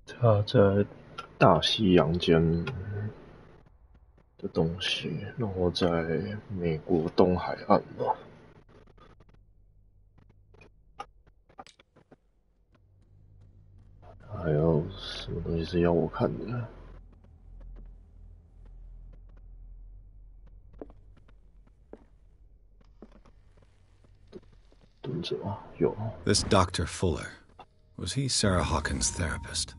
他在大西洋间的东西，然后在美国东海岸吧。还有什么东西是要我看的？蹲着吗？有。This Dr. Fuller, was he Sarah Hawkins' therapist?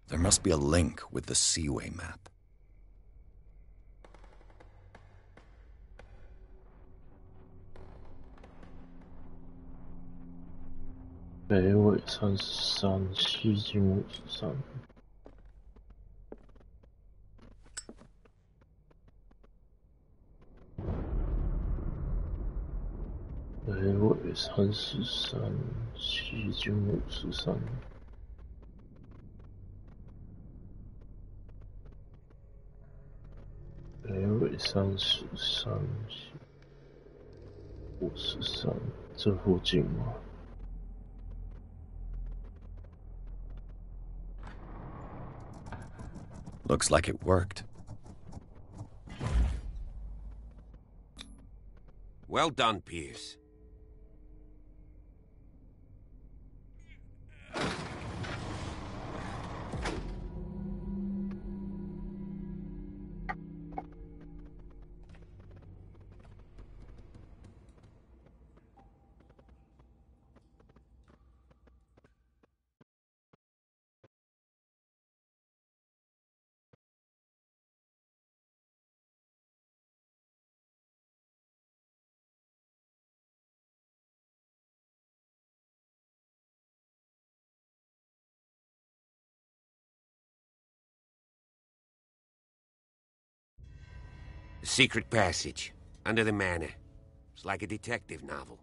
There must be a link with the Seaway map. 北纬33，西经53。北纬33，西经53。北纬33，西53，这附近吗？ Looks like it worked. Well done, Pierce. The secret passage, under the manor. It's like a detective novel.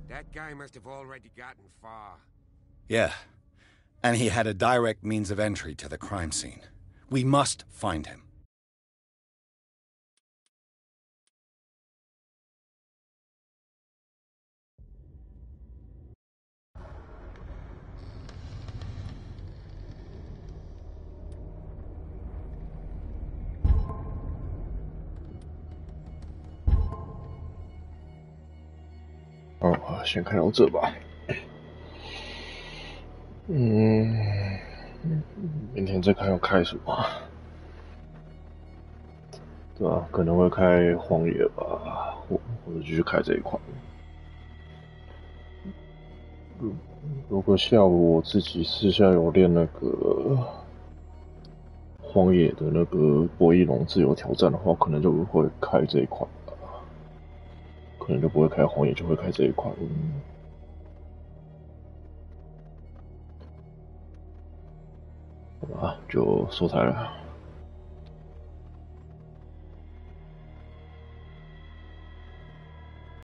That guy must have already gotten far. Yeah, and he had a direct means of entry to the crime scene. We must find him. 好，先开到这吧。明天再看要开什么。对啊，可能会开荒野吧，或者继续开这一款。如果下午我自己私下有练那个荒野的那个博弈龙自由挑战的话，可能就会开这一款吧。可能就不会开荒野，就会开这一款。好吧，就收台了。